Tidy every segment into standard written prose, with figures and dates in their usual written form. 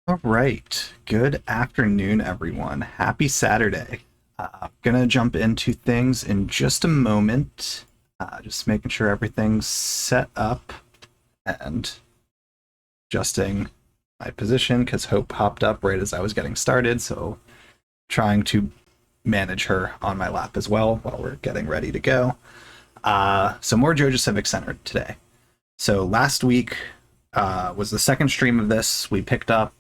All right. Good afternoon, everyone. Happy Saturday. Gonna jump into things in just a moment. Just making sure everything's set up and adjusting my position because Hope popped up right as I was getting started. So trying to manage her on my lap as well while we're getting ready to go. So more Joja Civic Center today. So last week was the second stream of this. We picked up,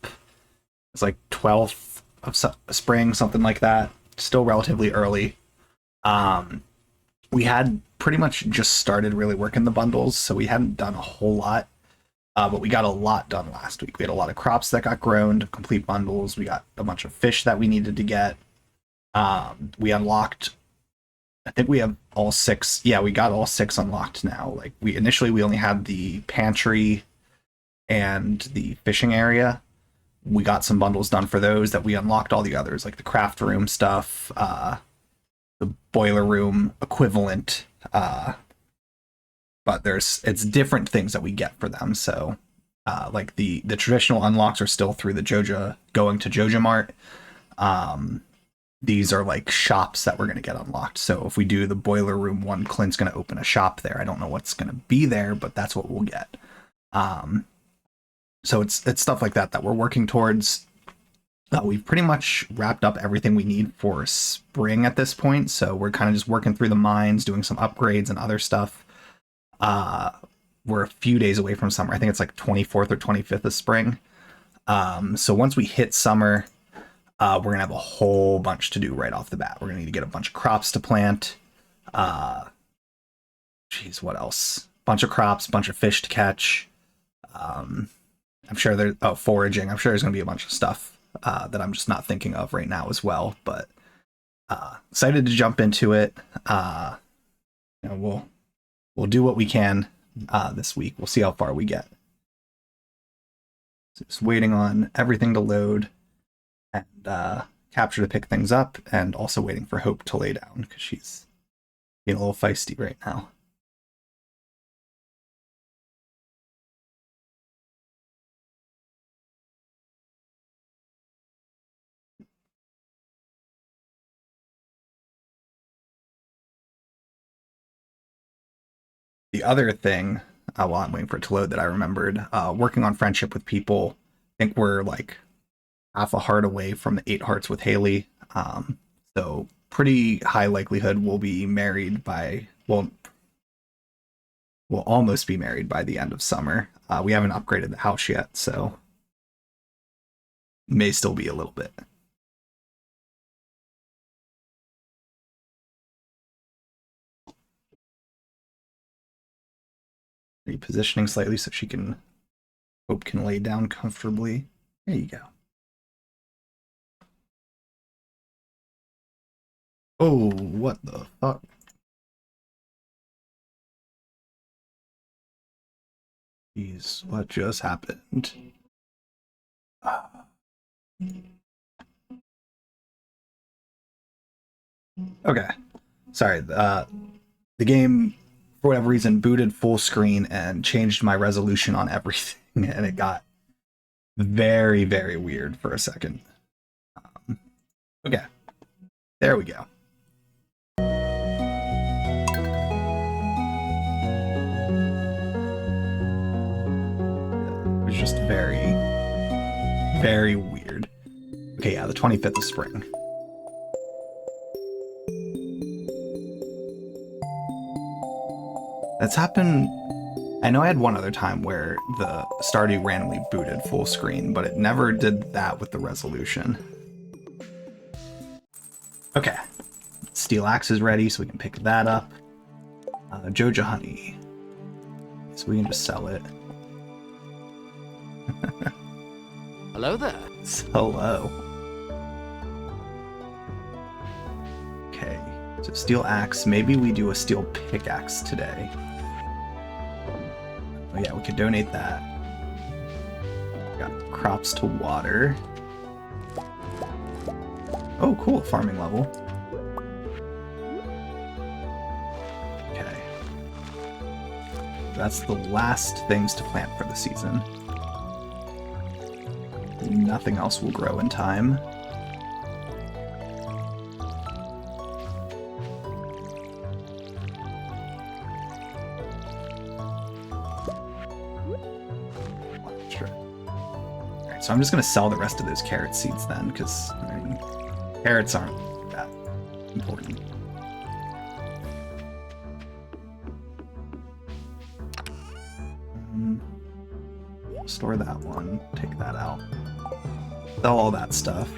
it's like 12th of spring, something like that. Still relatively early. We had pretty much just started really working the bundles, so we hadn't done a whole lot. But we got a lot done last week. We had a lot of crops that got grown to complete bundles. We got a bunch of fish that we needed to get. We unlocked, I think we have all 6. Yeah, we got all 6 unlocked now. Like we only had the pantry and the fishing area. We got some bundles done for those that we unlocked all the others, like the craft room stuff, the boiler room equivalent. But it's different things that we get for them. So like the traditional unlocks are still through the going to Joja Mart. These are like shops that we're going to get unlocked. So if we do the boiler room one, Clint's going to open a shop there. I don't know what's going to be there, but that's what we'll get. So it's stuff like that we're working towards. We've pretty much wrapped up everything we need for spring at this point. So we're kind of just working through the mines, doing some upgrades and other stuff. We're a few days away from summer. I think it's like 24th or 25th of spring. So once we hit summer, we're going to have a whole bunch to do right off the bat. We're going to need to get a bunch of crops to plant. What else? Bunch of crops, bunch of fish to catch. I'm sure there's foraging. I'm sure there's going to be a bunch of stuff that I'm just not thinking of right now as well. But excited to jump into it. you know, we'll do what we can this week. We'll see how far we get. So just waiting on everything to load and Capture to pick things up, and also waiting for Hope to lay down because she's being a little feisty right now. The other thing, while I'm waiting for it to load, that I remembered, working on friendship with people, I think we're like half a heart away from the 8 hearts with Haley. So pretty high likelihood we'll be married by, we'll almost be married by the end of summer. We haven't upgraded the house yet, so may still be a little bit. Repositioning slightly so she can, Hope can lay down comfortably. There you go. Oh, what the fuck? Jeez, what just happened? Okay, sorry. The game, for whatever reason, booted full screen and changed my resolution on everything, and it got very, very weird for a second. Okay, there we go. It was just very, very weird. Okay, yeah, the 25th of spring. That's happened. I know I had one other time where the Stardew randomly booted full screen, but it never did that with the resolution. Okay, Steel Axe is ready, so we can pick that up. Joja Honey, so we can just sell it. Hello there. Hello. Okay, so Steel Axe. Maybe we do a Steel Pickaxe today. Oh yeah, we could donate that. Got crops to water. Oh, cool, farming level. Okay. That's the last things to plant for the season. Nothing else will grow in time. So I'm just going to sell the rest of those carrot seeds then, because I mean, carrots aren't that important. Store that one, take that out. Sell all that stuff.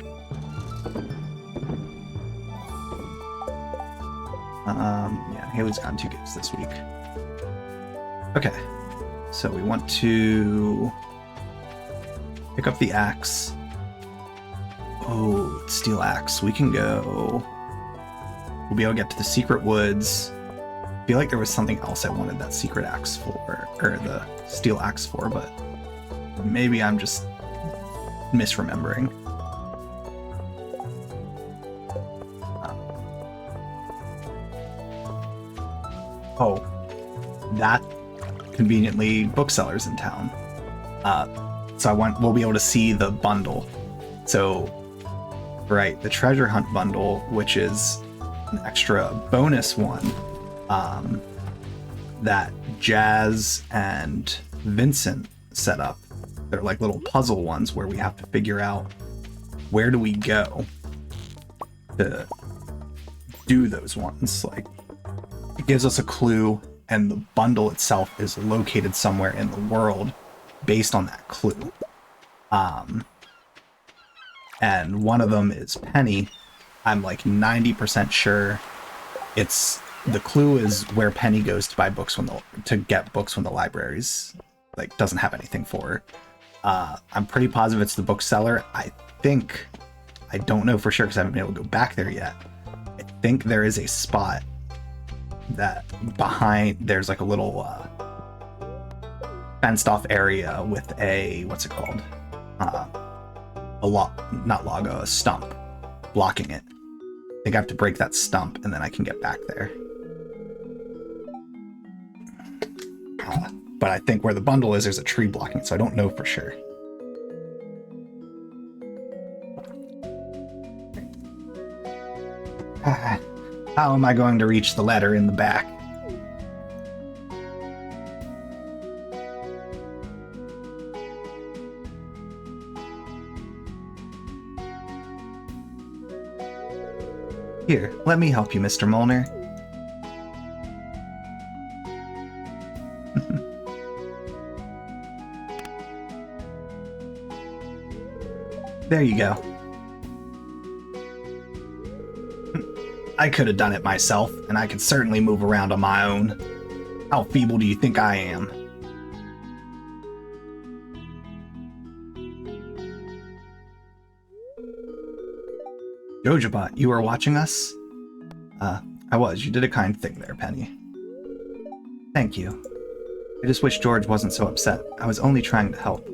Yeah, Haley's gotten 2 gifts this week. Okay, so we want to pick up the axe. Oh, it's Steel Axe. We can go. We'll be able to get to the secret woods. I feel like there was something else I wanted that secret axe for, or the Steel Axe for, but maybe I'm just misremembering. Oh, that conveniently booksellers in town. So we'll be able to see the bundle. So, right, the treasure hunt bundle, which is an extra bonus one, that Jazz and Vincent set up. They're like little puzzle ones where we have to figure out where do we go to do those ones. Like, it gives us a clue, and the bundle itself is located somewhere in the world based on that clue. And one of them is Penny. I'm like 90% sure it's the clue is where Penny goes to buy books to get books when the library's like doesn't have anything for her. I'm pretty positive it's the bookseller. I don't know for sure because I haven't been able to go back there yet. I think there is a spot that behind there's like a little fenced off area with a, what's it called? A stump blocking it. I think I have to break that stump and then I can get back there. But I think where the bundle is, there's a tree blocking it, so I don't know for sure. How am I going to reach the letter in the back? Here, let me help you, Mr. Molnar. There you go. I could have done it myself, and I could certainly move around on my own. How feeble do you think I am? Jojabot, you were watching us? I was. You did a kind thing there, Penny. Thank you. I just wish George wasn't so upset. I was only trying to help.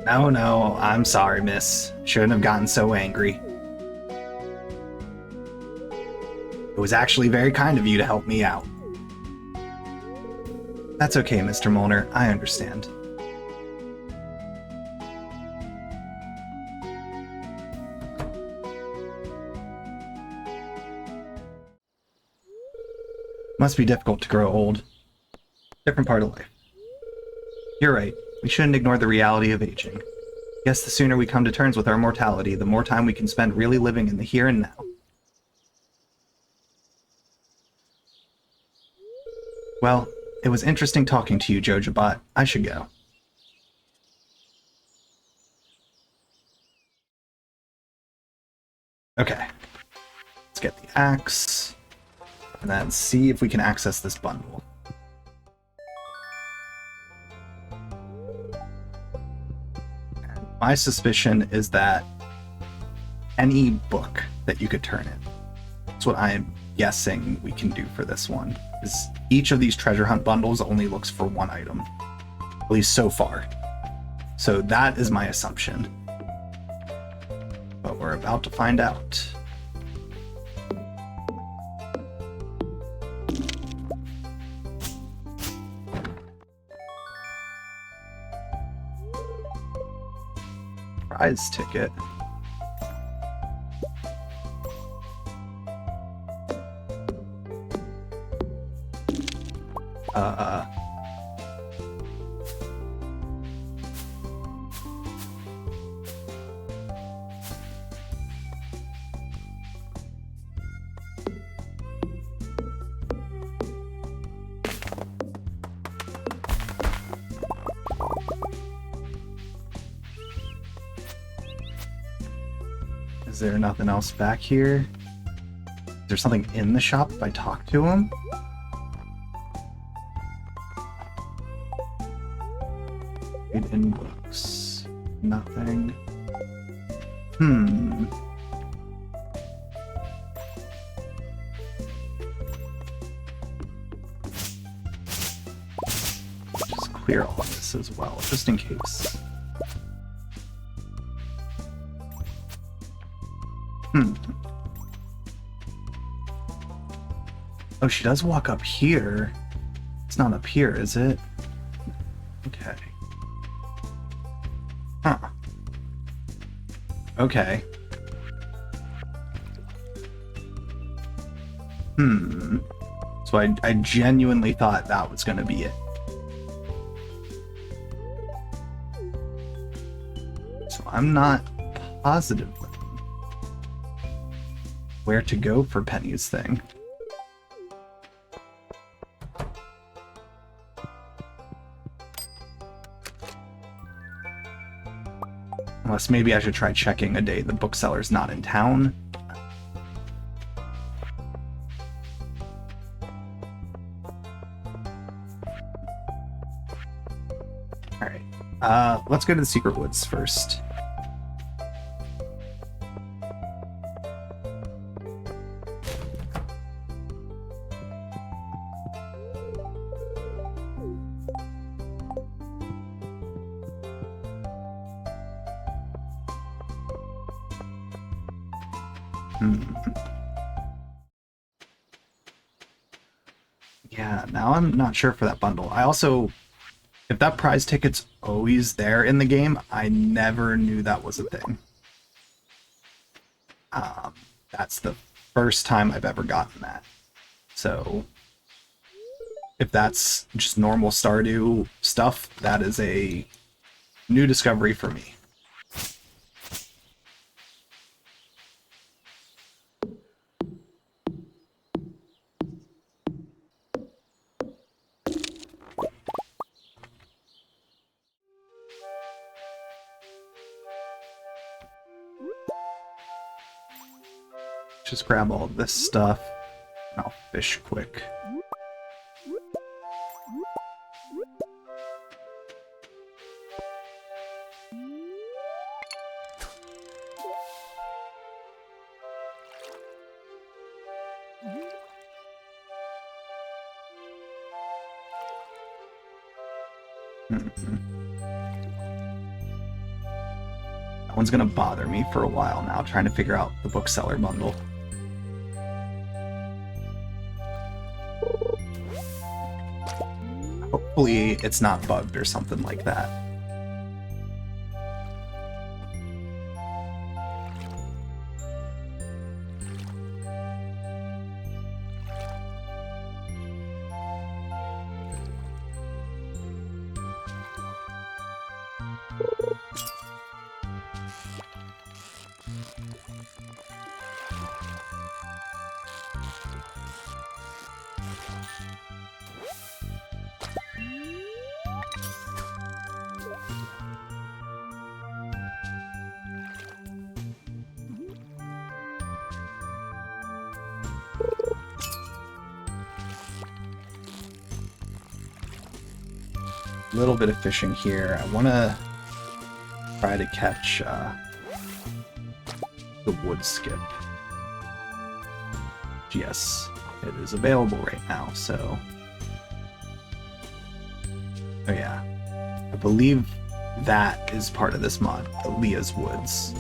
No, I'm sorry, miss. Shouldn't have gotten so angry. It was actually very kind of you to help me out. That's okay, Mr. Molnar. I understand. Must be difficult to grow old. Different part of life. You're right. We shouldn't ignore the reality of aging. Guess the sooner we come to terms with our mortality, the more time we can spend really living in the here and now. Well, it was interesting talking to you, Jojabot. I should go. Okay. Let's get the axe. And then see if we can access this bundle. My suspicion is that any book that you could turn in. That's what I'm guessing we can do for this one. Is each of these treasure hunt bundles only looks for one item. At least so far. So that is my assumption. But we're about to find out. Prize ticket. Is there nothing else back here? Is there something in the shop if I talk to him? Read in books. Nothing. Just clear all of this as well, just in case. Oh, she does walk up here. It's not up here, is it? Okay. Huh. Okay. So I genuinely thought that was gonna be it. So I'm not positive where to go for Penny's thing. Unless maybe I should try checking a day the bookseller's not in town. Alright. Let's go to the Secret Woods first. Yeah, now I'm not sure for that bundle. I also, if that prize ticket's always there in the game, I never knew that was a thing. That's the first time I've ever gotten that. So if that's just normal Stardew stuff, that is a new discovery for me. Just grab all of this stuff, and I'll fish quick. That one's gonna bother me for a while now, trying to figure out the bookseller bundle. Hopefully it's not bugged or something like that. A little bit of fishing here. I want to try to catch the wood skip. Yes, it is available right now, so... Oh yeah. I believe that is part of this mod, Leah's Woods.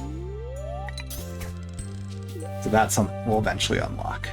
So that's something we'll eventually unlock.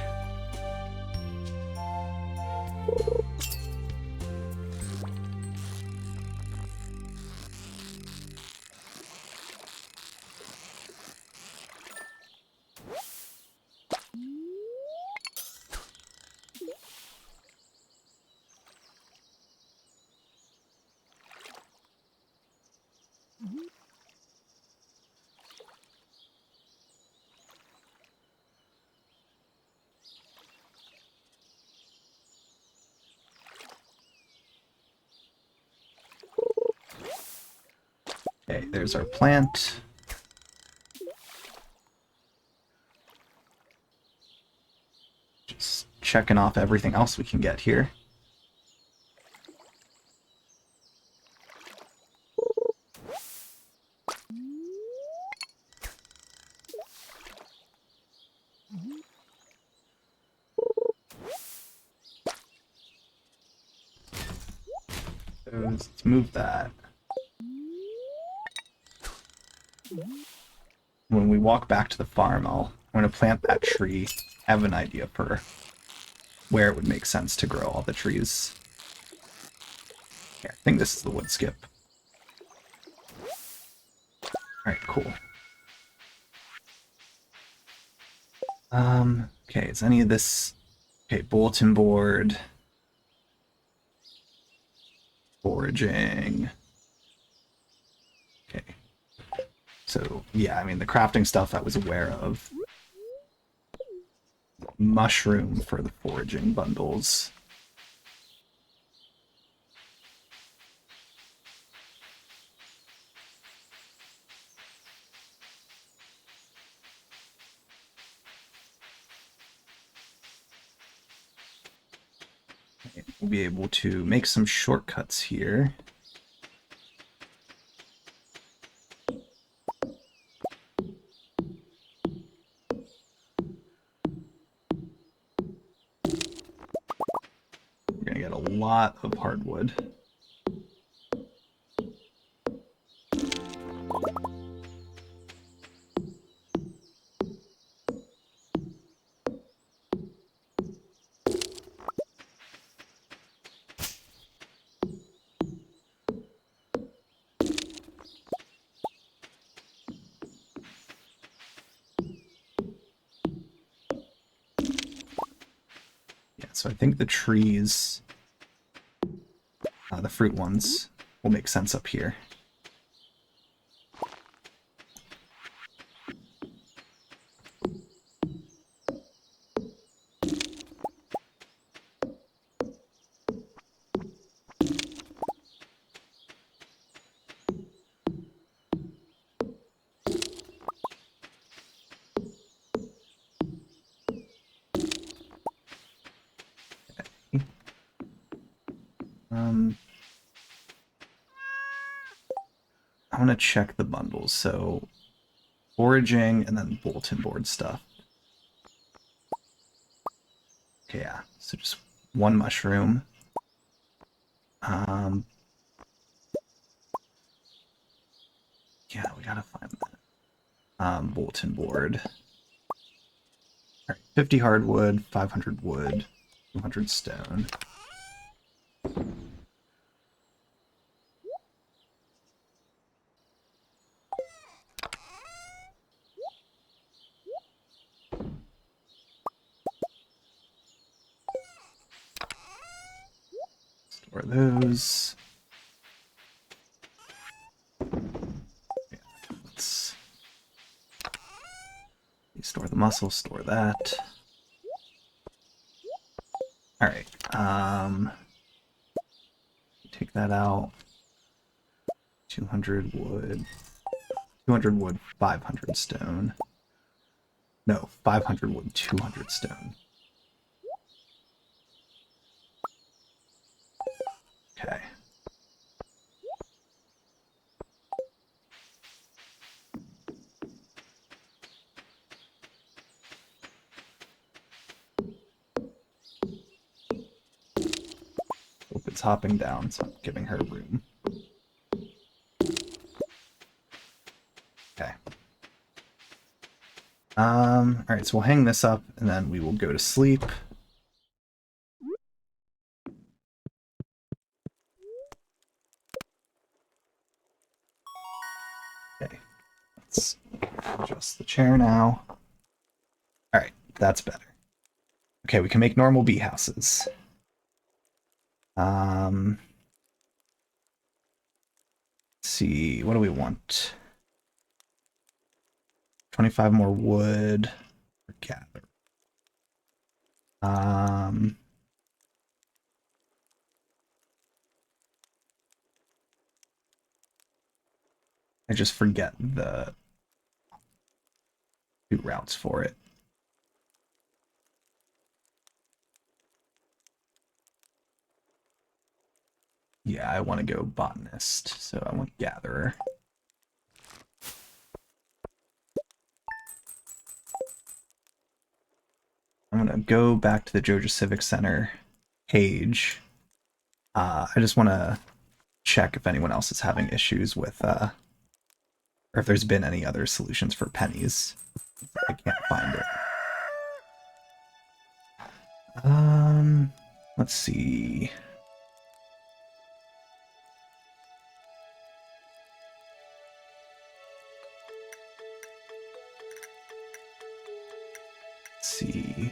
Okay, there's our plant. Just checking off everything else we can get here. So let's move that. When we walk back to the farm, I'm going to plant that tree. I have an idea for where it would make sense to grow all the trees. Here, I think this is the wood skip. Alright, cool. Okay, is any of this... Okay, bulletin board. Foraging. Okay. So, yeah, I mean, the crafting stuff I was aware of. Mushroom for the foraging bundles. We'll be able to make some shortcuts here. We're gonna get a lot of hardwood. so I think the trees, the fruit ones, will make sense up here. I want to check the bundles, so foraging and then bulletin board stuff. Okay, yeah, so just one mushroom. Yeah, we gotta find that. Bulletin board. All right, 50 hardwood, 500 wood, 200 stone. Store those. Yeah, let's store the muscle, store that. All right. Take that out. 200 wood. 200 wood, 500 stone. No, 500 wood, 200 stone. Okay. Hope it's hopping down, so I'm giving her room. Okay. Alright, so we'll hang this up, and then we will go to sleep. Okay. Let's adjust the chair now. Alright, that's better. Okay, we can make normal bee houses. Let's see, what do we want? 25 more wood for gather. I just forget the two routes for it. Yeah, I want to go botanist, so I want gatherer. I'm gonna go back to the Joja Civic Center page. I just want to check if anyone else is having issues with, or if there's been any other solutions for pennies. I can't find it. Let's see. Let's see.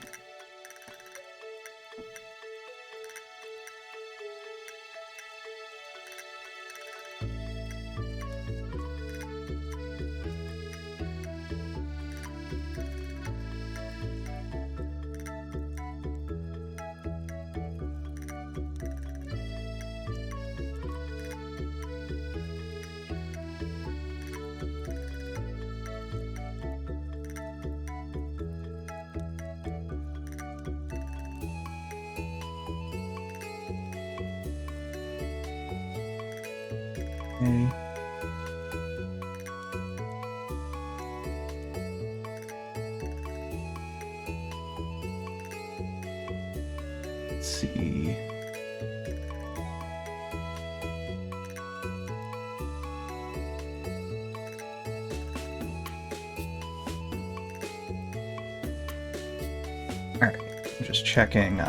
Okay. Let's see. All right, I'm just checking.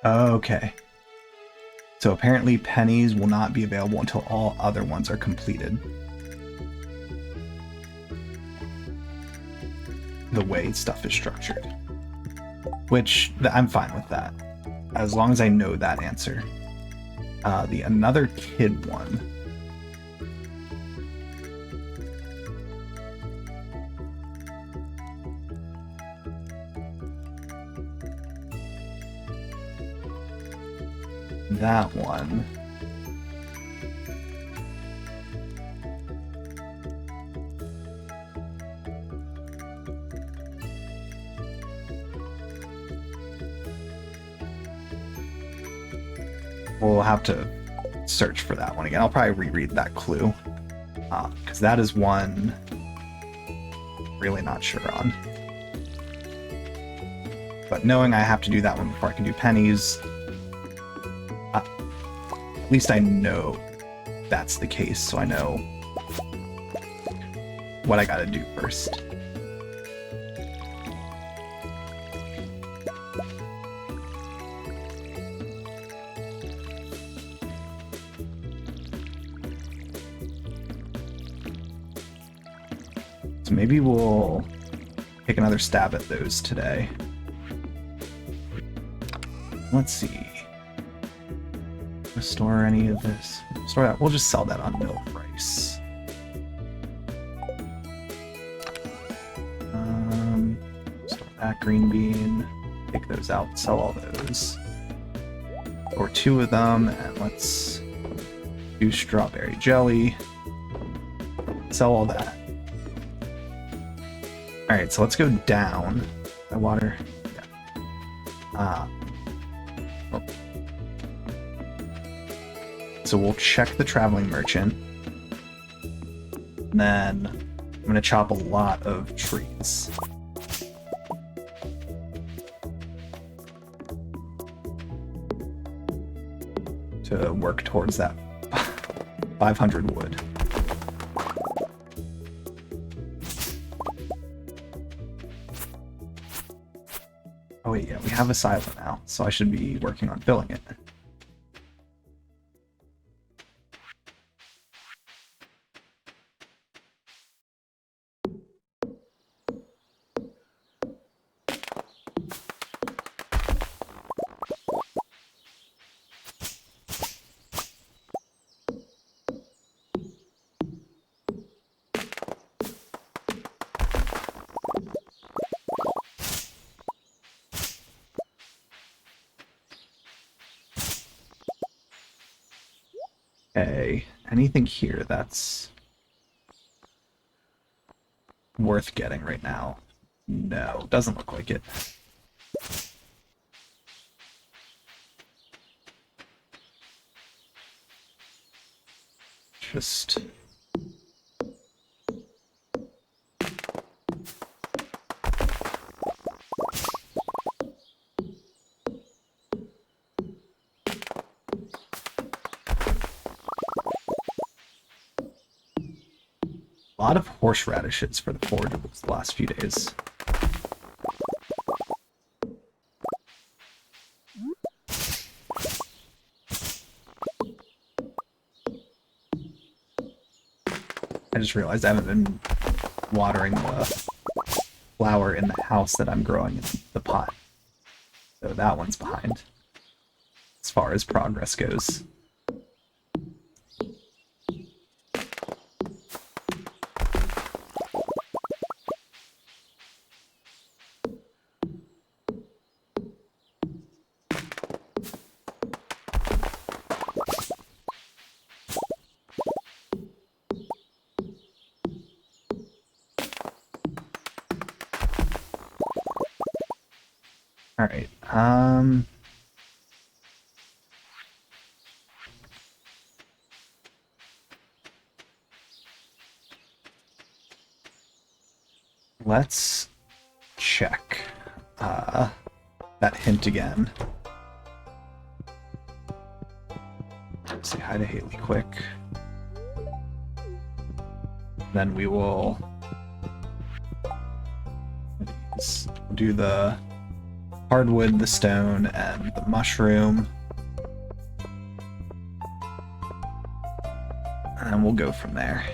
Okay. So apparently pennies will not be available until all other ones are completed. The way stuff is structured. Which, I'm fine with that. As long as I know that answer. The another kid one. That one. We'll have to search for that one again. I'll probably reread that clue. Because that is one really not sure on. But knowing I have to do that one before I can do pennies, at least I know that's the case, so I know what I gotta do first. So maybe we'll take another stab at those today. Let's see. Store any of this. Store that. We'll just sell that on mill price. Store that green bean. Take those out. Sell all those. Or 2 of them, and let's do strawberry jelly. Sell all that. Alright, so let's go down. My water. Yeah. Oh. So we'll check the traveling merchant. And then I'm going to chop a lot of trees. To work towards that 500 wood. Oh wait, yeah, we have a silo now, so I should be working on filling it. Okay, anything here that's worth getting right now? No, doesn't look like it. Just... a lot of horseradishes for the forageables the last few days. I just realized I haven't been watering the flower in the house that I'm growing in the pot. So that one's behind as far as progress goes. Alright, let's check that hint again. Say hi to Haley quick. Then we will do the hardwood, the stone, and the mushroom. And we'll go from there.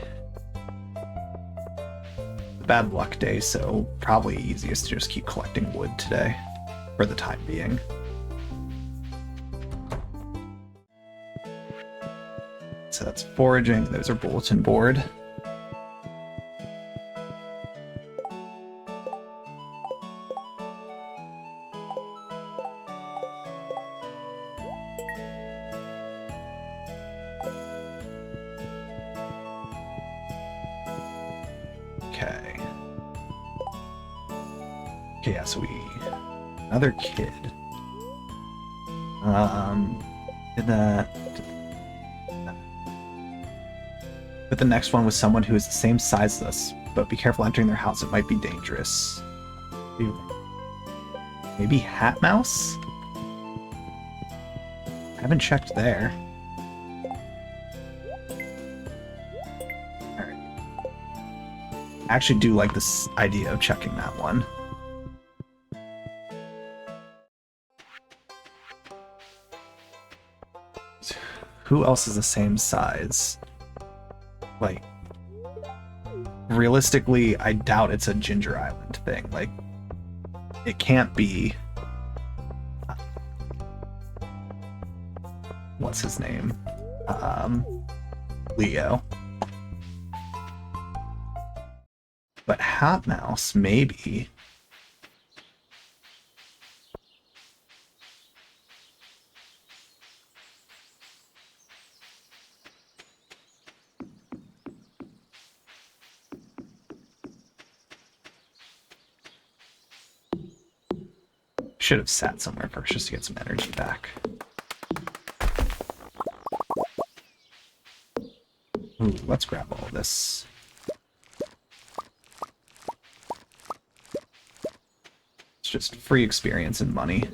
Bad luck day, so probably easiest to just keep collecting wood today, for the time being. So that's foraging, those are bulletin board. Okay. Okay, yeah, so another kid. Did that. But the next one was someone who is the same size as us, but be careful entering their house, it might be dangerous. Maybe Hat Mouse? I haven't checked there. Alright. I actually do like this idea of checking that one. Who else is the same size? Like, realistically, I doubt it's a Ginger Island thing. Like, it can't be... What's his name? Leo. But Hat Mouse, maybe. Should have sat somewhere first just to get some energy back. Ooh, let's grab all this. It's just free experience and money.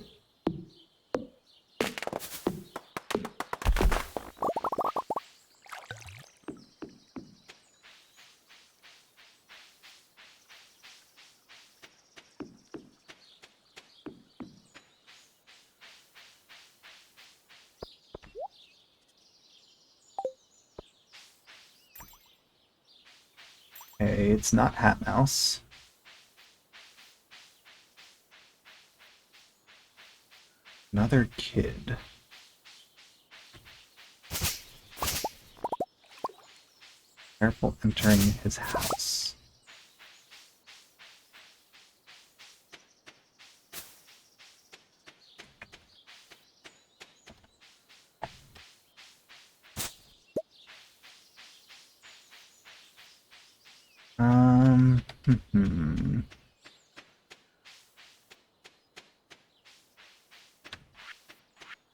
Okay, it's not Hat Mouse. Another kid. Careful entering his house.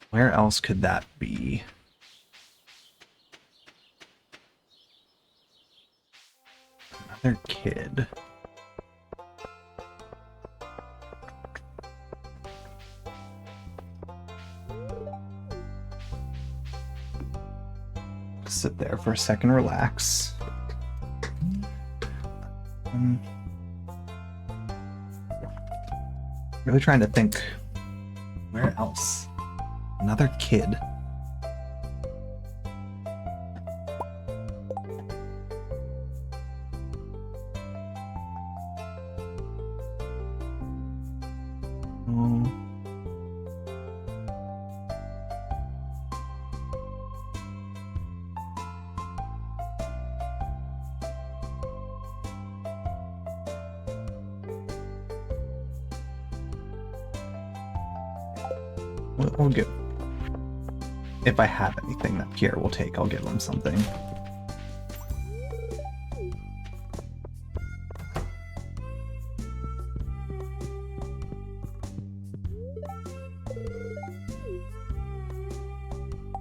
Where else could that be? Another kid. Sit there for a second, relax. Really trying to think, where else? Another kid. Oh. We'll give. If I have anything that Pierre will take, I'll give him something.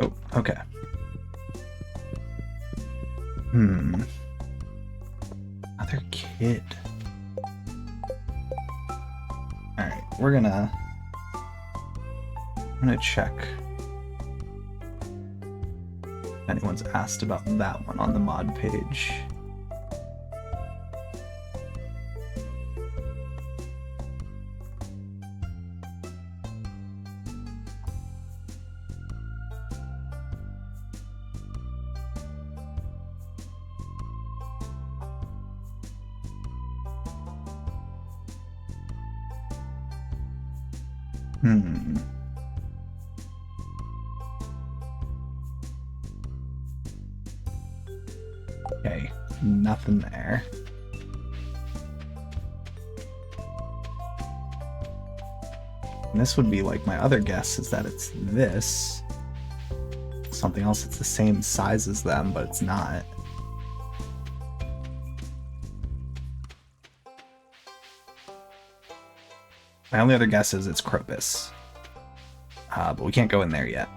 Oh, okay. Another kid. Alright, I'm gonna check if anyone's asked about that one on the mod page. Hmm. Okay, nothing there. And this would be like my other guess is that it's this. Something else that's the same size as them, but it's not. My only other guess is it's Crocus. But we can't go in there yet.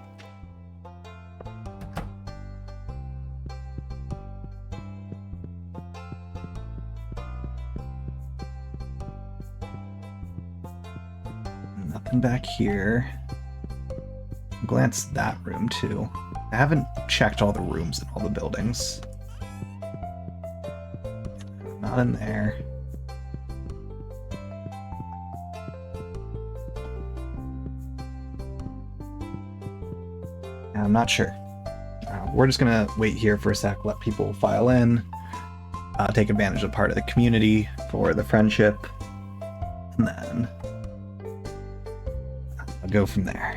Nothing back here. Glance that room too. I haven't checked all the rooms in all the buildings. Not in there. I'm not sure. We're just gonna wait here for a sec, let people file in, take advantage of part of the community for the friendship, and then I'll go from there.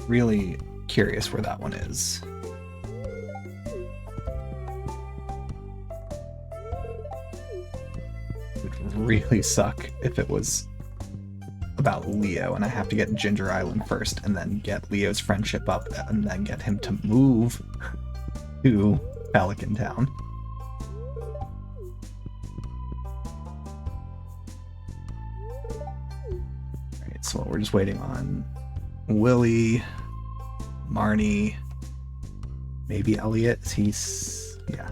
Really curious where that one is. It would really suck if it was about Leo and I have to get Ginger Island first and then get Leo's friendship up and then get him to move to Pelican Town. Alright, so we're just waiting on Willie, Marnie, maybe Elliot. He's, yeah.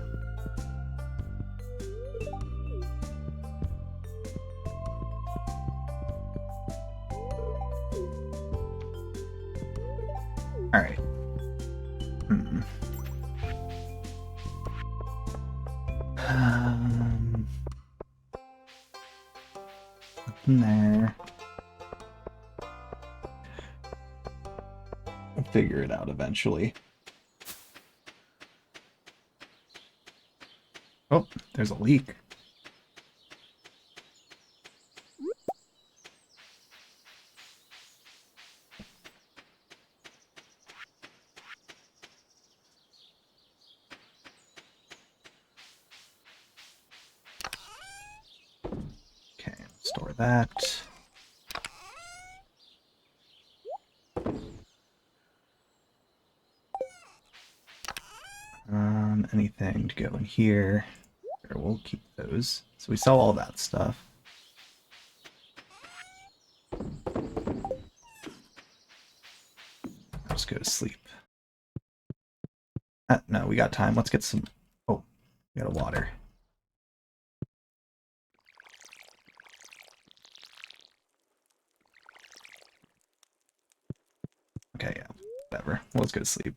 All right. Nothing there. We'll figure it out eventually. Oh, there's a leak. Okay, store that. Anything to go in here? Sure, we'll keep those. So we sell all that stuff. I'll just go to sleep. No, we got time. Let's get some. Oh, we got a water. Okay, yeah, whatever. Well, let's go to sleep.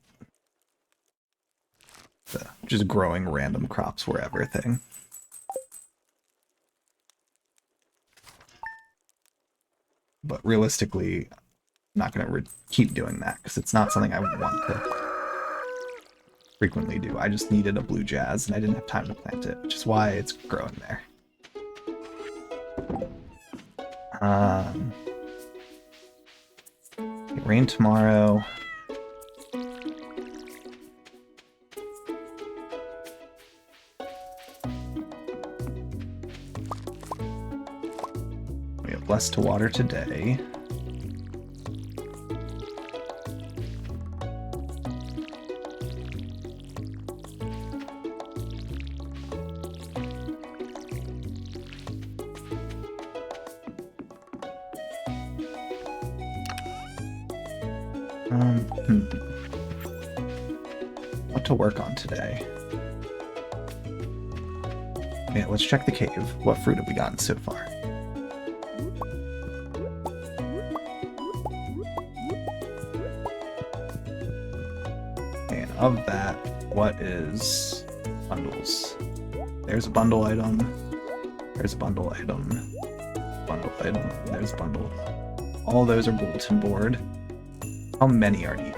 The just growing random crops wherever thing. But realistically, I'm not going to keep doing that because it's not something I would want to frequently do. I just needed a blue jazz and I didn't have time to plant it, which is why it's growing there. It rain tomorrow. We have less to water today. What to work on today? Yeah, let's check the cave. What fruit have we gotten so far? of that, what is bundles? There's a bundle item. There's a bundle item. Bundle item. There's a bundle. All those are bulletin board. How many are needed?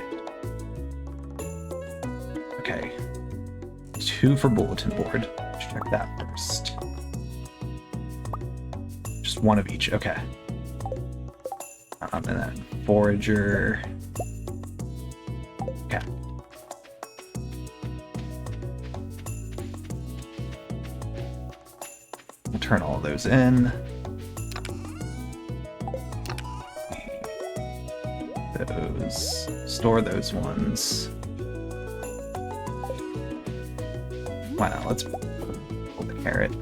Okay. 2 for bulletin board. Let's check that first. Just 1 of each. Okay. And then forager. Okay. We'll turn all those in. Those. Store those ones. Why not? Let's pull the carrot.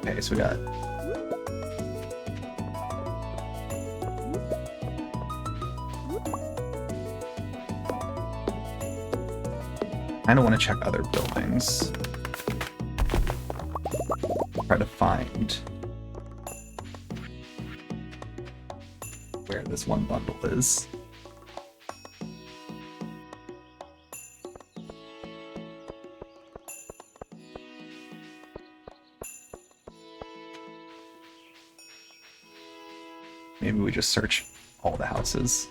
Okay, so we got I kind of want to check other buildings. Try to find where this one bundle is. Maybe we just search all the houses.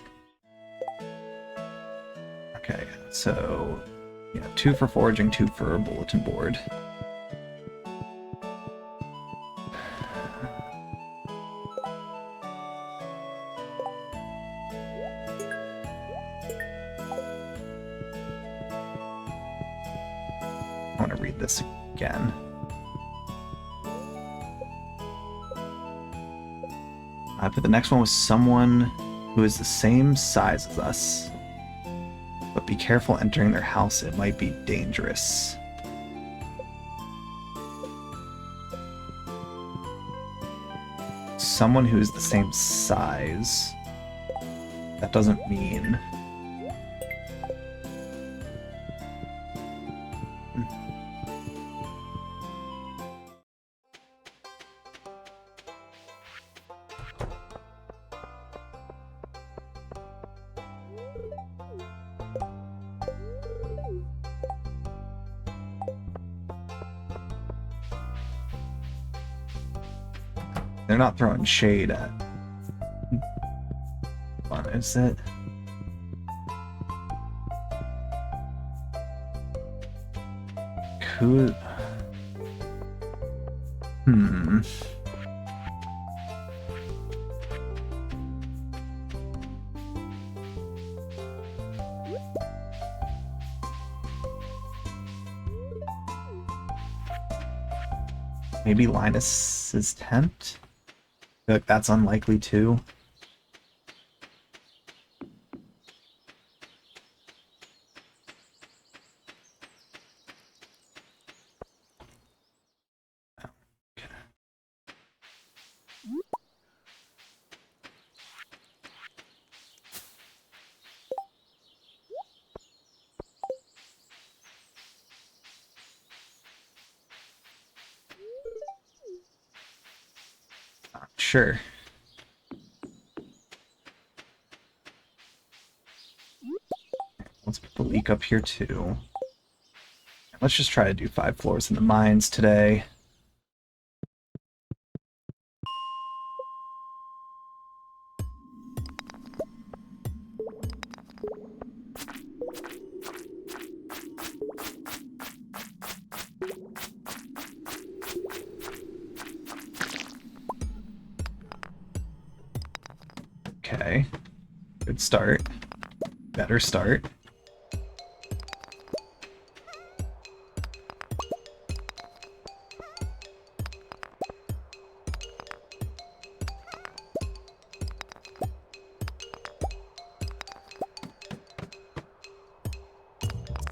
Okay, so yeah, 2 for foraging, 2 for bulletin board. I want to read this again. But the next one was someone who is the same size as us. But be careful entering their house, it might be dangerous. Someone who is the same size. That doesn't mean... They're not throwing shade at... What is it? Could... Maybe Linus's tent? I feel like that's unlikely too. Sure. Let's put the leak up here too. Let's just try to do 5 floors in the mines today. Okay. Good start. Better start.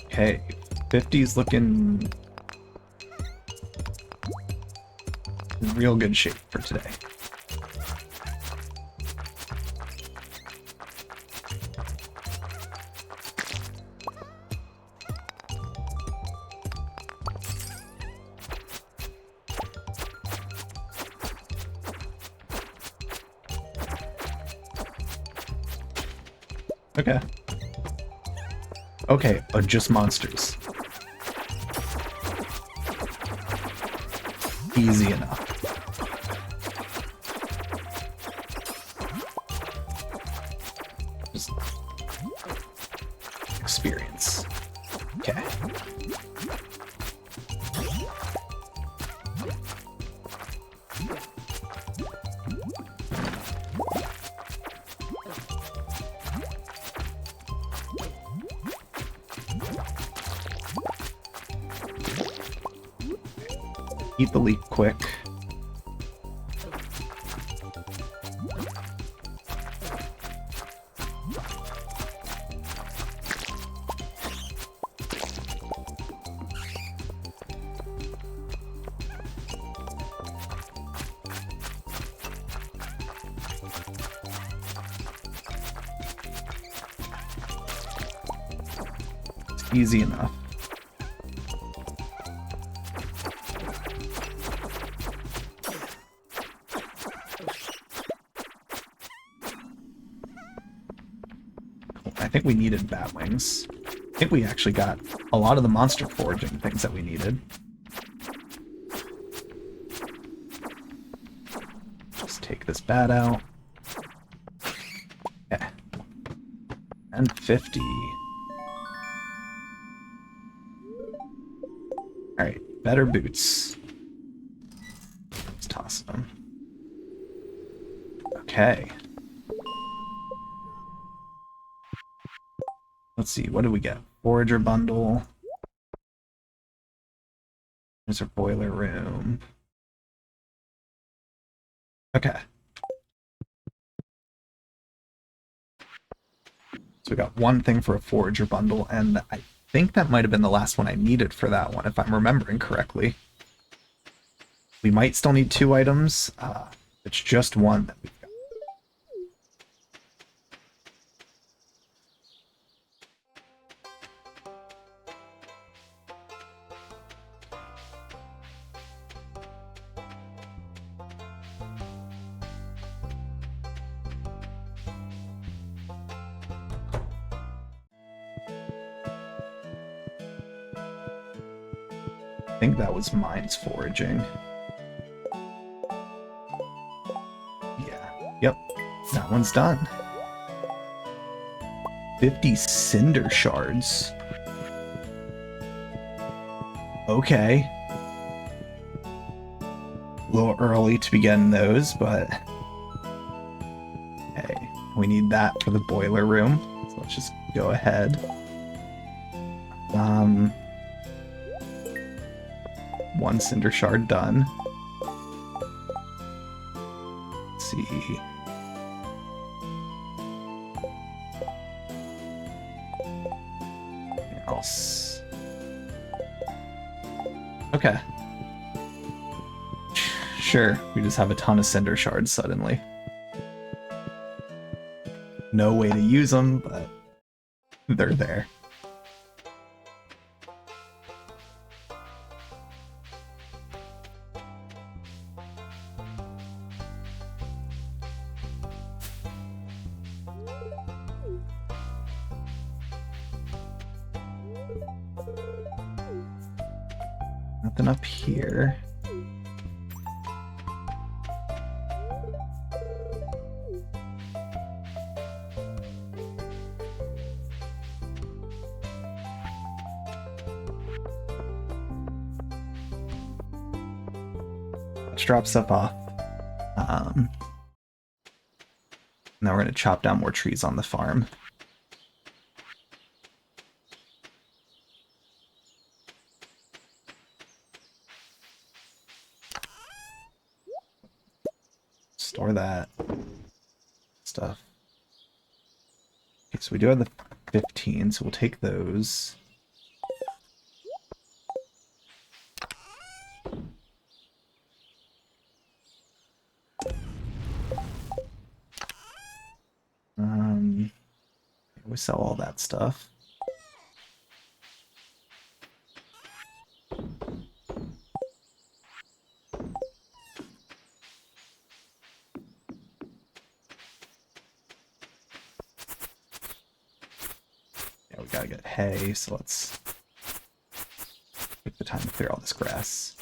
Okay, 50's looking in real good shape for today. Okay. Okay, just monsters. Easy enough. Just experience. Okay. Eat the leek quick. It's easy enough. I think we needed bat wings. I think we actually got a lot of the monster foraging things that we needed. Just take this bat out. Yeah. And 50. Alright, better boots. Let's toss them. Okay. Let's see, what do we get? Forager bundle. There's our boiler room. Okay. So we got one thing for a forager bundle, and I think that might have been the last one I needed for that one, if I'm remembering correctly. We might still need 2 items. It's just one that we've got. I think that was mines foraging. Yeah, yep, that one's done. 50 cinder shards. Okay. A little early to be getting those, but hey, we need that for the boiler room. So let's just go ahead. One cinder shard done. Let's see. Anything else? Okay. Sure, we just have a ton of cinder shards suddenly. No way to use them, but they're there. Nothing up here. Let's drop stuff off. Now we're going to chop down more trees on the farm. Store that stuff. Okay, so we do have the 15, so we'll take those. We sell all that stuff. gotta get hay, so let's take the time to clear all this grass.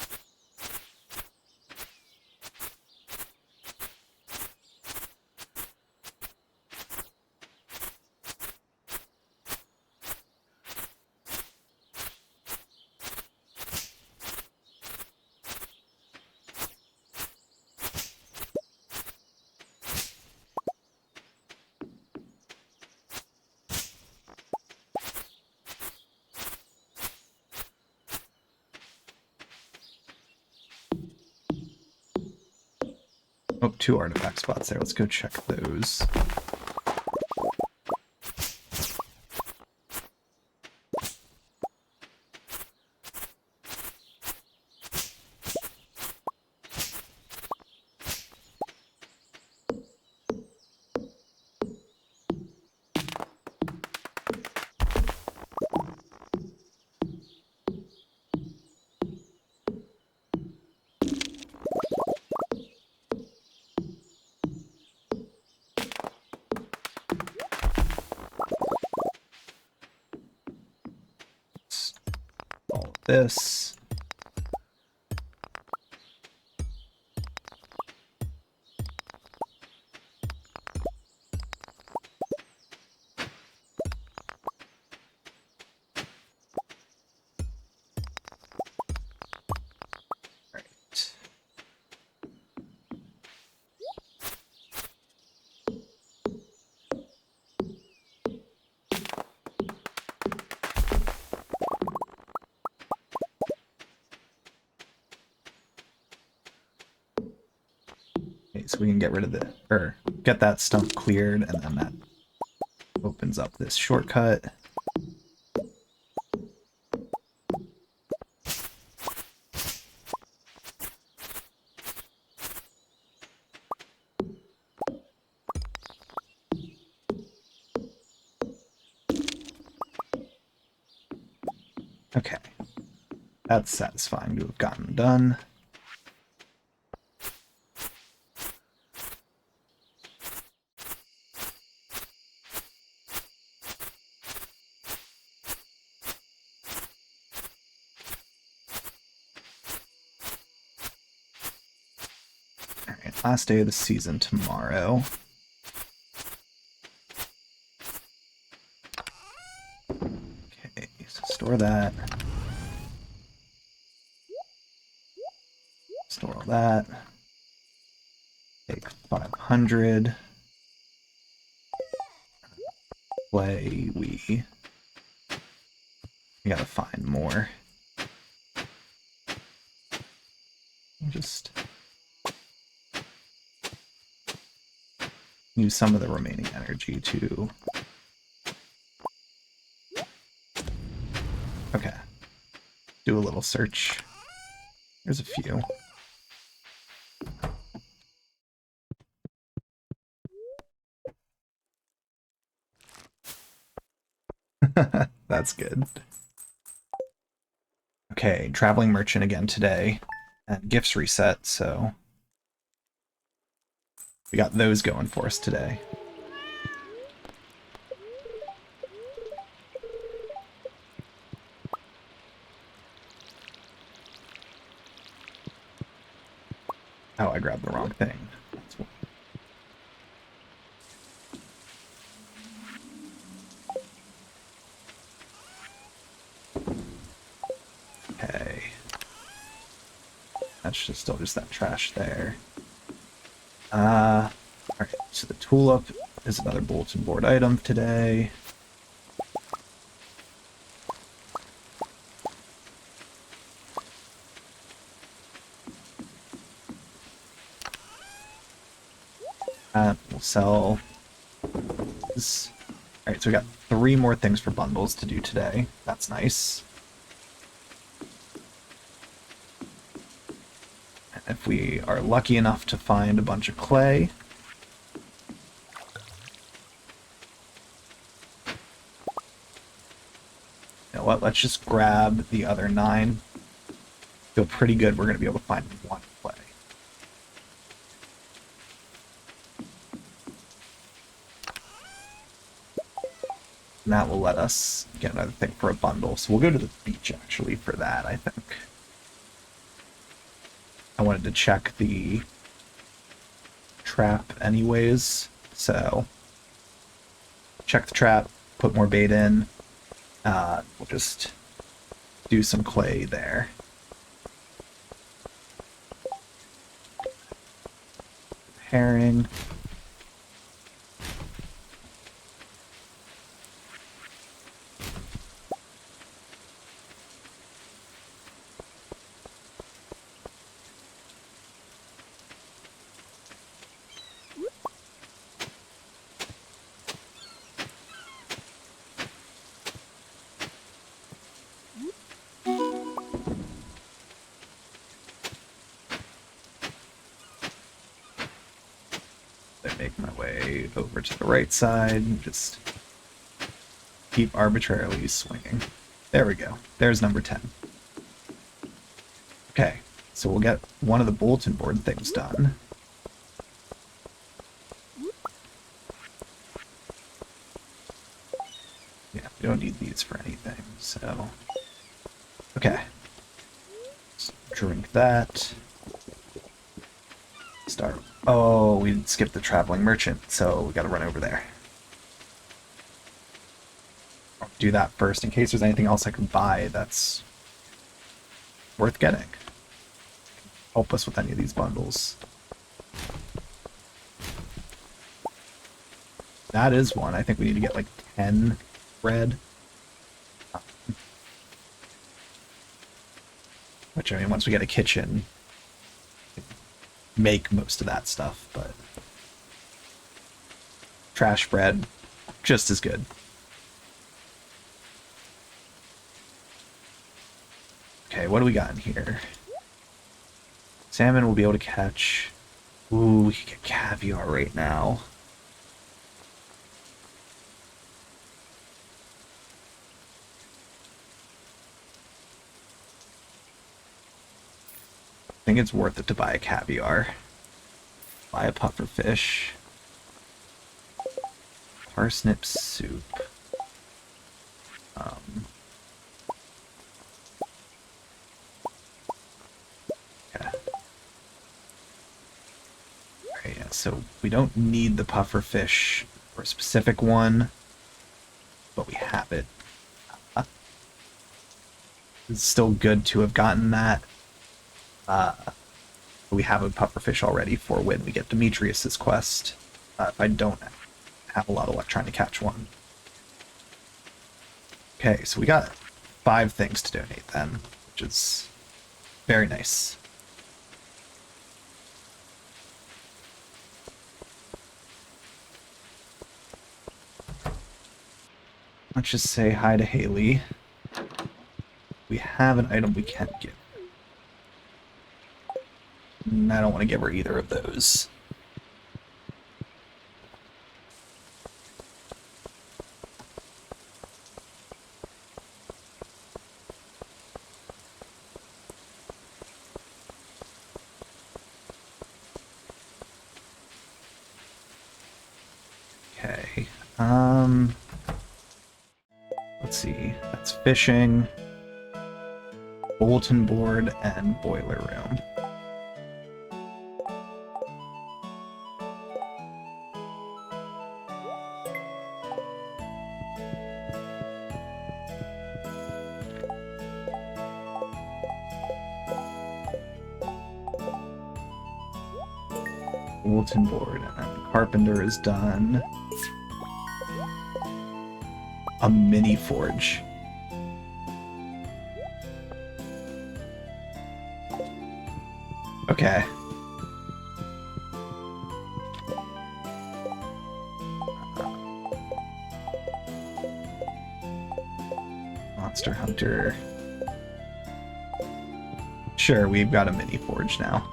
Oh, 2 artifact spots there. Let's go check those. All of this. Right. Okay, so we can get rid of or get that stump cleared, and then that opens up this shortcut. Okay, that's satisfying to have gotten done. Alright, last day of the season tomorrow. Okay, so store that. Store all that. Take 500. We gotta find more. Just use some of the remaining energy to... Okay. Do a little search. There's a few. That's good. Okay, traveling merchant again today. And gifts reset, so we got those going for us today. Oh, I grabbed the wrong thing. Okay. That's just still just that trash there. Alright, so the tulip is another bulletin board item today. We'll sell this. Alright, so we got 3 more things for bundles to do today. That's nice. And if we are lucky enough to find a bunch of clay, you know what, let's just grab the other 9. Feel pretty good we're going to be able to find 1 clay. And that will let us get another thing for a bundle. So we'll go to the beach, actually, for that, I think. I wanted to check the trap anyways, so check the trap, put more bait in. We'll just do some clay there. Herring. I make my way over to the right side and just keep arbitrarily swinging. There we go. There's number 10. Okay, so we'll get one of the bulletin board things done. Yeah, we don't need these for anything, so... Okay. Let's drink that. Start. Oh, we skipped the traveling merchant, so we gotta run over there. I'll do that first in case there's anything else I can buy that's worth getting. Help us with any of these bundles. That is one. I think we need to get like 10 bread. Which, I mean, once we get a kitchen, make most of that stuff, but trash bread, just as good. Okay, what do we got in here? Salmon we'll be able to catch. Ooh, we can get caviar right now. I think it's worth it to buy a caviar. Buy a puffer fish. Parsnip soup. Okay. Alright, yeah, so we don't need the puffer fish for a specific one, but we have it. It's still good to have gotten that. We have a pufferfish already for when we get Demetrius's quest. If I don't have a lot of luck trying to catch one. Okay, so we got 5 things to donate then, which is very nice. Let's just say hi to Haley. We have an item we can give. I don't want to give her either of those. Okay. Let's see. That's fishing, bulletin board, and boiler room. Bulletin board, and carpenter is done. A mini forge. Okay. Monster Hunter. Sure, we've got a mini forge now.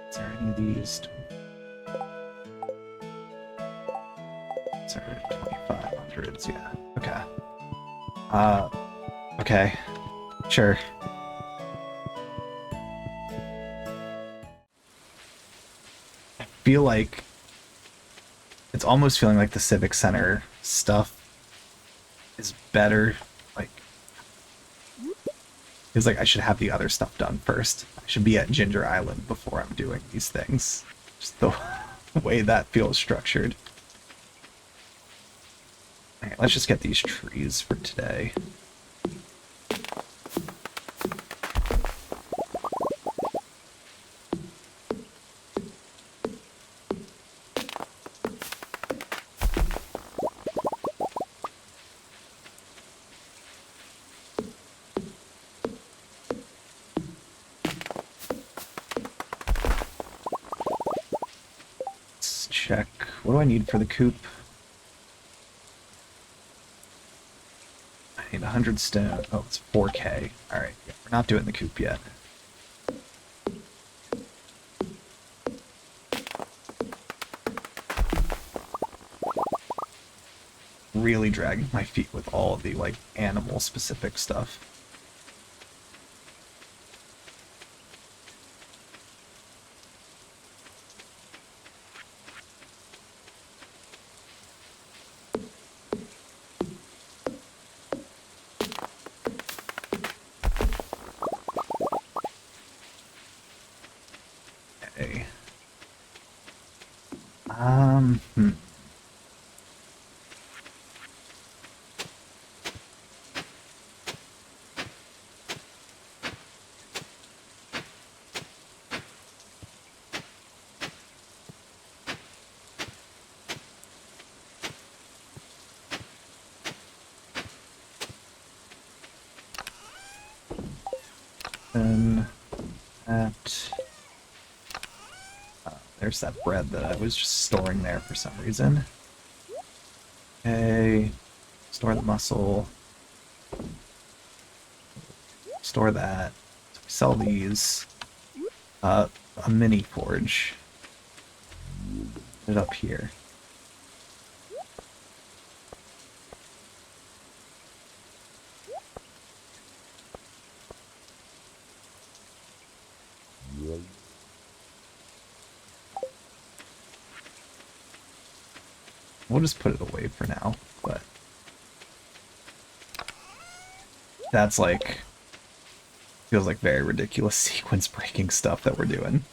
Is there any of these? Sorry, 2500s, yeah. Okay. Okay. Sure. I feel like it's almost feeling like the Civic Center stuff is better. Like, feels like I should have the other stuff done first. I should be at Ginger Island before I'm doing these things. Just the way that feels structured. Alright, let's just get these trees for today. Check. What do I need for the coop? I need 100 stone. Oh, it's 4K. Alright, yeah, we're not doing the coop yet. Really dragging my feet with all of the, like, animal-specific stuff. Hmm. Then that... there's that bread that I was just storing there for some reason. Okay, store the muscle. Store that. So we sell these. A mini forge. Put it up here. We'll just put it away for now, but that's like, feels like very ridiculous sequence breaking stuff that we're doing.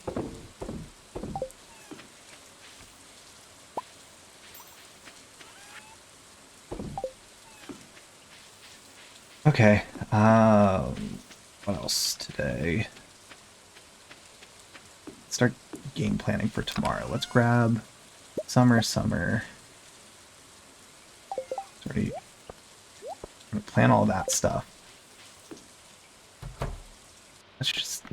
Okay, what else today? Start game planning for tomorrow. Let's grab summer. Already gonna plan all that stuff. Let's just,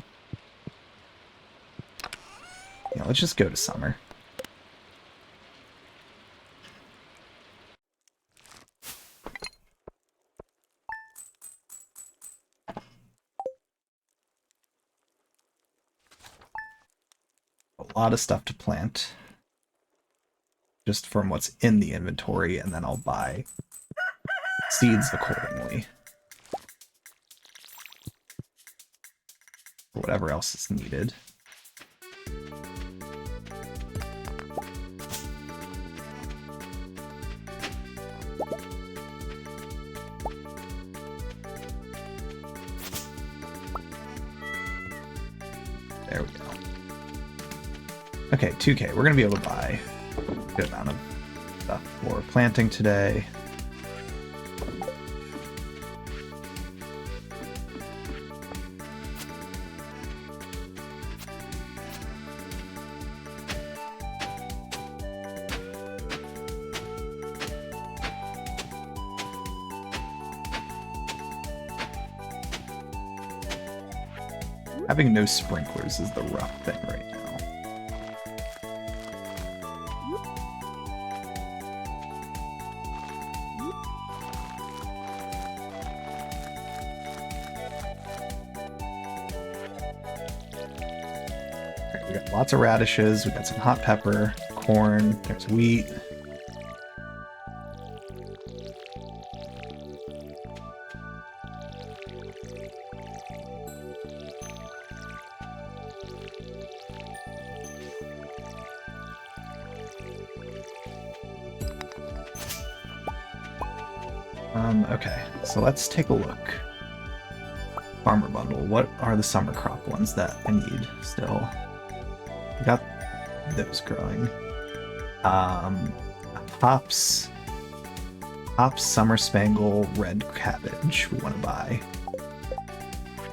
yeah, let's just go to summer. A lot of stuff to plant just from what's in the inventory, and then I'll buy seeds accordingly for whatever else is needed. There we go. Okay, 2K. We're going to be able to buy a good amount of stuff for planting today. Having no sprinklers is the rough thing right now. Right, we got lots of radishes, we got some hot pepper, corn, there's wheat. Okay, so let's take a look. Farmer bundle. What are the summer crop ones that I need still? I got those growing. Hops Summer Spangle Red Cabbage we want to buy.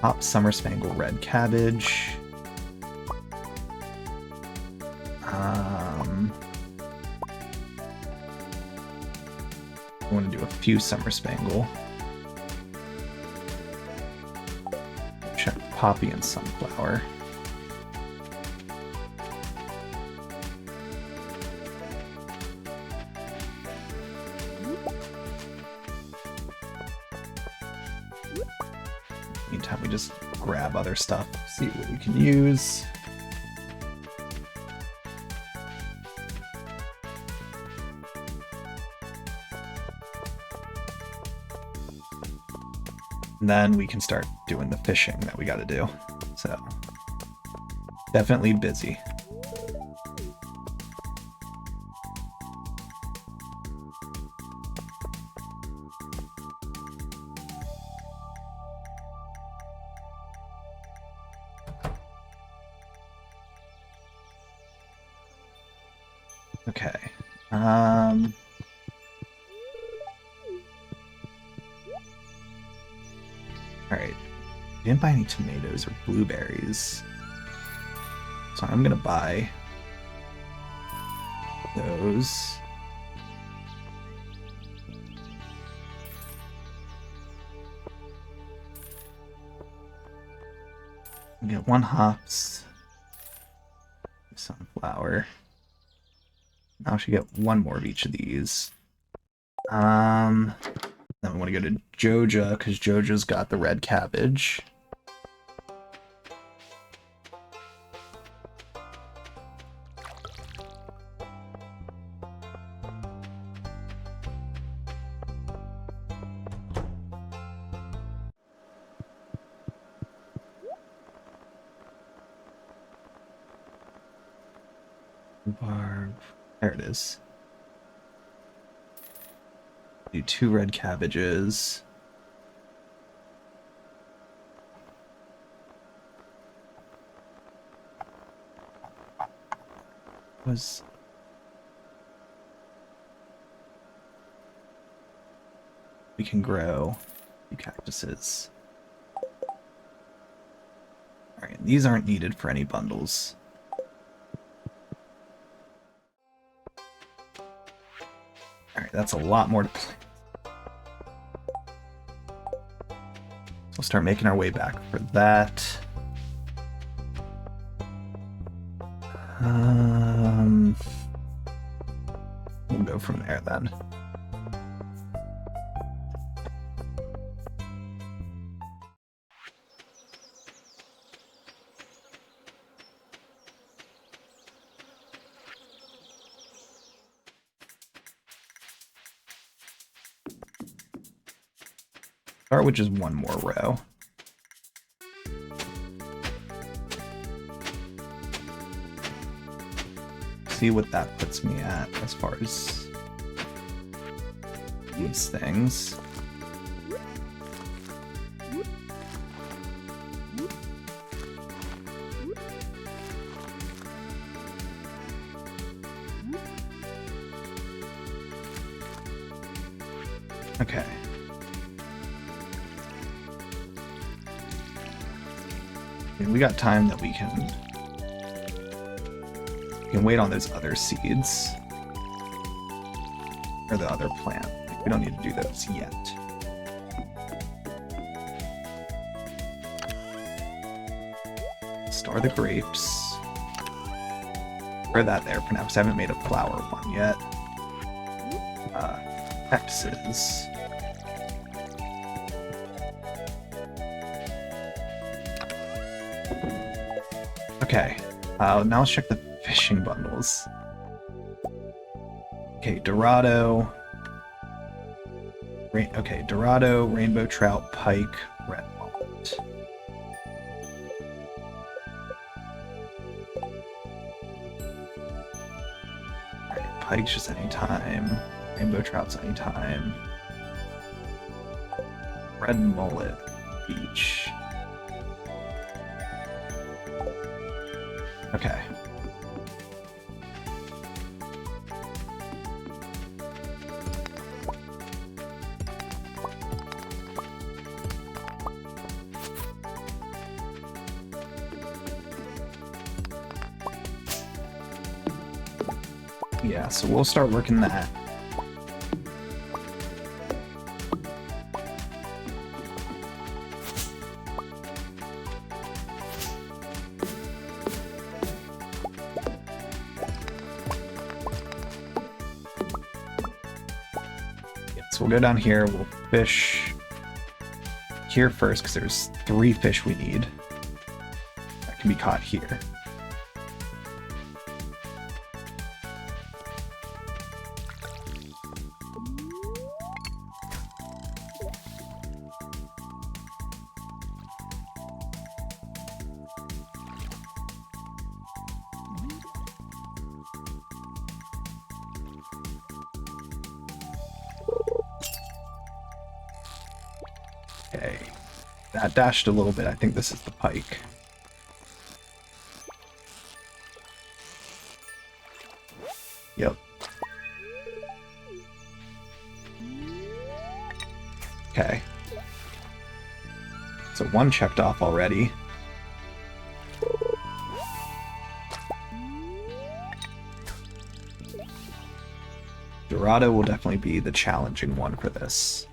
Hops Summer Spangle Red Cabbage. I want to do a few Summer Spangle. Check Poppy and Sunflower. Meantime, we just grab other stuff, see what we can use. And then we can start doing the fishing that we gotta do. So, definitely busy. Okay. Alright. Didn't buy any tomatoes or blueberries. So I'm gonna buy those. Get 1 hops. Sunflower. Now I should get 1 more of each of these. Then we want to go to Joja, because Joja's got the red cabbage. There it is. Do 2 red cabbages. We can grow 2 cactuses. Alright, these aren't needed for any bundles. Alright, that's a lot more to play. So we'll start making our way back for that. We'll go from there then. Start with just 1 more row. See what that puts me at as far as these things. Okay. We got time that we can wait on those other seeds. Or the other plant. Like, we don't need to do those yet. Store the grapes. Throw that there for now, because I haven't made a flower one yet. Cactuses. Okay, now let's check the fishing bundles. Okay, Dorado. Dorado, rainbow trout, pike, red mullet. Alright, pike's just anytime. Rainbow trout's anytime. Red Mullet Beach. Okay. Yeah, so we'll start working that. So we'll go down here, we'll fish here first, because there's 3 fish we need that can be caught here. Okay, that dashed a little bit. I think this is the pike. Yep. Okay. So 1 checked off already. Dorado will definitely be the challenging one for this.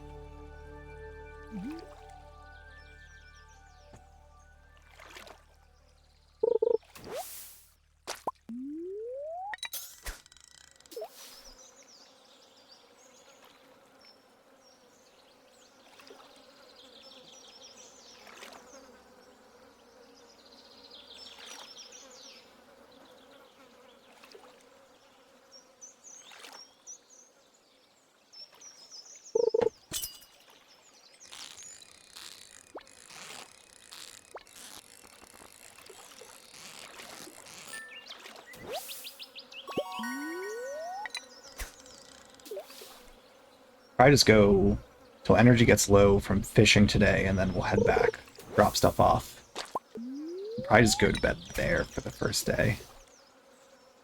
Probably just go till energy gets low from fishing today, and then we'll head back, drop stuff off. Probably just go to bed there for the first day,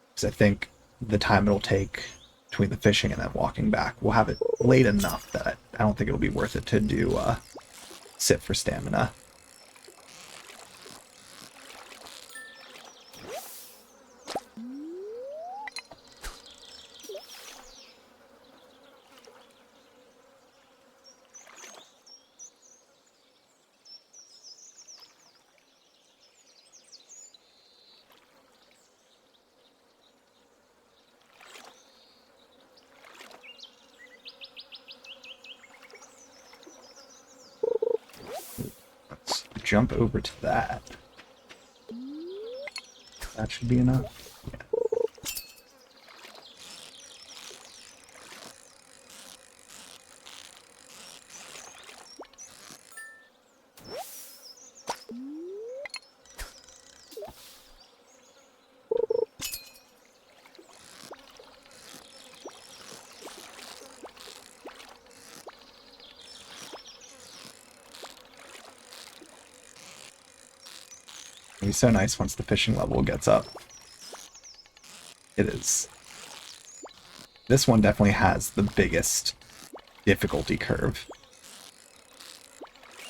because I think the time it'll take between the fishing and then walking back, we'll have it late enough that I don't think it'll be worth it to do sit for stamina. Let's jump over to that. That should be enough. Yeah. It'll be so nice once the fishing level gets up. It is. This one definitely has the biggest difficulty curve.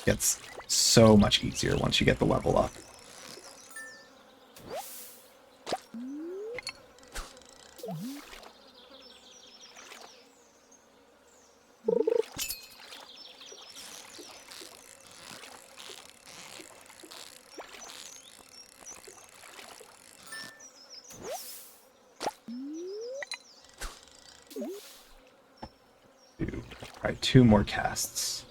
Gets so much easier once you get the level up. Alright, 2 more casts.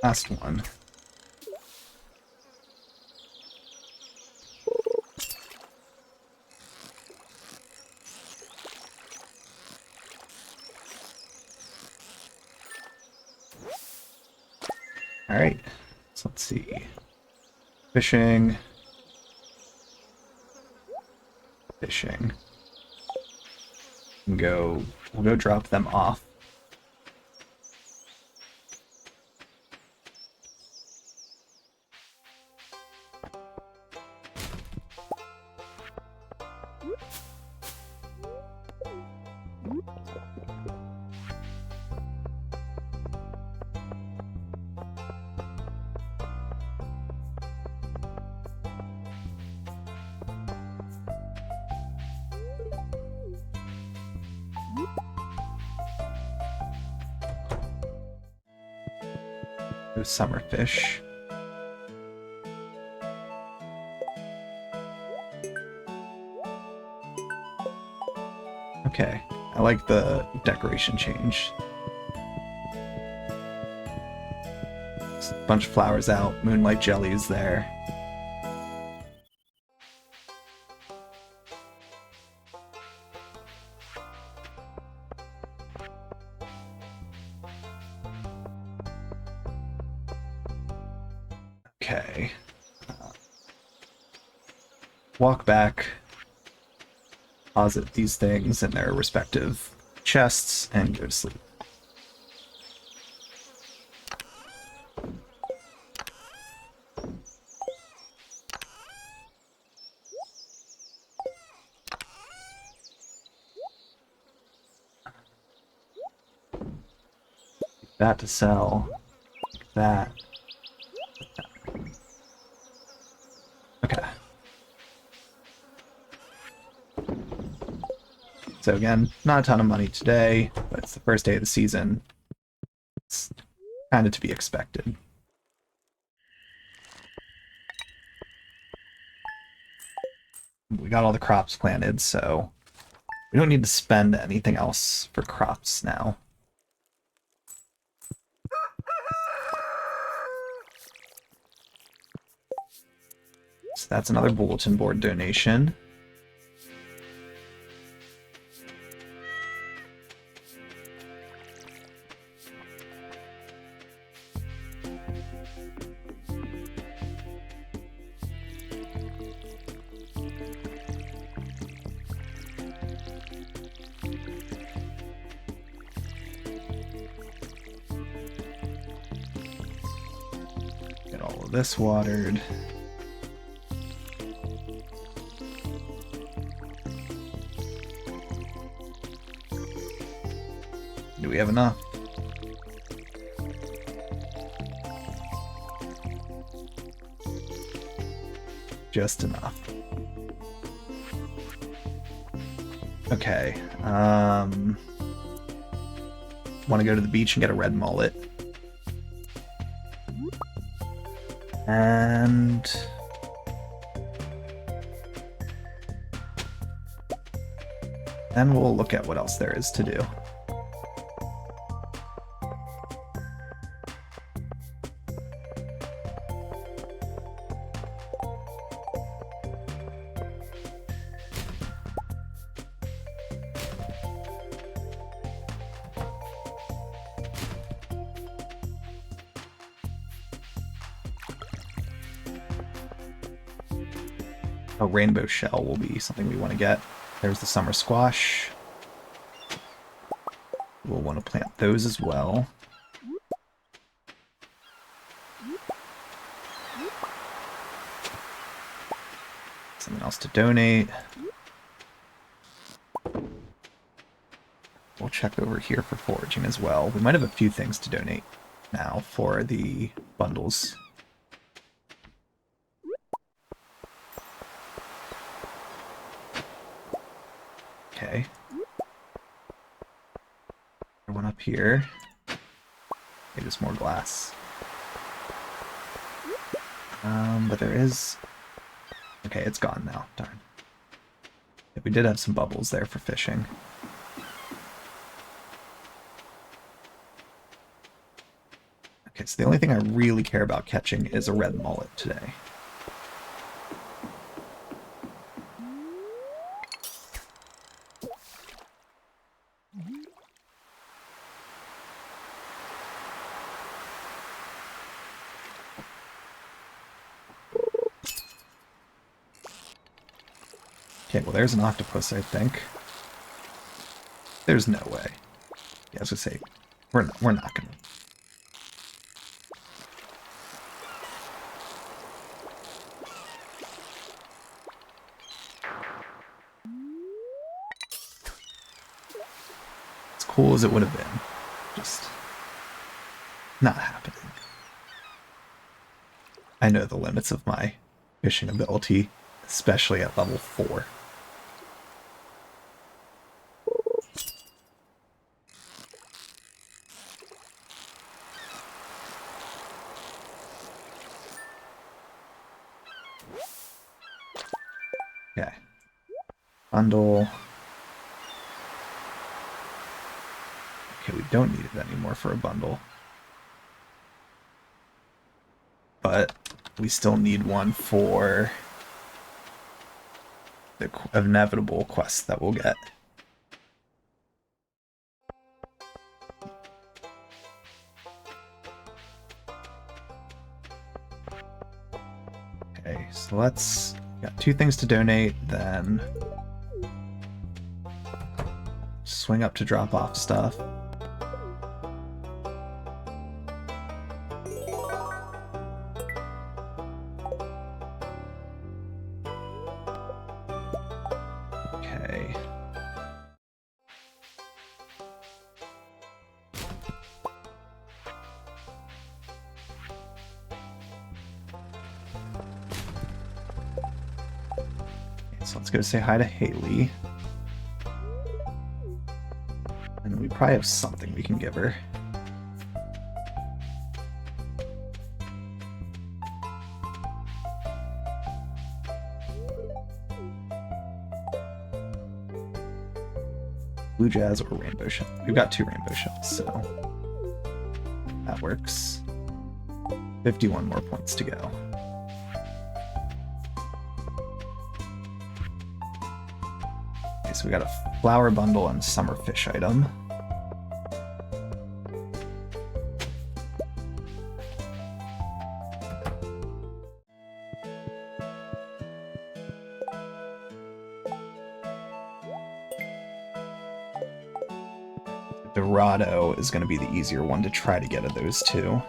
Last one. Alright, so let's see. Fishing. Fishing. We'll go drop them off. Those summer fish. Okay, I like the decoration change. Just a bunch of flowers out, moonlight jellies there. Okay. Walk back, deposit these things in their respective chests, and go to sleep. That to sell. That. Okay. So again, not a ton of money today, but it's the first day of the season. It's kind of to be expected. We got all the crops planted, so we don't need to spend anything else for crops now. So that's another bulletin board donation. Get all of this watered. Do we have enough? Just enough. Okay. Want to go to the beach and get a red mullet. And then we'll look at what else there is to do. A rainbow shell will be something we want to get. There's the summer squash. We'll want to plant those as well. Something else to donate. We'll check over here for foraging as well. We might have a few things to donate now for the bundles. Okay. One up here. Okay, just more glass. But there is... Okay, it's gone now. Darn. Yeah, we did have some bubbles there for fishing. Okay, so the only thing I really care about catching is a red mullet today. Okay, well there's an octopus, I think. There's no way. Yeah, I was gonna say, we're not gonna. As cool as it would have been, just not happening. I know the limits of my fishing ability, especially at level 4. Okay. Bundle. Okay, we don't need it anymore for a bundle. But we still need one for the inevitable quest that we'll get. Okay, so let's... Got 2 things to donate, then... swing up to drop off stuff. Okay. So let's go say hi to Haley. And we probably have something we can give her. Blue Jazz or Rainbow Shell. We've got 2 Rainbow Shells, so that works. 51 more points to go. Okay, so we got a flower bundle and summer fish item. Dorado is going to be the easier one to try to get of those 2.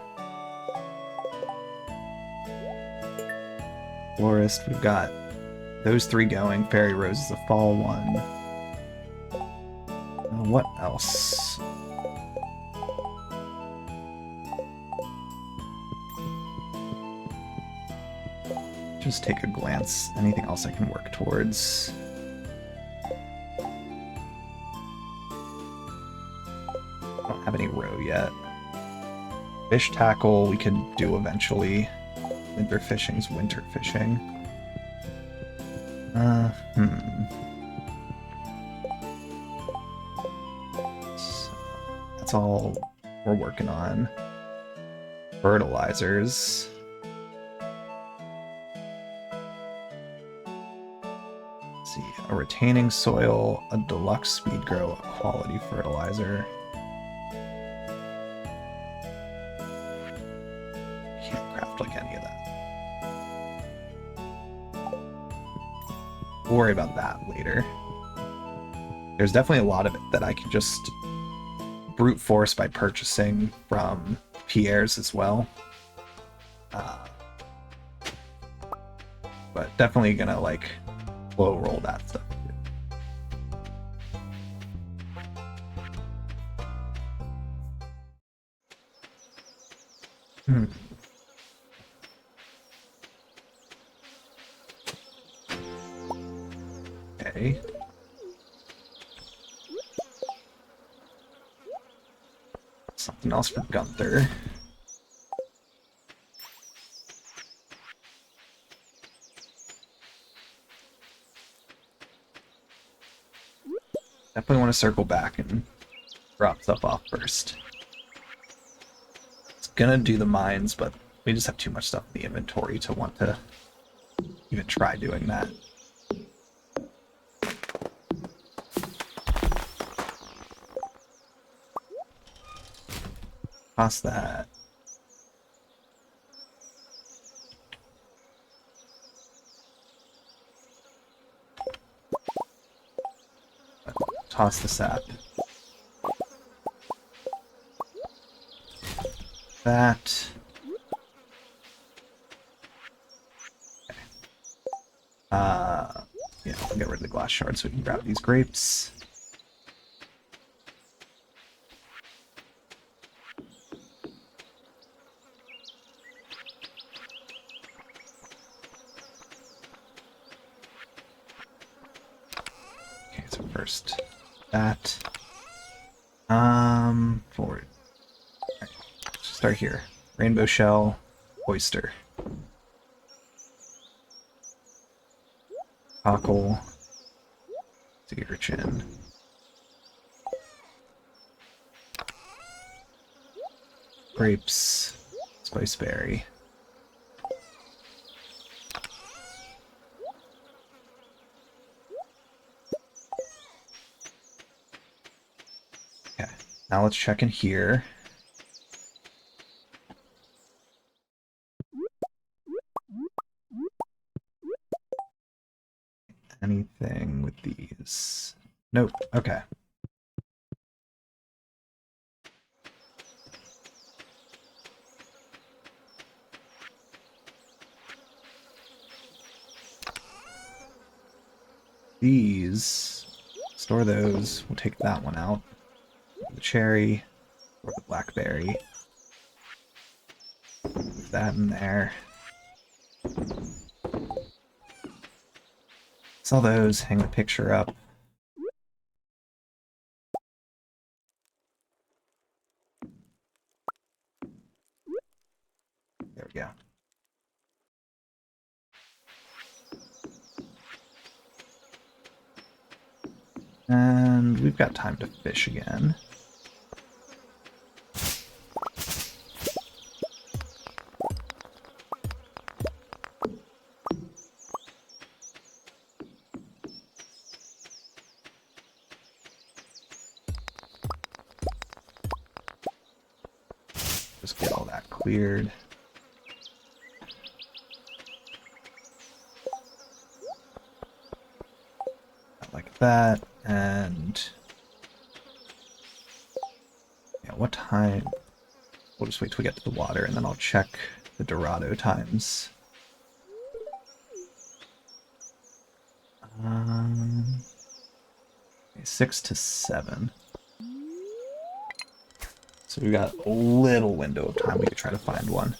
Florist, we've got those 3 going. Fairy Rose is a fall one. What else? Just take a glance. Anything else I can work towards? Don't have any roe yet. Fish tackle we could do eventually. Winter fishing's winter fishing. So that's all we're working on. Fertilizers. Let's see, a retaining soil, a deluxe speed grow, a quality fertilizer. Can't craft like any of that. We'll worry about that later. There's definitely a lot of it that I can just brute force by purchasing from Pierre's as well. But definitely gonna like slow roll that stuff. Okay. Something else for Gunther. Definitely want to circle back and drop stuff off first. Let's gonna do the mines, but we just have too much stuff in the inventory to want to even try doing that. Toss that. Toss the sap. That. Okay. Yeah, I'll get rid of the glass shard so we can grab these grapes. Okay, so first that. Forward. Right. Start here. Rainbow shell, oyster. Cockle, sea urchin. Grapes, spiceberry. Okay, now let's check in here. Anything with these? Nope. Okay. These, store those. We'll take that one out. The cherry, or the blackberry. Put that in there. Sell those, hang the picture up. There we go. And we've got time to fish again. Just get all that cleared. Like that, and yeah, what time? We'll just wait till we get to the water, and then I'll check the Dorado times. Okay, 6 to 7. So we've got a little window of time we could try to find one.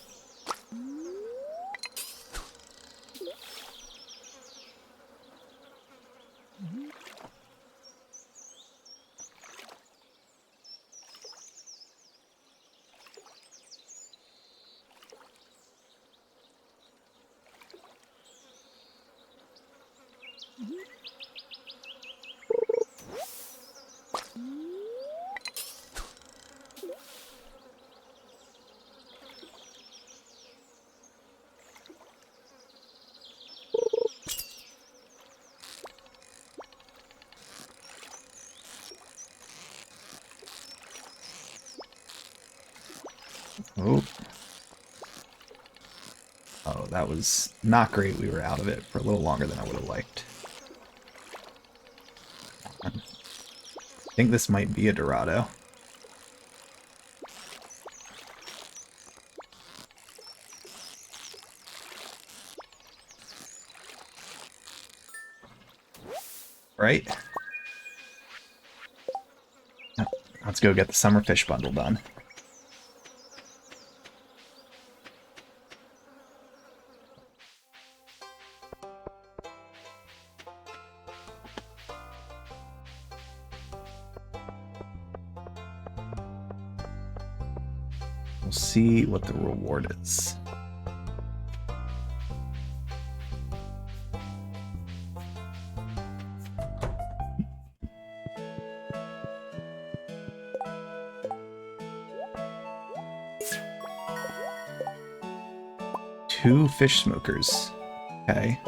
Oh. Oh, that was not great. We were out of it for a little longer than I would have liked. I think this might be a Dorado. Right? Let's go get the summer fish bundle done. We'll see what the reward is. 2 fish smokers. Okay.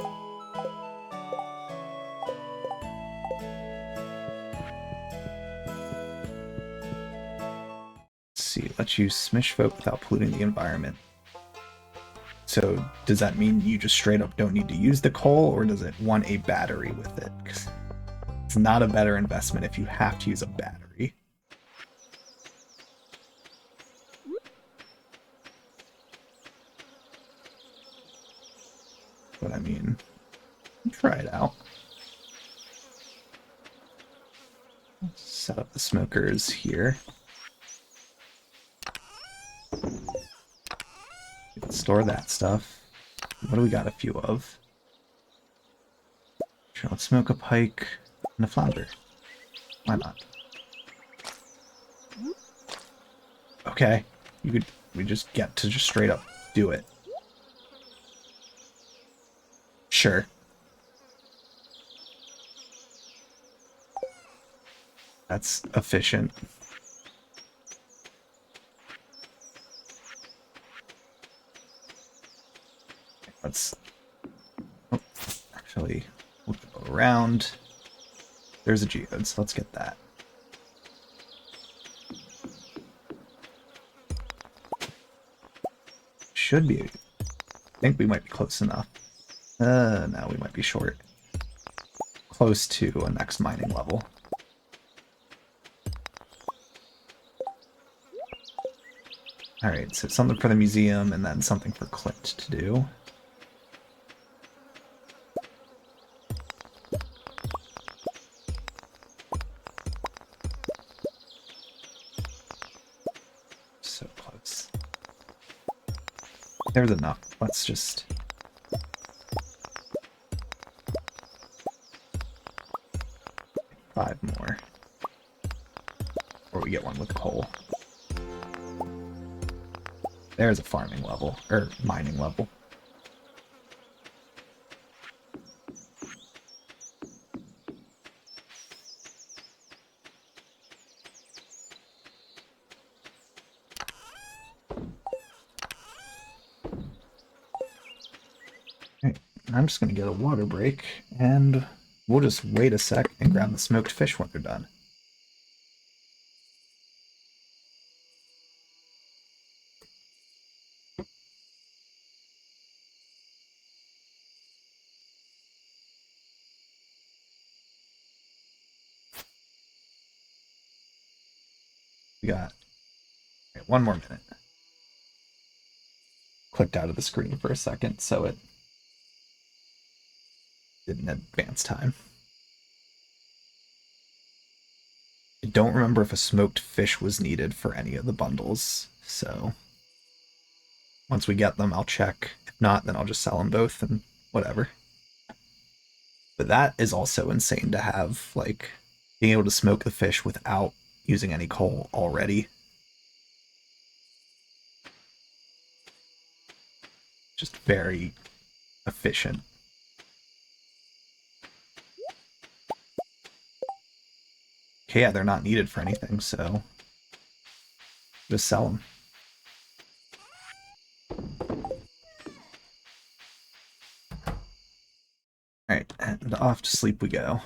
Let's see, let you smish folk without polluting the environment. So does that mean you just straight up don't need to use the coal, or does it want a battery with it? 'Cause it's not a better investment if you have to use a battery. But I mean, try it out. Set up the smokers here. Store that stuff. What do we got a few of? Sure, let's smoke a pike and a flounder. Why not? Okay, we just get to just straight up do it. Sure. That's efficient. Let's... Oh, actually, we'll go around. There's a geode, so let's get that. Should be... I think we might be close enough. No, we might be short. Close to a next mining level. Alright, so something for the museum, and then something for Clint to do. So close. There's enough. Let's just... five more. Or we get one with coal. There's a farming level, or mining level. Okay, I'm just gonna get a water break, and we'll just wait a sec and grab the smoked fish when they're done. We got one more minute. Clicked out of the screen for a second, so it didn't advance time. I don't remember if a smoked fish was needed for any of the bundles, so once we get them, I'll check. If not, then I'll just sell them both and whatever. But that is also insane to have, like, being able to smoke the fish without using any coal already. Just very efficient. Okay, yeah, they're not needed for anything, so just sell them. Alright, and off to sleep we go.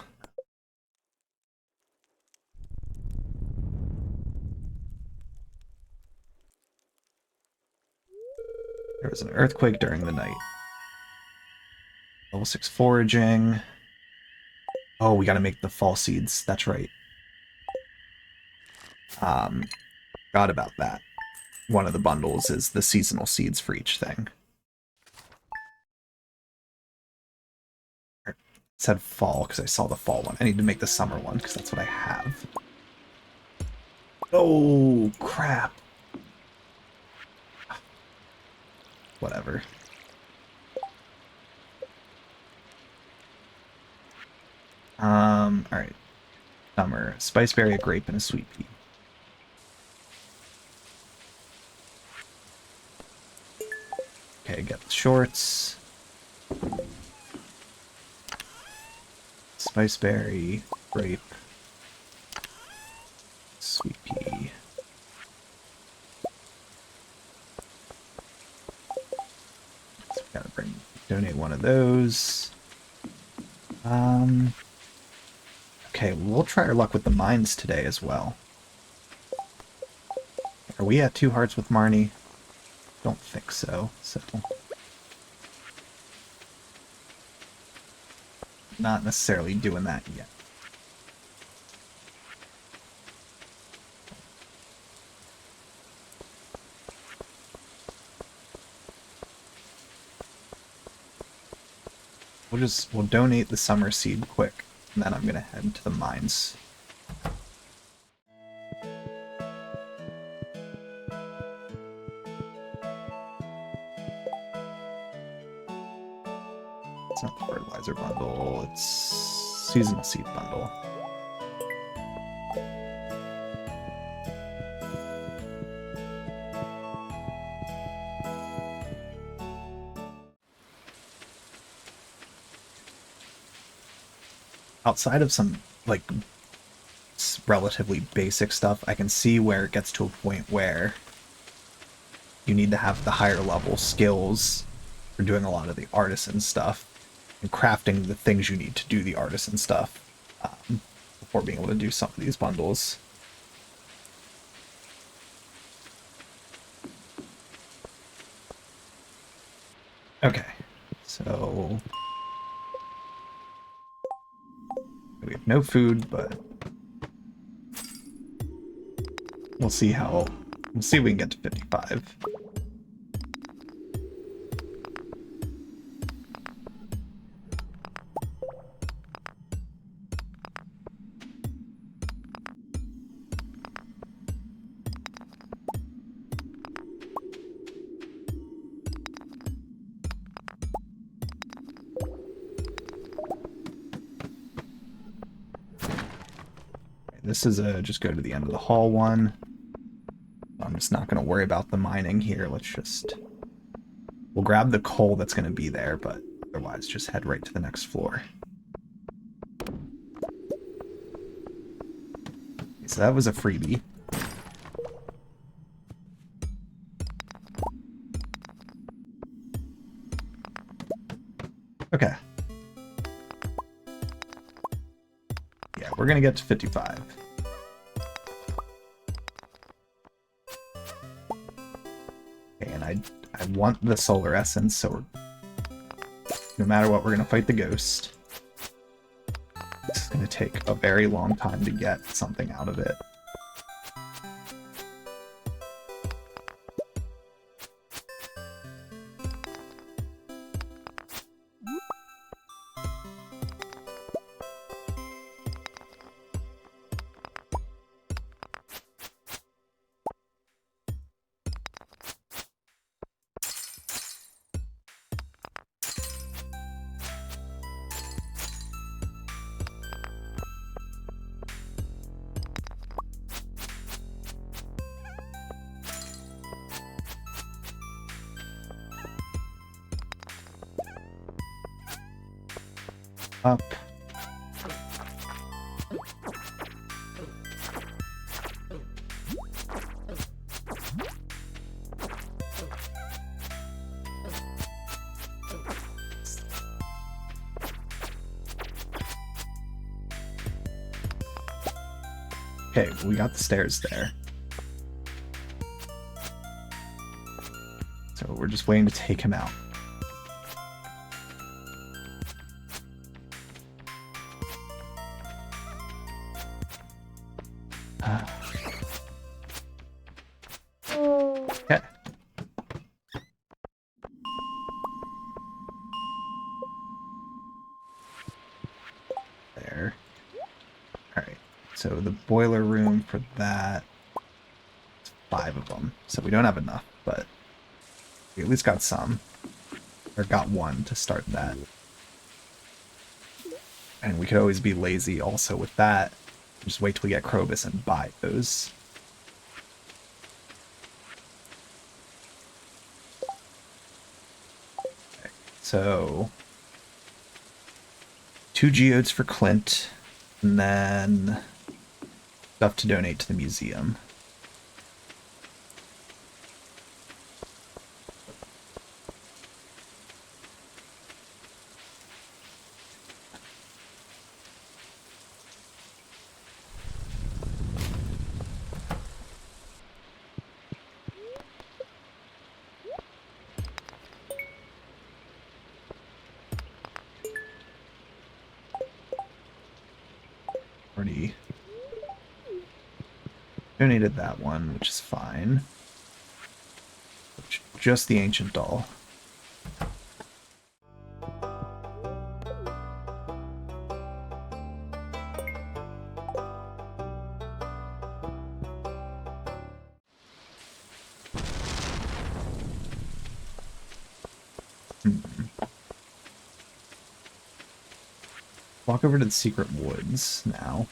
There was an earthquake during the night. Level 6 foraging. Oh, we gotta make the fall seeds. That's right. Forgot about that. One of the bundles is the seasonal seeds for each thing. It said fall because I saw the fall one. I need to make the summer one because that's what I have. Oh, crap. Whatever. Alright. Summer. Spiceberry, a grape, and a sweet pea. Okay, get the shorts. Spiceberry, grape, sweet pea. one of those. Okay, we'll try our luck with the mines today as well. Are we at 2 hearts with Marnie? Don't think so, not necessarily doing that yet. We'll donate the summer seed quick, and then I'm gonna head to the mines. It's not the fertilizer bundle, it's seasonal seed bundle. Outside of some, like, relatively basic stuff, I can see where it gets to a point where you need to have the higher level skills for doing a lot of the artisan stuff and crafting the things you need to do the artisan stuff before being able to do some of these bundles. Okay, so we have no food, but we'll see if we can get to 55. This is a just go to the end of the hall one. I'm just not going to worry about the mining here. We'll grab the coal that's going to be there, but otherwise just head right to the next floor. So that was a freebie. Okay. Yeah, we're going to get to 55. Okay, and I want the solar essence, so no matter what, we're going to fight the ghost. It's going to take a very long time to get something out of it. Up. Okay, we got the stairs there. So we're just waiting to take him out. Okay. There. Alright, so the boiler room for that, it's 5 of them. So we don't have enough, but we at least got some. Or got one to start that. And we could always be lazy also with that. Just wait till we get Krobus and buy those. Okay, so 2 geodes for Clint, and then stuff to donate to the museum. already donated that one, which is fine. Just the ancient doll. Walk over to the secret woods now.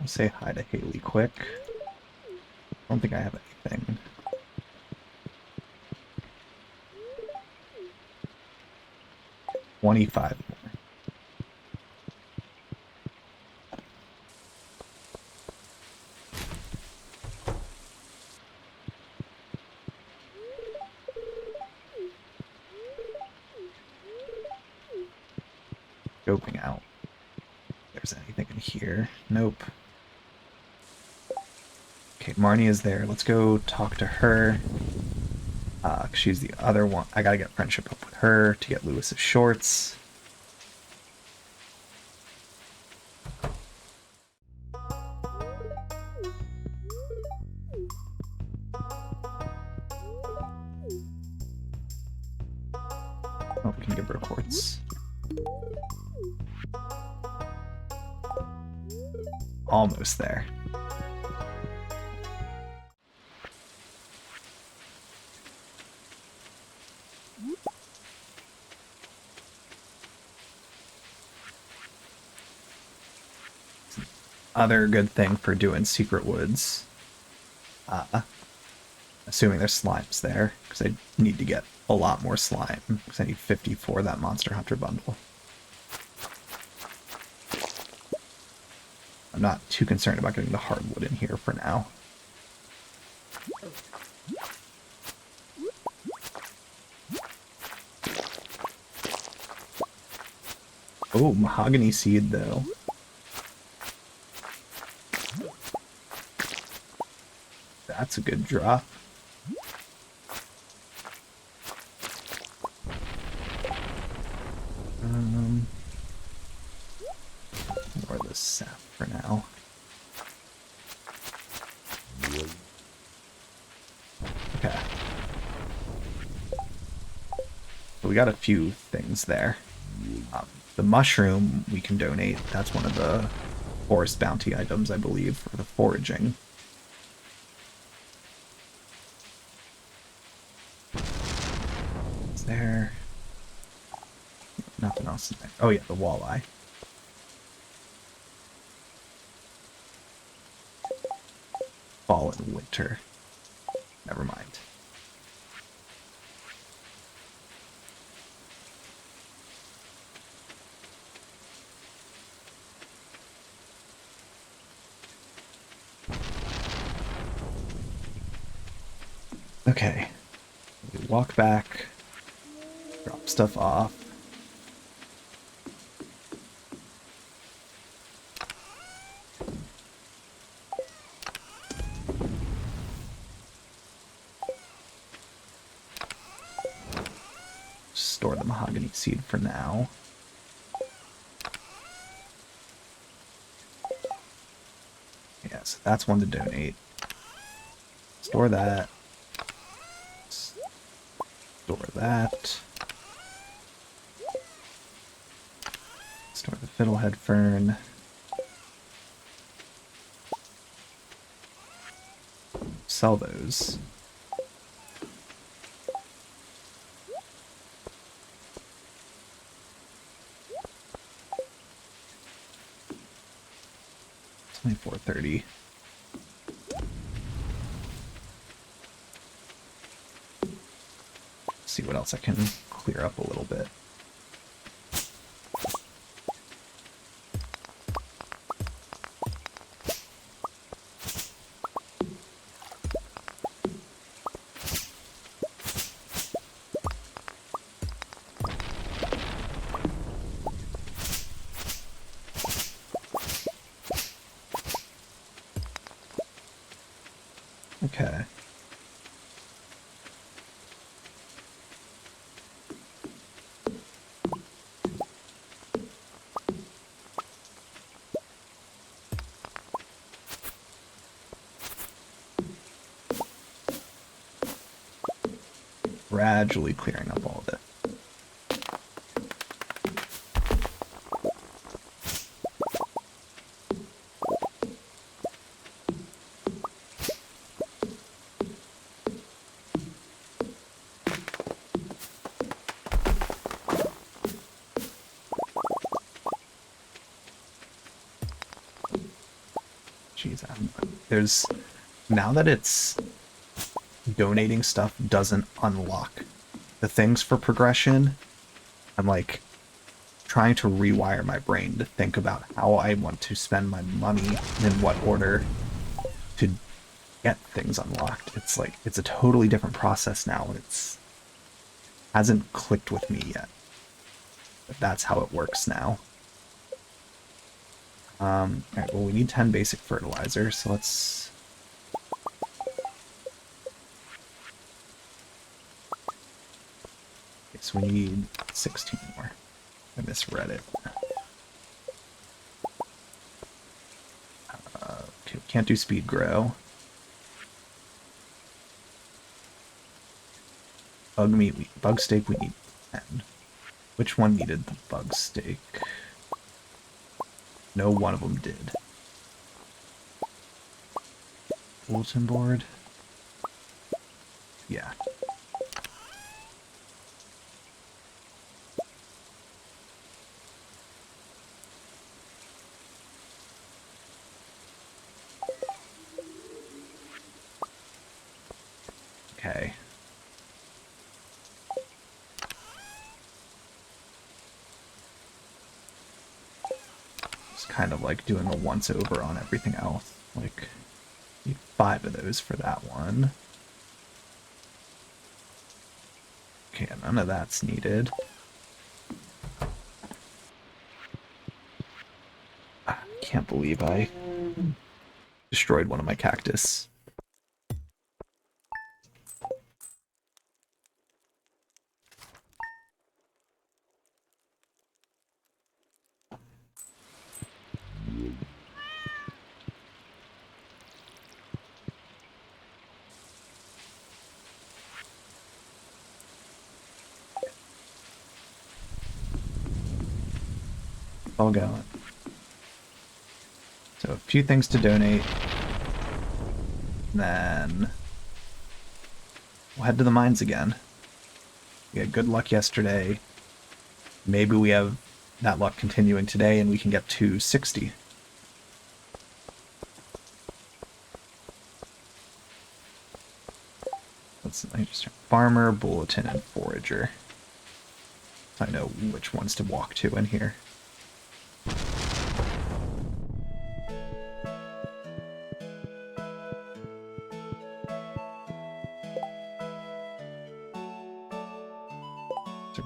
I'll say hi to Haley quick. I don't think I have anything. $25 more. Scoping out. If there's anything in here. Nope. Okay, Marnie is there. Let's go talk to her. She's the other one. I gotta get friendship up with her to get Lewis's shorts. Oh, we can give her quartz. Almost there. Other good thing for doing secret woods. Assuming there's slimes there, because I need to get a lot more slime, because I need 50 for that Monster Hunter bundle. I'm not too concerned about getting the hardwood in here for now. Oh, mahogany seed, though. That's a good drop. Or the sap for now. Okay. So we got a few things there. The mushroom we can donate. That's one of the forest bounty items, I believe, for the foraging. Is there nothing else in there? Oh yeah, the walleye. Fall and winter. Never mind. Okay. We walk back, drop stuff off. Store the mahogany seed for now. Yes, that's one to donate. Store that. Store that. Store the fiddlehead fern. Sell those. $24.30. See what else I can clear up a little bit. Okay. gradually clearing up all of it. Jeez, there's now that it's donating stuff doesn't unlock the things for progression. I'm like trying to rewire my brain to think about how I want to spend my money in what order to get things unlocked. It's like it's a totally different process now, and it's hasn't clicked with me yet. But that's how it works now. Alright, well, we need 10 basic fertilizer, so let's... Okay, so we need 16 more. I misread it. Okay, we can't do speed grow. Bug steak we need 10. Which one needed the bug steak? No, one of them did. Bulletin board? Yeah. Okay. It's kind of like doing a once over on everything else. Like, need 5 of those for that one. Okay, none of that's needed. I can't believe I destroyed one of my cactus. All going. So a few things to donate. Then we'll head to the mines again. We had good luck yesterday. Maybe we have that luck continuing today and we can get to 60. Let's just farmer, bulletin, and forager. So I know which ones to walk to in here.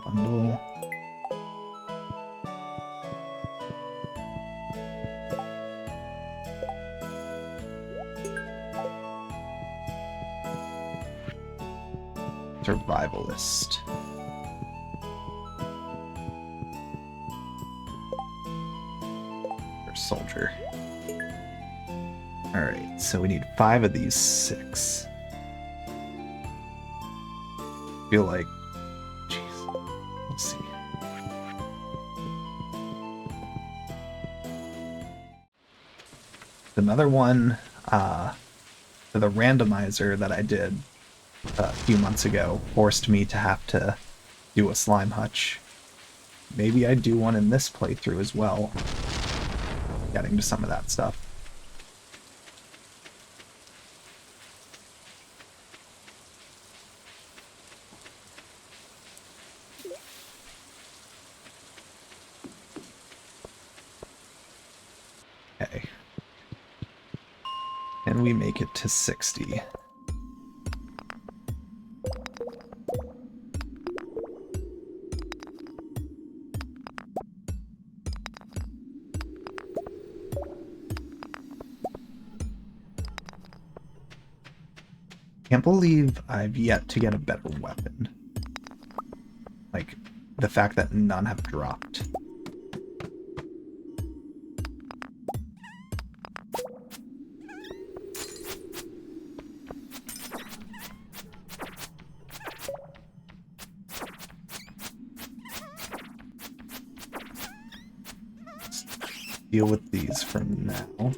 Bundle. Survivalist. Or soldier. Alright, so we need 5 of these 6. Feel like let's see. Another one for the randomizer that I did a few months ago forced me to have to do a slime hutch. Maybe I do one in this playthrough as well. Getting to some of that stuff. Okay. And we make it to 60. Can't believe I've yet to get a better weapon. Like, the fact that none have dropped. deal with these for now.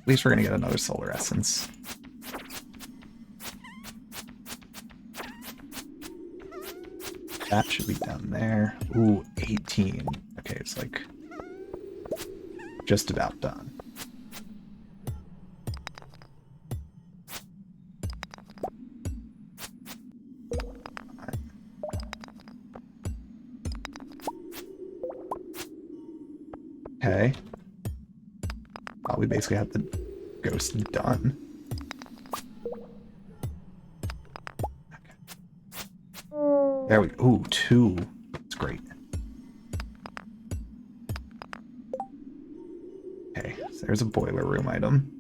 At least we're gonna get another solar essence. That should be down there. Ooh, 18. Okay, it's like just about done. Okay. We basically have the ghost done. Okay. There we go. Ooh, 2. That's great. Okay, so there's a boiler room item.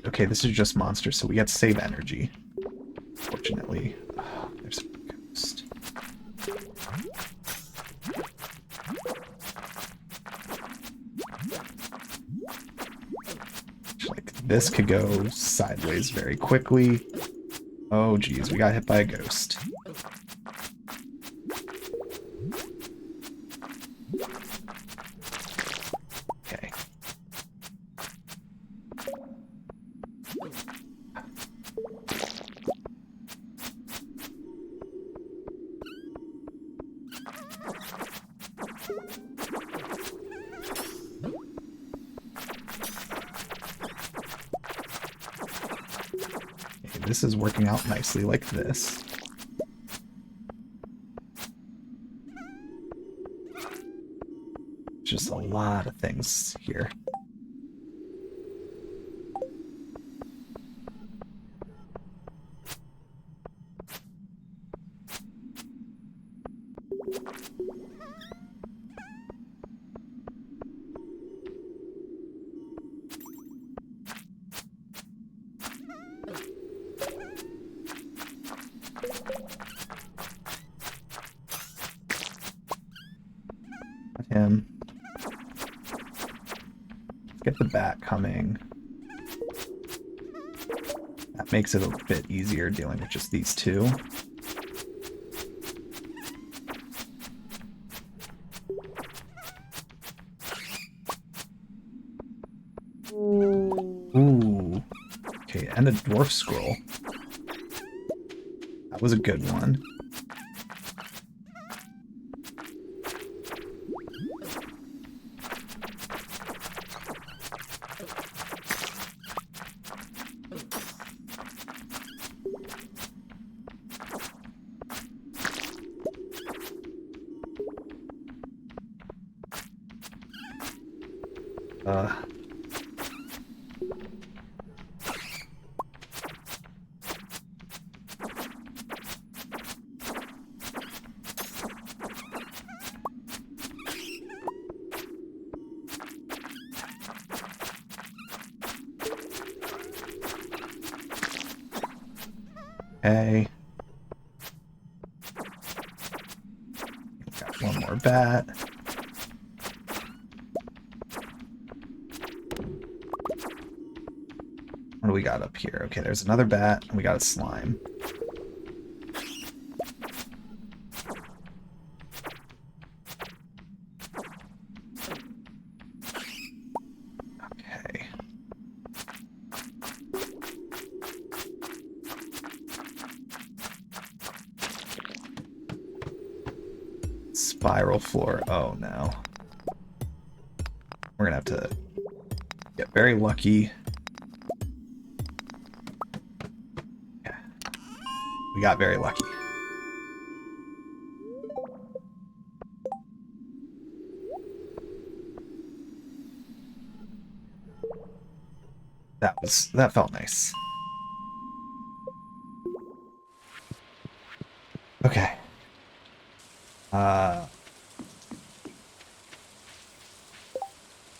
Okay, this is just monsters, so we get to save energy. Fortunately. Oh, there's a ghost. Like, this could go sideways very quickly. Oh, geez, we got hit by a ghost. Okay. This is working out nicely like this. Just a lot of things here. Him. Let's get the bat coming. That makes it a bit easier dealing with just these two. Ooh. Okay, and the dwarf scroll. That was a good one. Okay. Got one more bat. What do we got up here? Okay, there's another bat, and we got a slime. Okay. Spiral floor. Oh no. We're gonna have to get very lucky. Yeah. We got very lucky. That felt nice. Okay.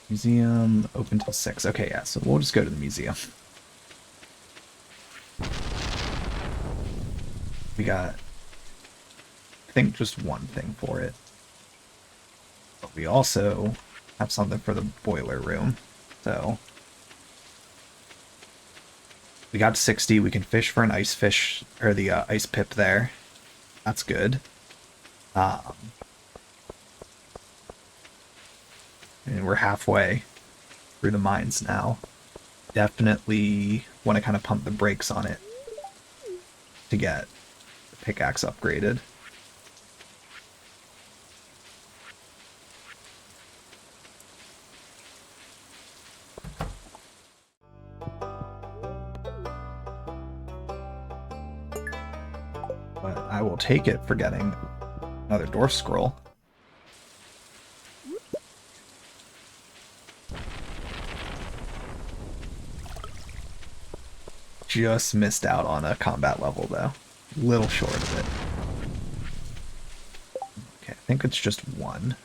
Museum open till 6. Okay, yeah, so we'll just go to the museum. We got, I think, just one thing for it. But we also have something for the boiler room. So we got 60. We can fish for an ice fish, or the ice pip there. That's good. And we're halfway through the mines now. Definitely want to kind of pump the brakes on it to get the pickaxe upgraded. But I will take it for getting another dwarf scroll. Just missed out on a combat level, though. Little short of it. Okay, I think it's just one.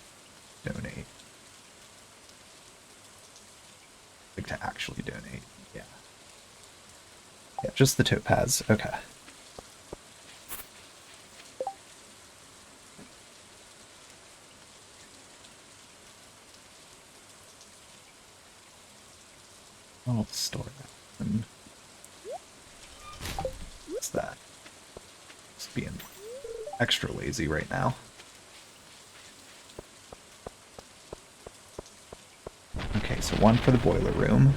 Donate. Like to actually donate. Yeah. Yeah, just the topaz. Okay. I'll store that. And what's that? Just being extra lazy right now. Okay, so one for the boiler room.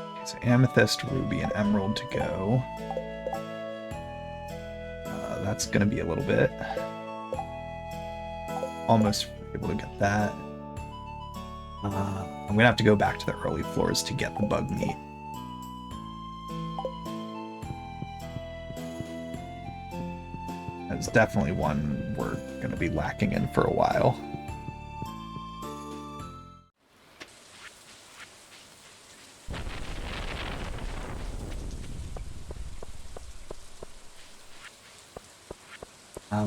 Okay, so amethyst, ruby, and emerald to go. That's gonna be a little bit. Almost able to get that. I'm gonna have to go back to the early floors to get the bug meat. That's definitely one we're gonna be lacking in for a while.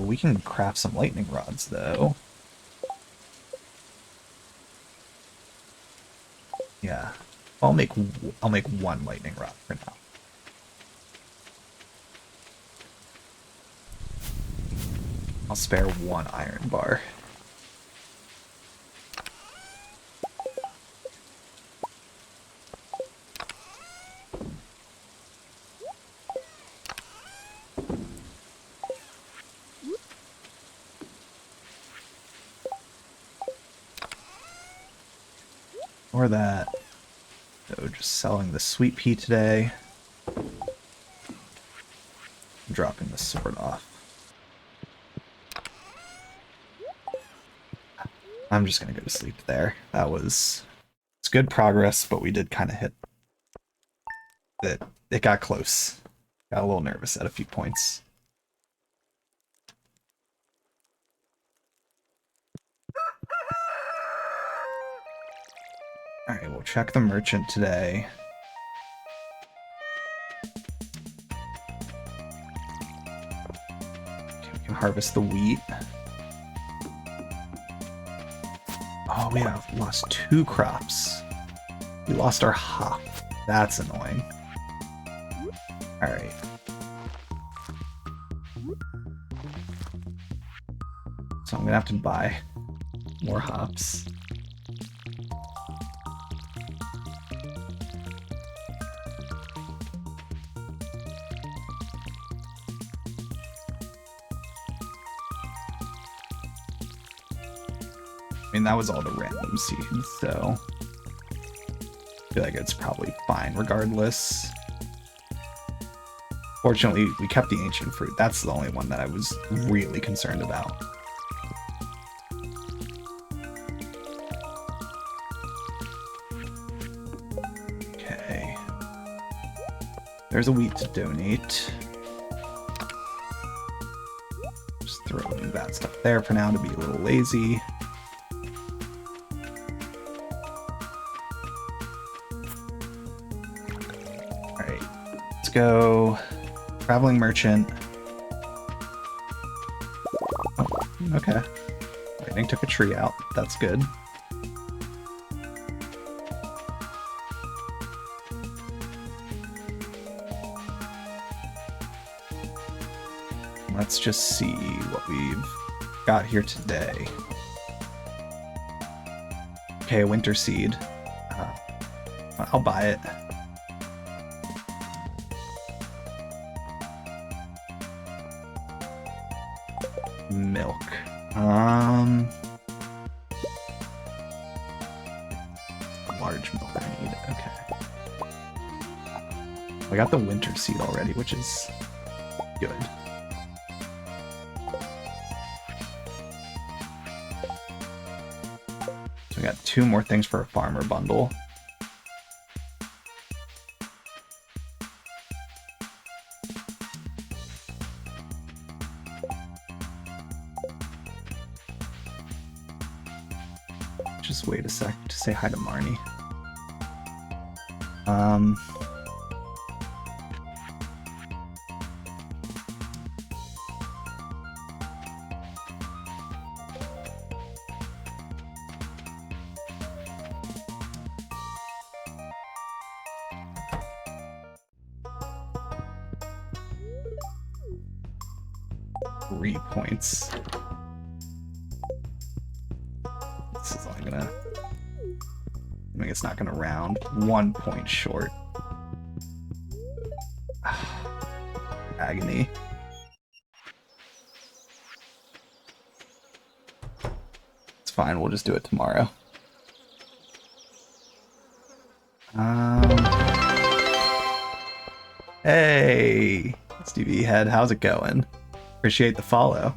We can craft some lightning rods, though. Yeah, I'll make one lightning rod for now. I'll spare one iron bar. Or that. So just selling the sweet pea today. Dropping the sword off. I'm just gonna go to sleep there. It's good progress, but we did kind of hit that. It got close. Got a little nervous at a few points. Alright, we'll check the merchant today. Okay, we can harvest the wheat. Oh, we have lost 2 crops. We lost our hop. That's annoying. Alright. So I'm gonna have to buy more hops. I mean, that was all the random seeds, so I feel like it's probably fine regardless. Fortunately, we kept the ancient fruit. That's the only one that I was really concerned about. Okay. There's a wheat to donate. Just throwing that stuff there for now to be a little lazy. Alright, let's go. Traveling merchant. Oh, okay. Lightning took a tree out. That's good. Let's just see what we've got here today. Okay, winter seed. I'll buy it. Milk. Large milk I need. Okay. I got the winter seed already, which is good. So I got 2 more things for a farmer bundle. Just wait a sec to say hi to Marnie. Three points. This is only gonna... I mean, it's not gonna round. 1 point short. Agony. It's fine, we'll just do it tomorrow. Hey! Stevie Head, how's it going? Appreciate the follow.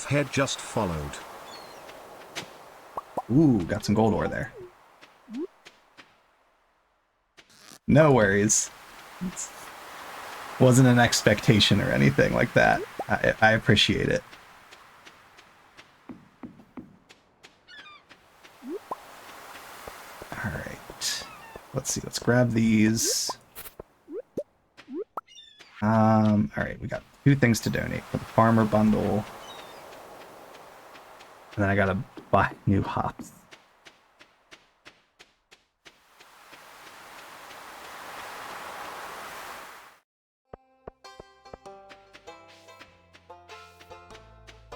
Head just followed. Ooh, got some gold ore there. No worries. It wasn't an expectation or anything like that. I appreciate it. Alright. Let's see, let's grab these. Alright, we got 2 things to donate for the farmer bundle. And then I gotta buy new hops.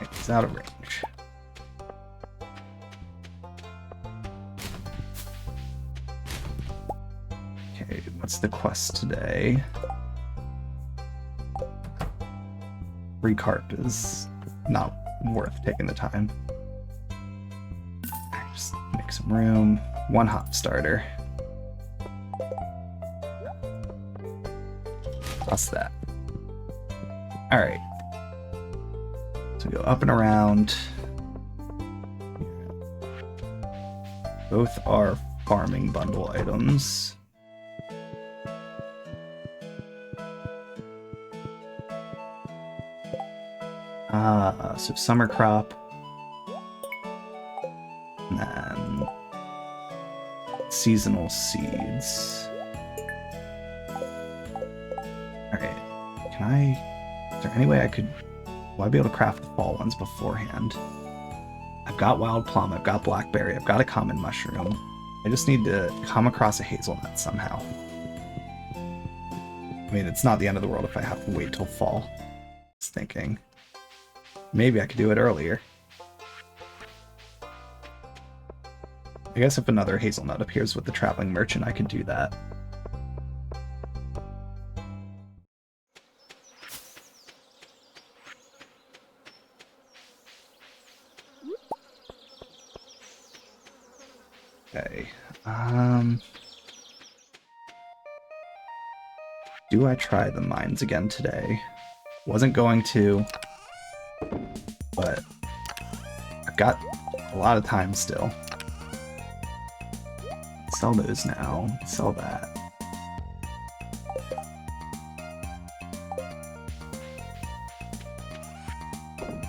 It's out of range. Okay, what's the quest today? Recarp is not worth taking the time. Just make some room. 1 hop starter. Plus that. Alright. So we go up and around. Both are farming bundle items. So summer crop. And then seasonal seeds. Alright. Is there any way I could... Will I be able to craft the fall ones beforehand? I've got wild plum, I've got blackberry, I've got a common mushroom. I just need to come across a hazelnut somehow. I mean, it's not the end of the world if I have to wait till fall. Just thinking. Maybe I could do it earlier. I guess if another hazelnut appears with the traveling merchant, I could do that. Okay. Do I try the mines again today? Wasn't going to, but I've got a lot of time still. Sell those now. Sell that.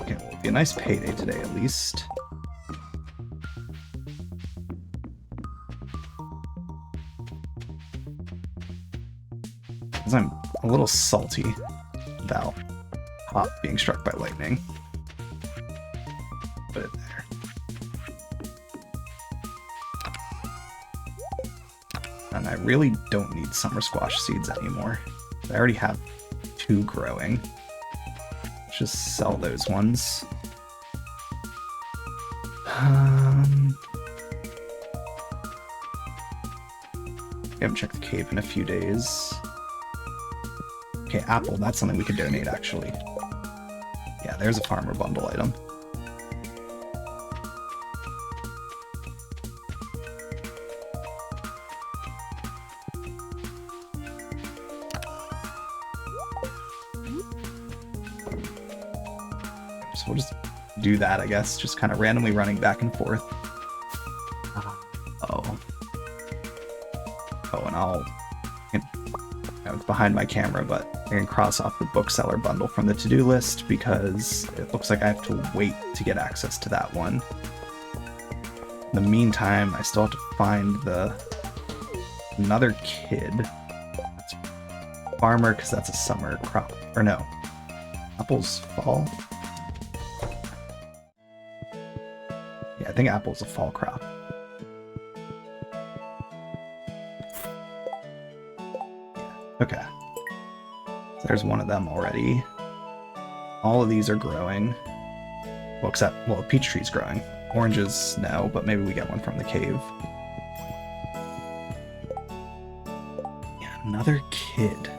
Okay, well, it'll be a nice payday today at least. Because I'm a little salty about Pop being struck by lightning. Put it there. And I really don't need summer squash seeds anymore. I already have 2 growing. Let's just sell those ones. We haven't checked the cave in a few days. Okay, apple, that's something we could donate, actually. Yeah, there's a farmer bundle item. So we'll just do that, I guess. Just kind of randomly running back and forth. Oh. Oh, and I'll... It's behind my camera, but I can cross off the bookseller bundle from the to-do list because it looks like I have to wait to get access to that one. In the meantime, I still have to find another kid. That's farmer, because that's a summer crop. Or no. Apples fall? Yeah, I think apple's a fall crop. Okay. So there's one of them already. All of these are growing. Well, except, well, peach tree's growing. Oranges, no, but maybe we get one from the cave. Yeah, another kid.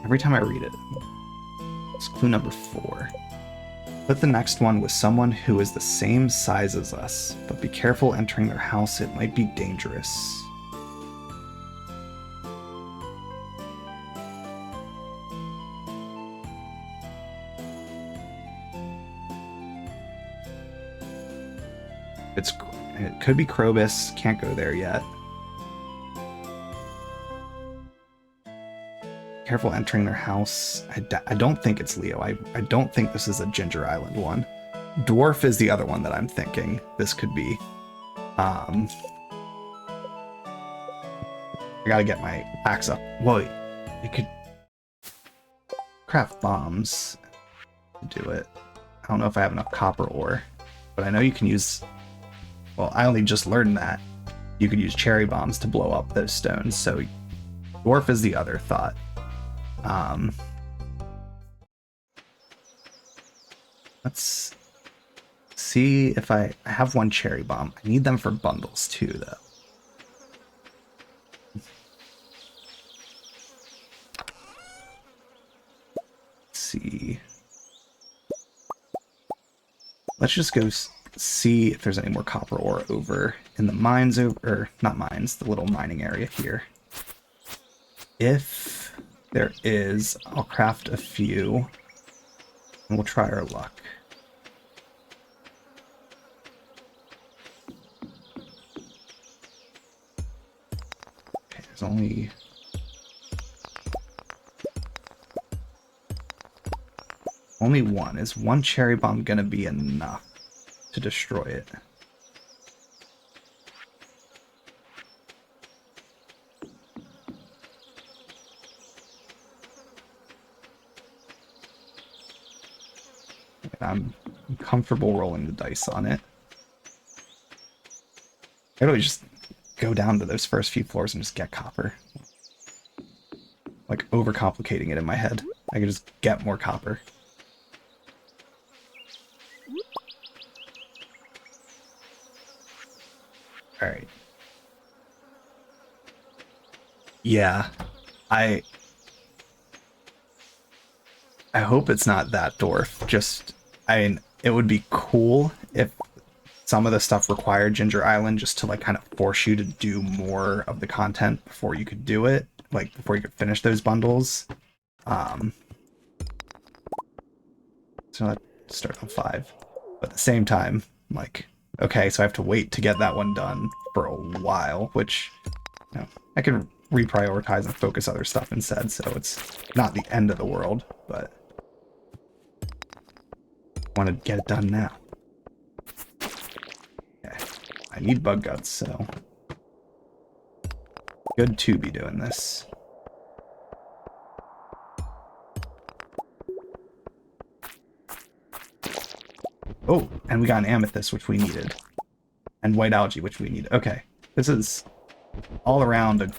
Every time I read it, it's clue number 4. Put the next one with someone who is the same size as us, but be careful entering their house, it might be dangerous. It could be Krobus, can't go there yet. Careful entering their house. I don't think it's Leo. I don't think this is a Ginger Island one. Dwarf is the other one that I'm thinking this could be. I gotta get my axe up. Whoa, you could craft bombs to do it. I don't know if I have enough copper ore, but I know you can use... Well, I only just learned that you could use cherry bombs to blow up those stones, so dwarf is the other thought. Let's see if I have one cherry bomb. I need them for bundles too, though. Let's see. Let's just go see if there's any more copper ore over in the mines, or not mines, the little mining area here. If there is, I'll craft a few and we'll try our luck. Okay, there's only one. Is one cherry bomb gonna be enough to destroy it? I'm comfortable rolling the dice on it. I really just go down to those first few floors and just get copper. Like, overcomplicating it in my head. I can just get more copper. Alright. Yeah. I hope it's not that dwarf. Just, I mean, it would be cool if some of the stuff required Ginger Island just to, like, kind of force you to do more of the content before you could do it. Like, before you could finish those bundles. So start on 5. But at the same time, I'm like, okay, so I have to wait to get that one done for a while, which, you know, I can reprioritize and focus other stuff instead, so it's not the end of the world, but I want to get it done now. Okay, I need bug guts, so good to be doing this. Oh, and we got an amethyst, which we needed. And white algae, which we need. Okay, this is all around a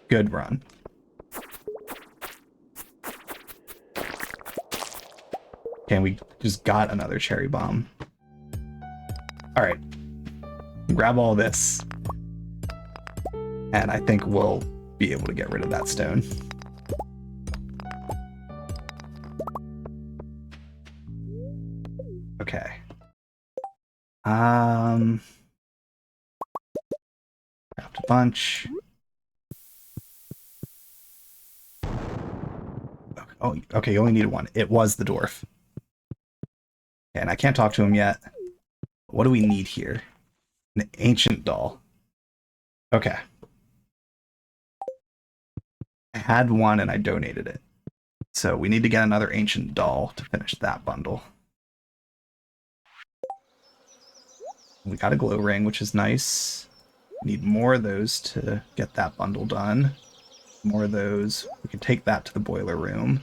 good run. Okay, and we just got another cherry bomb. Alright. Grab all this. And I think we'll be able to get rid of that stone. Okay. Craft a bunch. Oh, okay, you only needed one. It was the dwarf. Okay, and I can't talk to him yet. What do we need here? An ancient doll. Okay. I had one and I donated it. So we need to get another ancient doll to finish that bundle. We got a glow ring, which is nice. Need more of those to get that bundle done. More of those. We can take that to the boiler room.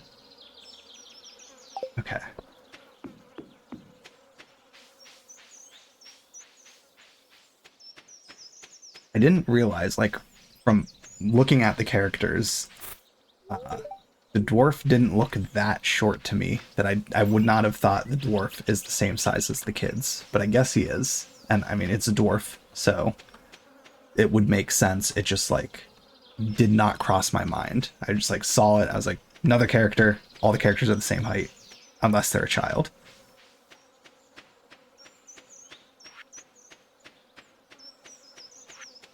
Okay. I didn't realize, like, from looking at the characters, the dwarf didn't look that short to me, that I would not have thought the dwarf is the same size as the kids, but I guess he is. And, I mean, it's a dwarf, so it would make sense. It just, like, did not cross my mind. I just, like, saw it. I was like, another character. All the characters are the same height, unless they're a child.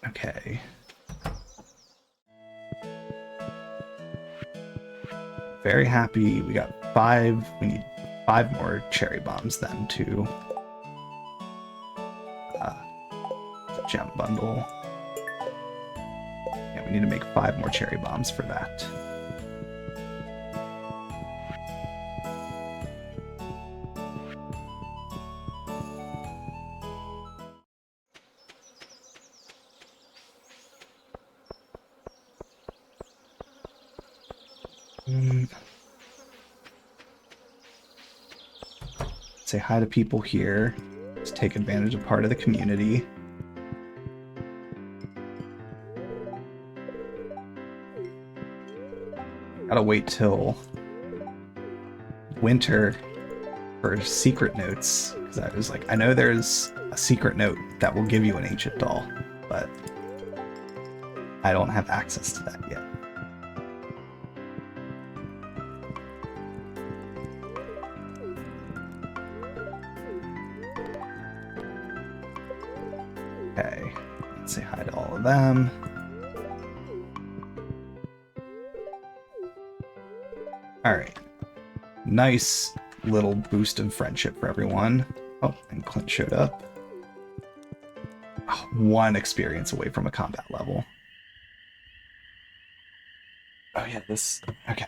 Okay. Very happy. We got 5. We need 5 more cherry bombs then to the gem bundle. Yeah, we need to make 5 more cherry bombs for that. Say hi to people here. Just take advantage of part of the community. Gotta wait till winter for secret notes, because I was like, I know there's a secret note that will give you an ancient doll, but I don't have access to that yet. Okay, let's say hi to all of them. Alright. Nice little boost of friendship for everyone. Oh, and Clint showed up. Oh, 1 experience away from a combat level. Oh yeah, this... Okay.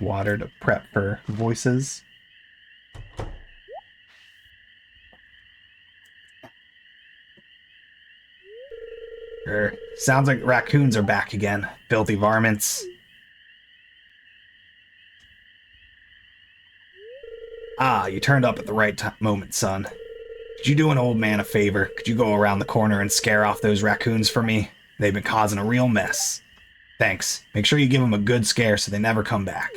Water to prep for voices. Sounds like raccoons are back again. Filthy varmints. Ah, you turned up at the right moment, son. Could you do an old man a favor? Could you go around the corner and scare off those raccoons for me? They've been causing a real mess. Thanks. Make sure you give them a good scare so they never come back.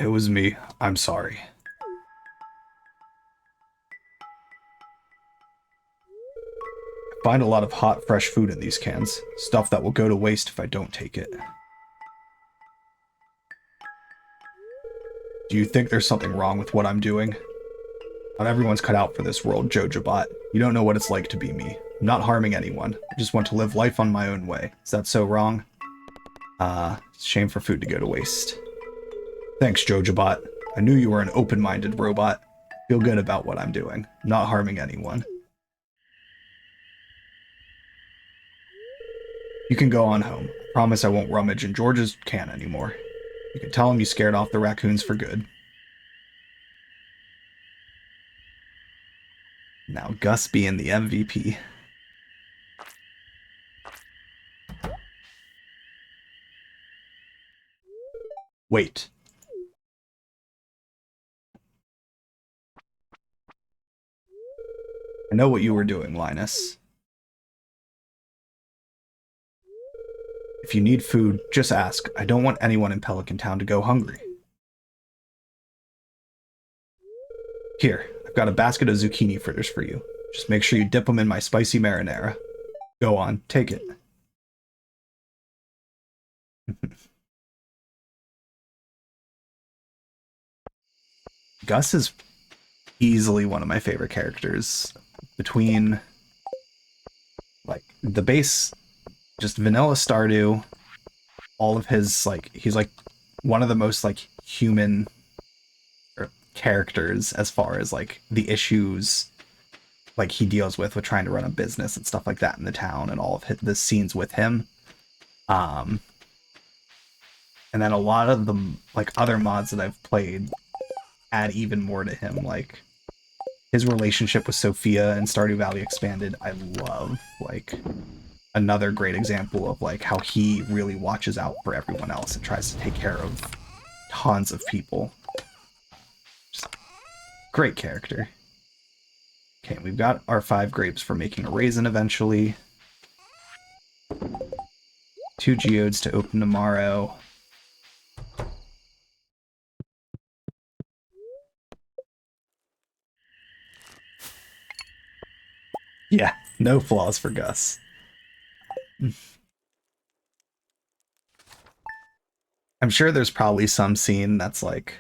It was me. I'm sorry. I find a lot of hot, fresh food in these cans. Stuff that will go to waste if I don't take it. Do you think there's something wrong with what I'm doing? Not everyone's cut out for this world, Joja Bot. You don't know what it's like to be me. I'm not harming anyone. I just want to live life on my own way. Is that so wrong? It's a shame for food to go to waste. Thanks, Joja Bot. I knew you were an open-minded robot. Feel good about what I'm doing. I'm not harming anyone. You can go on home. Promise I won't rummage in George's can anymore. You can tell him you scared off the raccoons for good. Now Gus being the MVP. Wait. I know what you were doing, Linus. If you need food, just ask. I don't want anyone in Pelican Town to go hungry. Here, I've got a basket of zucchini fritters for you. Just make sure you dip them in my spicy marinara. Go on, take it. Gus is easily one of my favorite characters. Between, like, the base, just vanilla Stardew, all of his, like, he's, like, one of the most, like, human characters as far as, like, the issues, like, he deals with trying to run a business and stuff like that in the town and all of the scenes with him. And then a lot of the, like, other mods that I've played add even more to him, like, his relationship with Sophia in Stardew Valley Expanded, I love. Like, another great example of, like, how he really watches out for everyone else and tries to take care of tons of people. Just great character. Okay, we've got our 5 grapes for making a raisin eventually. 2 geodes to open tomorrow. Yeah, no flaws for Gus. I'm sure there's probably some scene that's like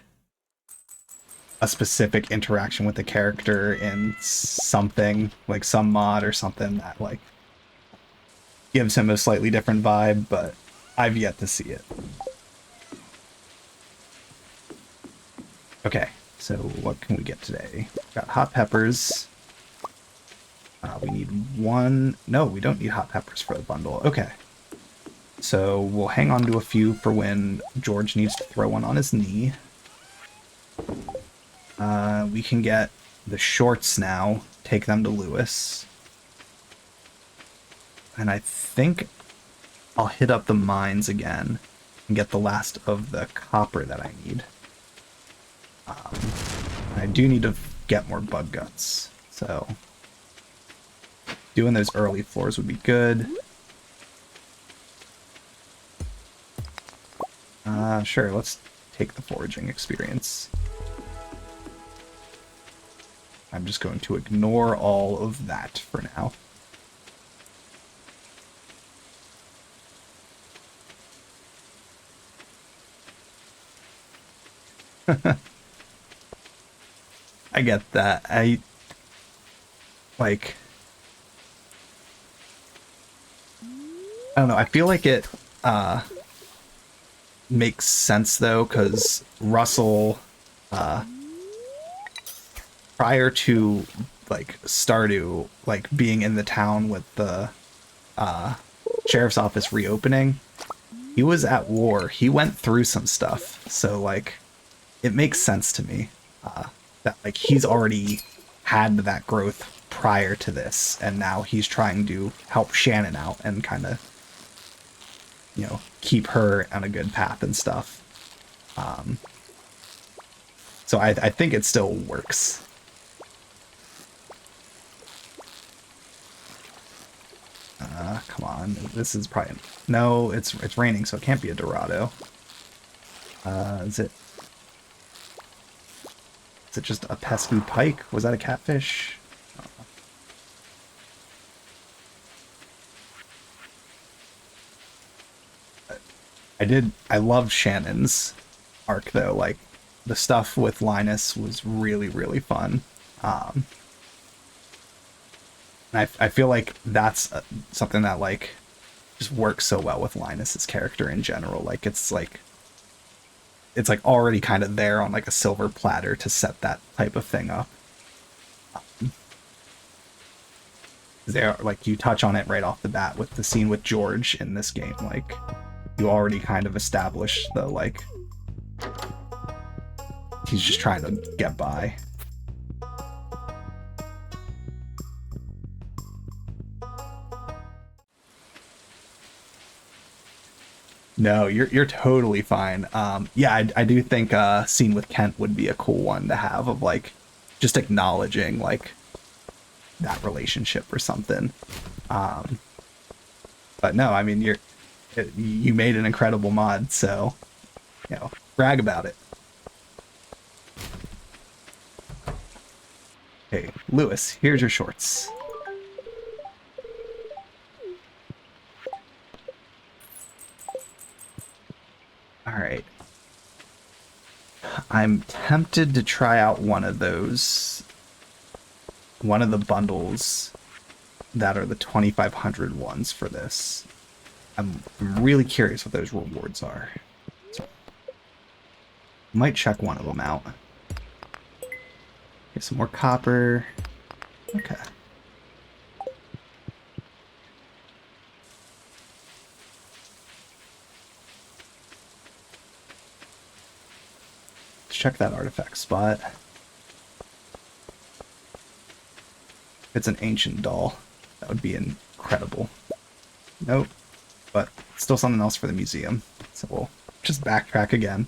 a specific interaction with the character in something, like some mod or something that like gives him a slightly different vibe, but I've yet to see it. Okay, so what can we get today? Got hot peppers. We need 1. No, we don't need hot peppers for the bundle. Okay. So we'll hang on to a few for when George needs to throw one on his knee. We can get the shorts now, take them to Lewis. And I think I'll hit up the mines again and get the last of the copper that I need. I do need to get more bug guts, so doing those early floors would be good. Sure, let's take the foraging experience. I'm just going to ignore all of that for now. I get that. I don't know, I feel like it makes sense though, because Russell prior to like Stardew like being in the town with the sheriff's office reopening, he was at war. He went through some stuff, so like it makes sense to me that like he's already had that growth prior to this, and now he's trying to help Shannon out and kind of, you know, keep her on a good path and stuff. So I think it still works. Come on, this is probably no. It's raining, so it can't be a Dorado. Is it? Is it just a pesky pike? Was that a catfish? I loved Shannon's arc though. Like the stuff with Linus was really, really fun. Um, and I feel like that's something that like just works so well with Linus's character in general. Like it's like already kind of there on like a silver platter to set that type of thing up. They are like, you touch on it right off the bat with the scene with George in this game. Like you already kind of establish the like he's just trying to get by. No, you're totally fine. Yeah, I do think scene with Kent would be a cool one to have, of like just acknowledging like that relationship or something. But no, I mean you made an incredible mod, so brag about it. Hey, Lewis, here's your shorts. All right. I'm tempted to try out one of the bundles that are the 2,500 ones for this. I'm really curious what those rewards are. So, might check one of them out. Get some more copper. Okay. Let's check that artifact spot. If it's an ancient doll, that would be incredible. Nope. But still something else for the museum. So we'll just backtrack again.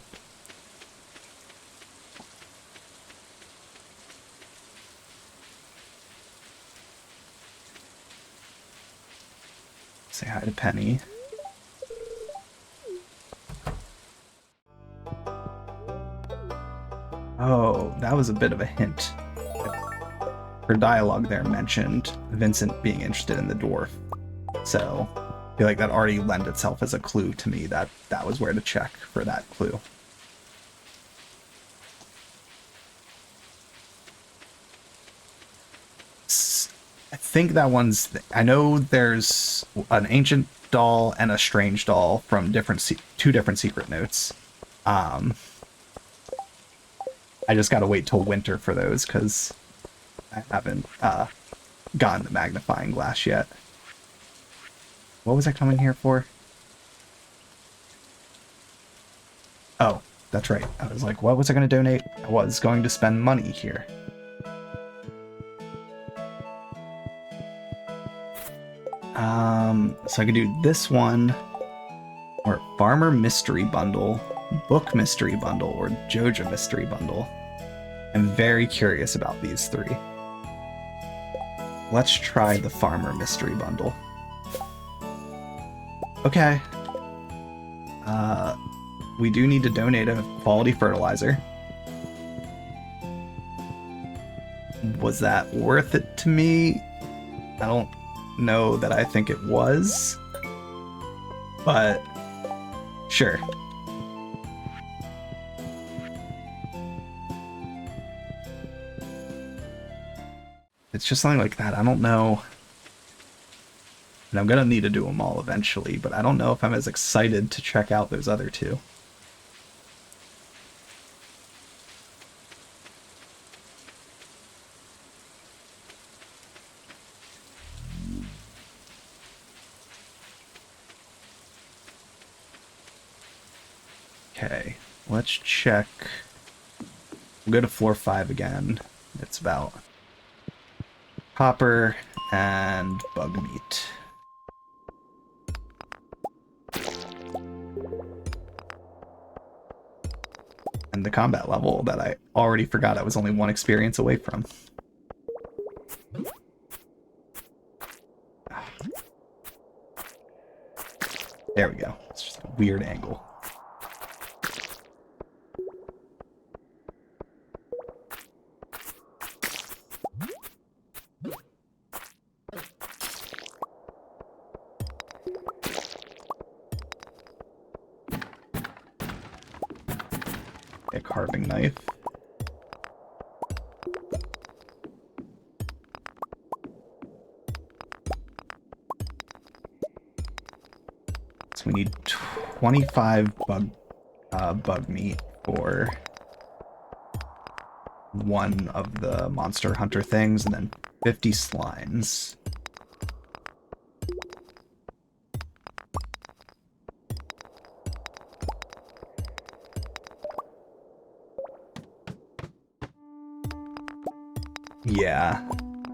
Say hi to Penny. Oh, that was a bit of a hint. Her dialogue there mentioned Vincent being interested in the dwarf. So I feel like that already lent itself as a clue to me that that was where to check for that clue. I think that one's... I know there's an ancient doll and a strange doll from two different secret notes. I just gotta wait till winter for those, because I haven't gotten the magnifying glass yet. What was I coming here for? Oh, that's right. I was like, what was I going to donate? I was going to spend money here. So I could do this one, or Farmer Mystery Bundle, Book Mystery Bundle, or Joja Mystery Bundle. I'm very curious about these three. Let's try the Farmer Mystery Bundle. Okay. We do need to donate a quality fertilizer. Was that worth it to me? I don't know that I think it was, but sure. It's just something like that. I don't know. And I'm gonna need to do them all eventually, but I don't know if I'm as excited to check out those other two. Okay, let's check. We'll go to floor 5 again. It's about copper and bug meat. And the combat level that I already forgot I was only one experience away from. There we go. It's just a weird angle. A carving knife. So we need 25 bug meat for one of the monster hunter things, and then 50 slimes. Yeah,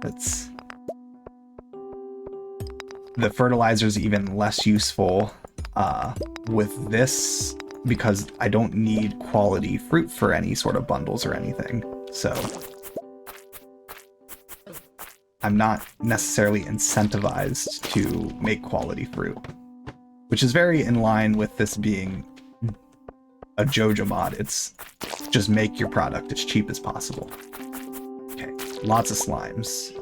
it's... The fertilizer's even less useful with this because I don't need quality fruit for any sort of bundles or anything. So I'm not necessarily incentivized to make quality fruit, which is very in line with this being a Joja mod. It's just make your product as cheap as possible. Okay, lots of slimes.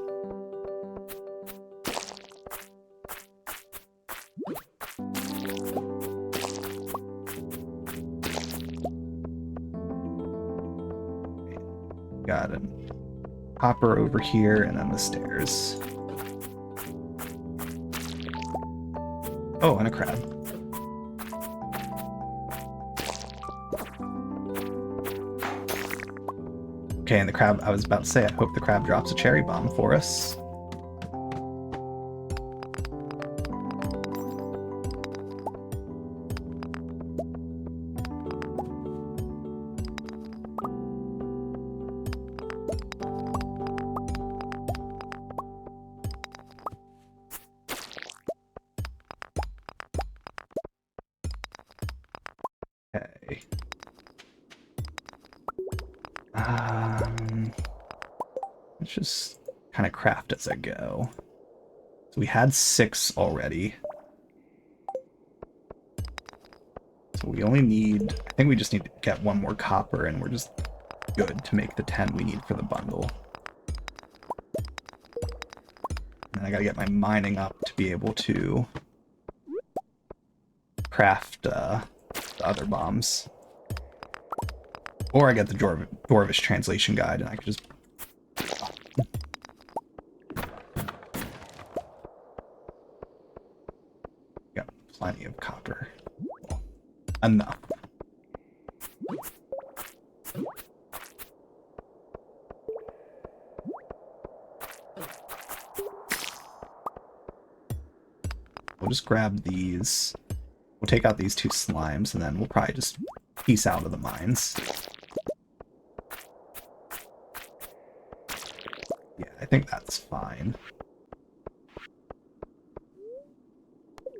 Got a hopper over here, and then the stairs. Oh, and a crab. Okay, and the crab, I was about to say, I hope the crab drops a cherry bomb for us. Okay. Let's just kind of craft as I go. So we had 6 already. So we only need, I think we just need to get 1 more copper and we're just good to make the 10 we need for the bundle. And then I gotta get my mining up to be able to craft the other bombs. Or I get the Dwarvish translation guide and I can just... Got plenty of copper. Well, enough. We'll just grab these. We'll take out these 2 slimes, and then we'll probably just peace out of the mines. Yeah, I think that's fine.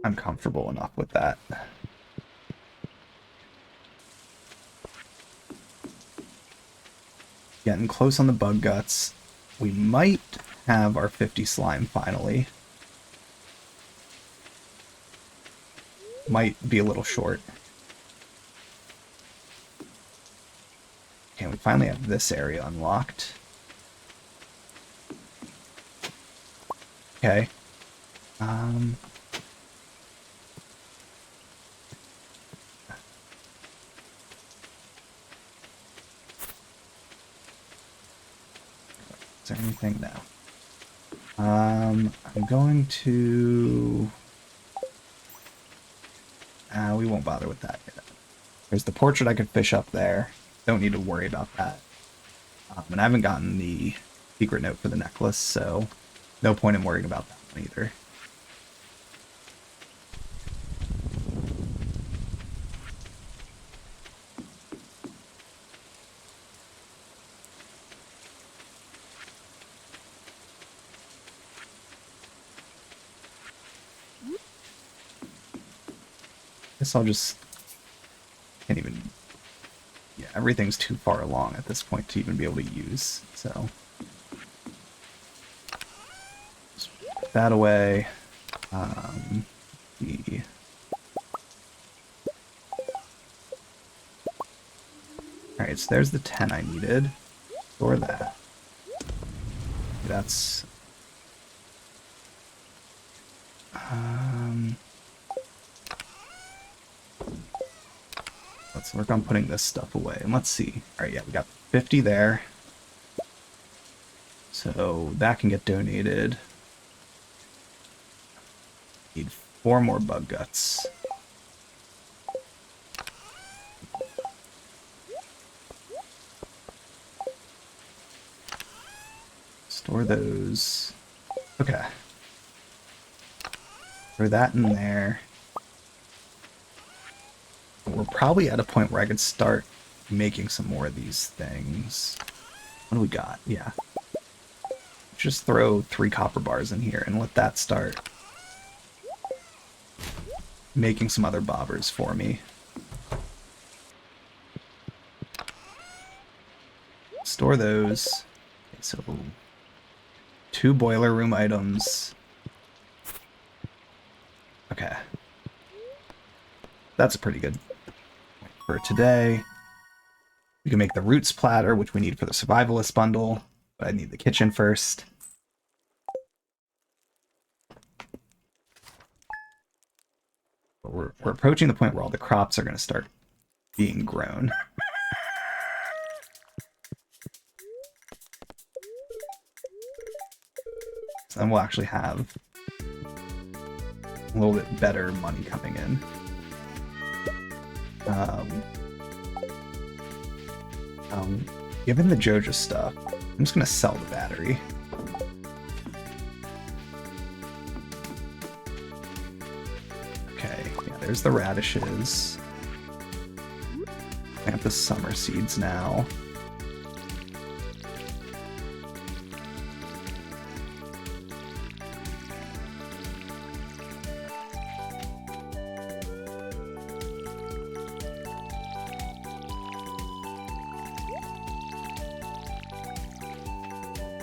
I'm comfortable enough with that. Getting close on the bug guts. We might have our 50 slime finally. Might be a little short. Okay, we finally have this area unlocked. Okay. Is there anything now? I'm going to... we won't bother with that yet. There's the portrait I could fish up there. Don't need to worry about that. And I haven't gotten the secret note for the necklace, so no point in worrying about that one either. Guess I'll just... Can't even... Yeah, everything's too far along at this point to even be able to use, so... Just put that away. The... Alright, so there's the 10 I needed. Store that. That's... Let's work on putting this stuff away. And let's see. Alright, yeah, we got 50 there. So that can get donated. Need 4 more bug guts. Store those. Okay. Throw that in there. We're probably at a point where I could start making some more of these things. What do we got? Yeah. Just throw 3 copper bars in here and let that start making some other bobbers for me. Store those. Okay, so 2 boiler room items. Okay. That's a pretty good for today. We can make the roots platter, which we need for the survivalist bundle, but I need the kitchen first. We're approaching the point where all the crops are going to start being grown. So then we'll actually have a little bit better money coming in. Given the Joja stuff, I'm just going to sell the battery. Okay, yeah, there's the radishes. Plant the summer seeds now.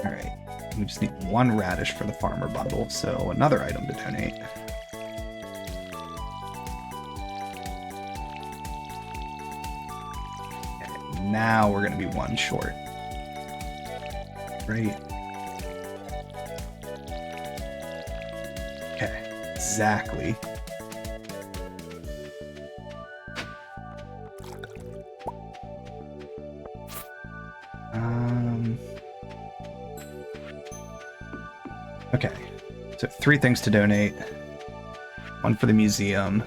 Alright, we just need 1 radish for the farmer bundle, so another item to donate. Okay, now we're going to be 1 short. Great. Okay, exactly. Okay, so 3 things to donate. 1 for the museum.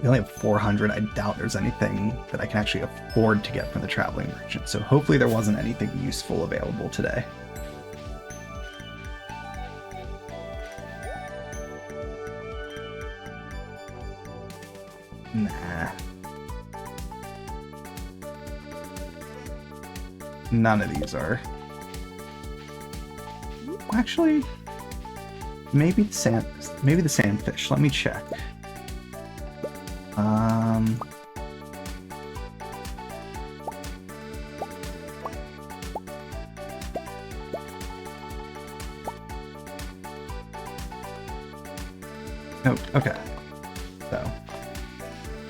We only have 400. I doubt there's anything that I can actually afford to get from the traveling merchant, so hopefully there wasn't anything useful available today. Nah. None of these are. Actually, maybe the sandfish. Let me check. Nope. Okay. So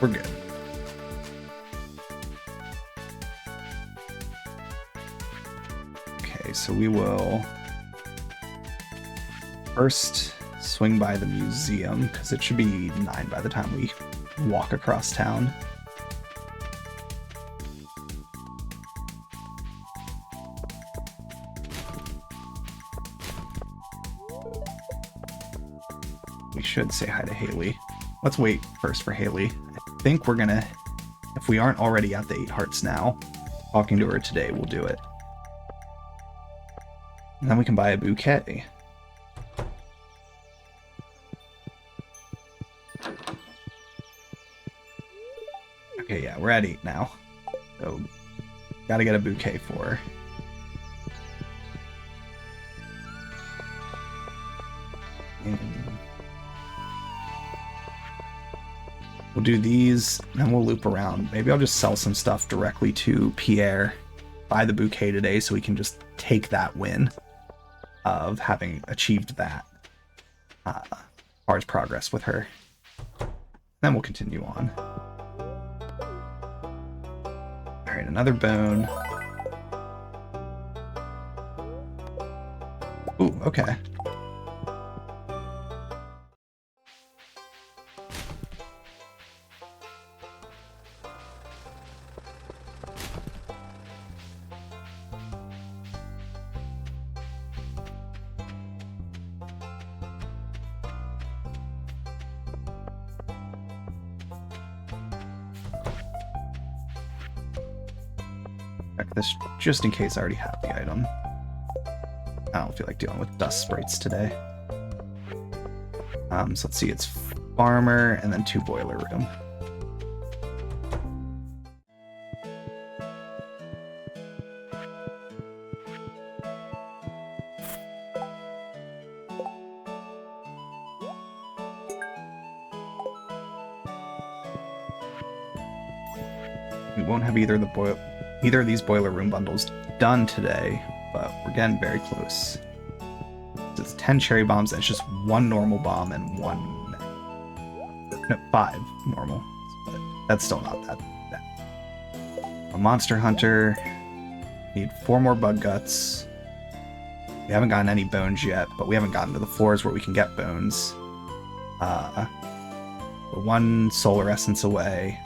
we're good. Okay, so we will first swing by the museum, because it should be 9 by the time we walk across town. We should say hi to Haley. Let's wait first for Haley. I think we're gonna, if we aren't already at the 8 hearts now, talking to her today will do it. And then we can buy a bouquet. Okay, yeah, we're at 8 now. So, gotta get a bouquet for her. And we'll do these, then we'll loop around. Maybe I'll just sell some stuff directly to Pierre, buy the bouquet today, so we can just take that win of having achieved that as far as progress with her. Then we'll continue on. Alright, another bone. Ooh, okay. Check this just in case I already have the item. I don't feel like dealing with dust sprites today. So let's see, it's farmer and then 2 boiler room. We won't have either of these boiler room bundles done today, but we're getting very close. So it's 10 cherry bombs, and it's just 1 normal bomb and 5 normal. But that's still not that bad. A monster hunter. Need 4 more bug guts. We haven't gotten any bones yet, but we haven't gotten to the floors where we can get bones. We're 1 solar essence away.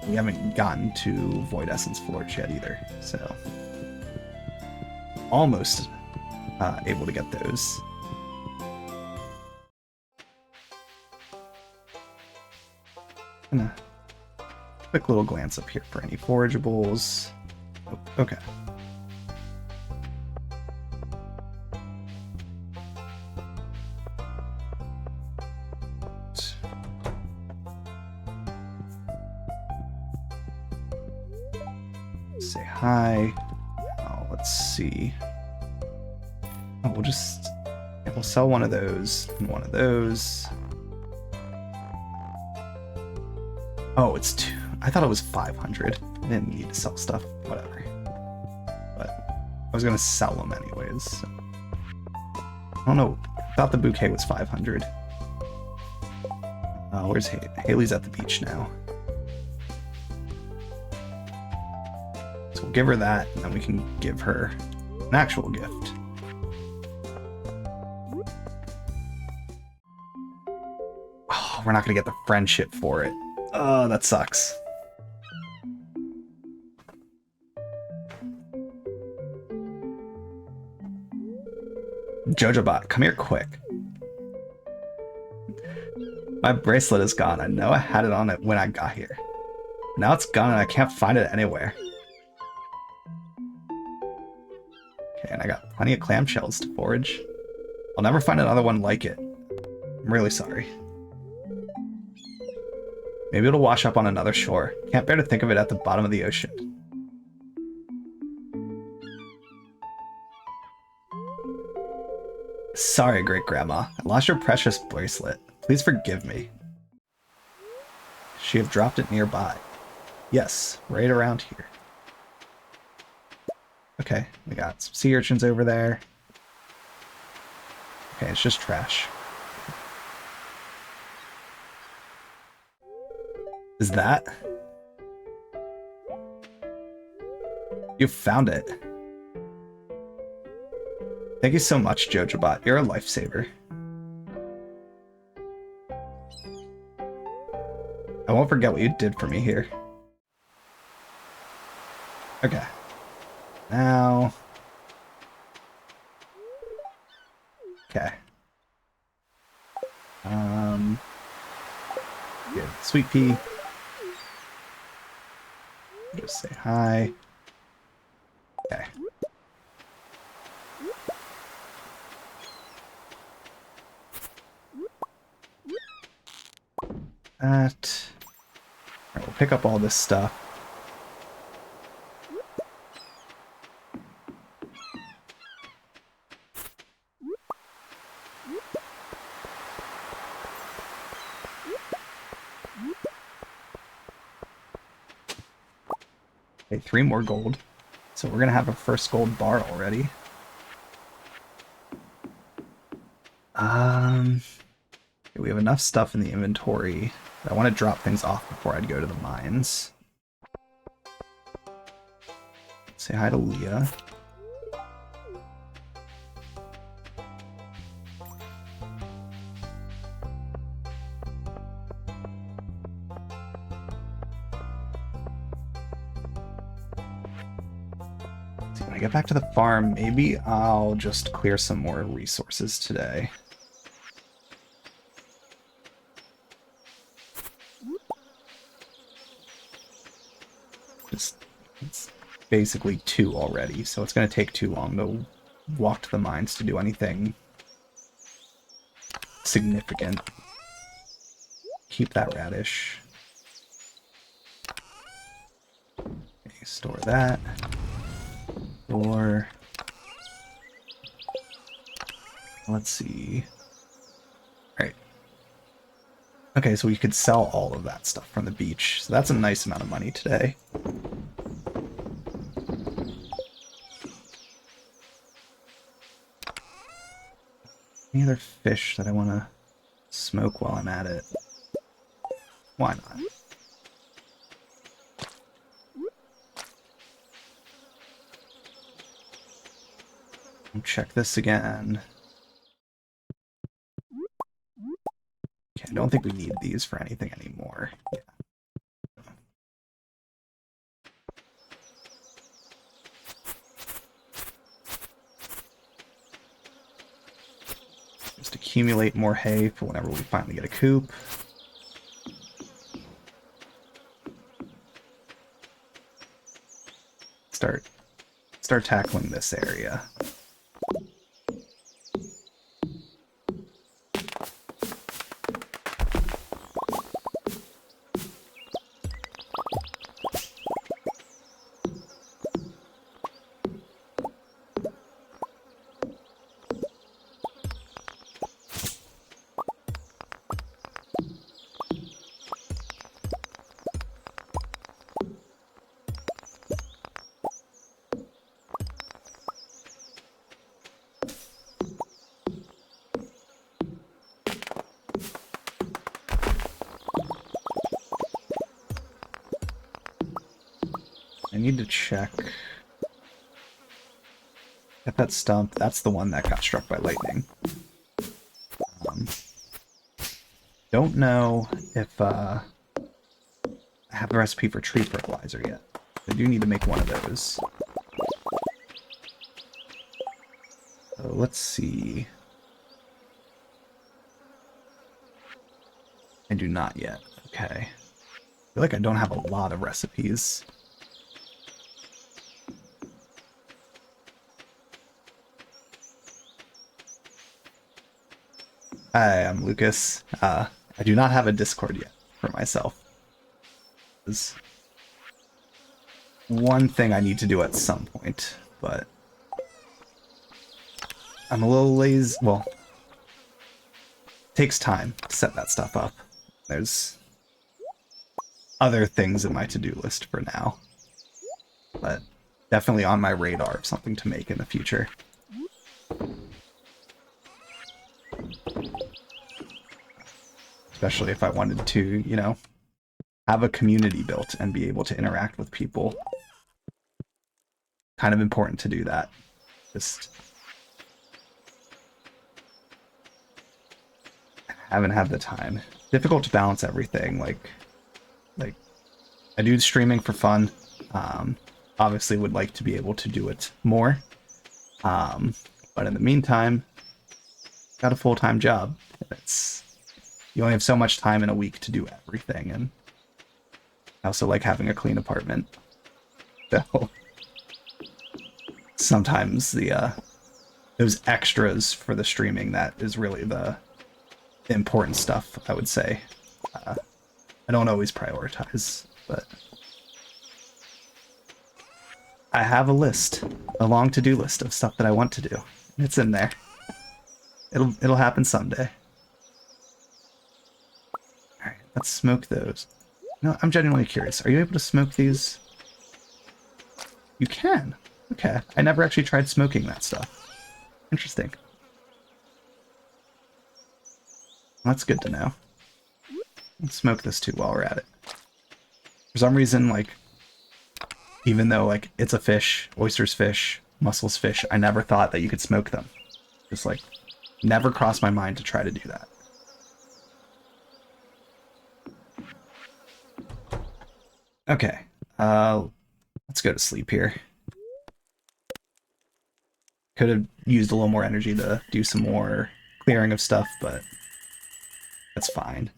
We haven't gotten to Void Essence floors yet either, so almost able to get those. Quick little glance up here for any forageables. Oh, okay. Say hi. Oh, let's see. Oh, we'll sell one of those and one of those. Oh, it's 2. I thought it was 500. I didn't need to sell stuff. Whatever. But I was gonna sell them anyways. So. I don't know. I thought the bouquet was 500. Where's Haley? Haley's at the beach now. So we'll give her that, and then we can give her an actual gift. Oh, we're not gonna get the friendship for it. Oh, that sucks. Joja Bot, come here quick. My bracelet is gone. I know I had it on it when I got here. Now it's gone and I can't find it anywhere. Okay, and I got plenty of clamshells to forage. I'll never find another one like it. I'm really sorry. Maybe it'll wash up on another shore. Can't bear to think of it at the bottom of the ocean. Sorry, Great-Grandma. I lost your precious bracelet. Please forgive me. She have dropped it nearby. Yes, right around here. Okay, we got some sea urchins over there. Okay, it's just trash. Is that? You found it. Thank you so much, JojaBot. You're a lifesaver. I won't forget what you did for me here. Okay. Now... Okay. Good. Sweet pea. Just say hi. Okay. That. Alright, we'll pick up all this stuff. Okay, 3 more gold. So we're gonna have a first gold bar already. We have enough stuff in the inventory. I want to drop things off before I'd go to the mines. Say hi to Leah. See, when I get back to the farm, maybe I'll just clear some more resources today. It's basically 2 already, so it's going to take too long to walk to the mines to do anything significant. Keep that radish. Okay, store that. Or let's see. Alright. Okay, so we could sell all of that stuff from the beach. So that's a nice amount of money today. Any other fish that I want to smoke while I'm at it? Why not? Check this again. Okay, I don't think we need these for anything anymore. Yeah. Just accumulate more hay for whenever we finally get a coop. Start tackling this area. I need to check. Get that stump. That's the one that got struck by lightning. Don't know if I have the recipe for tree fertilizer yet. I do need to make one of those. So let's see. I do not yet. Okay. I feel like I don't have a lot of recipes. Hi, I'm Lucas. I do not have a Discord yet for myself. There's one thing I need to do at some point, but I'm a little lazy. Well, it takes time to set that stuff up. There's other things in my to-do list for now, but definitely on my radar of something to make in the future. Especially if I wanted to, you know, have a community built and be able to interact with people. Kind of important to do that. Just haven't had the time. Difficult to balance everything. Like I do streaming for fun. Obviously would like to be able to do it more. But in the meantime, got a full-time job. You only have so much time in a week to do everything, and I also like having a clean apartment. So sometimes those extras for the streaming, that is really the important stuff, I would say. I don't always prioritize, but I have a list, a long to-do list of stuff that I want to do. It's in there. It'll happen someday. Alright, let's smoke those. No, I'm genuinely curious. Are you able to smoke these? You can. Okay. I never actually tried smoking that stuff. Interesting. That's good to know. Let's smoke this too while we're at it. For some reason, like, even though, like, it's a fish, oysters fish, mussels fish, I never thought that you could smoke them. Just, like, never crossed my mind to try to do that. Okay. Let's go to sleep here. Could have used a little more energy to do some more clearing of stuff, but that's fine.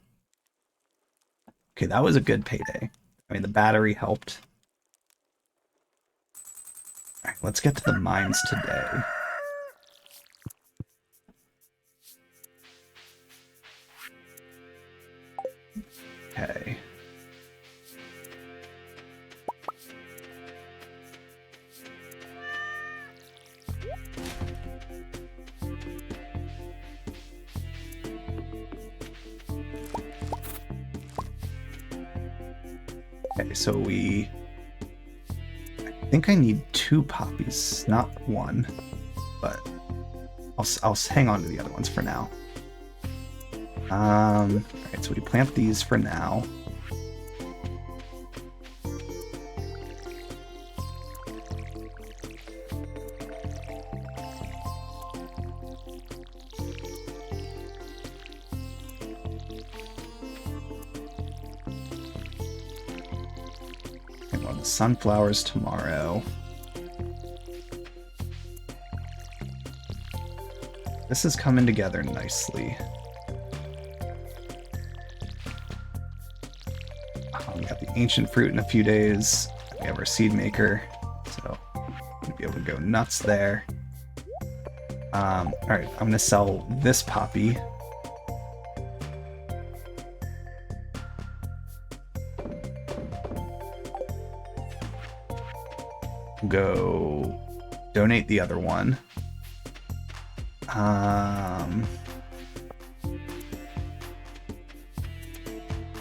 Okay, that was a good payday. I mean, the battery helped. Alright, let's get to the mines today. Okay. Okay, so I think I need 2 poppies, not 1, but I'll hang on to the other ones for now. Alright, so we plant these for now. Sunflowers tomorrow. This is coming together nicely. We got the ancient fruit in a few days. We have our seed maker, so we'll be able to go nuts there. Alright, I'm gonna sell this poppy. Go donate the other one.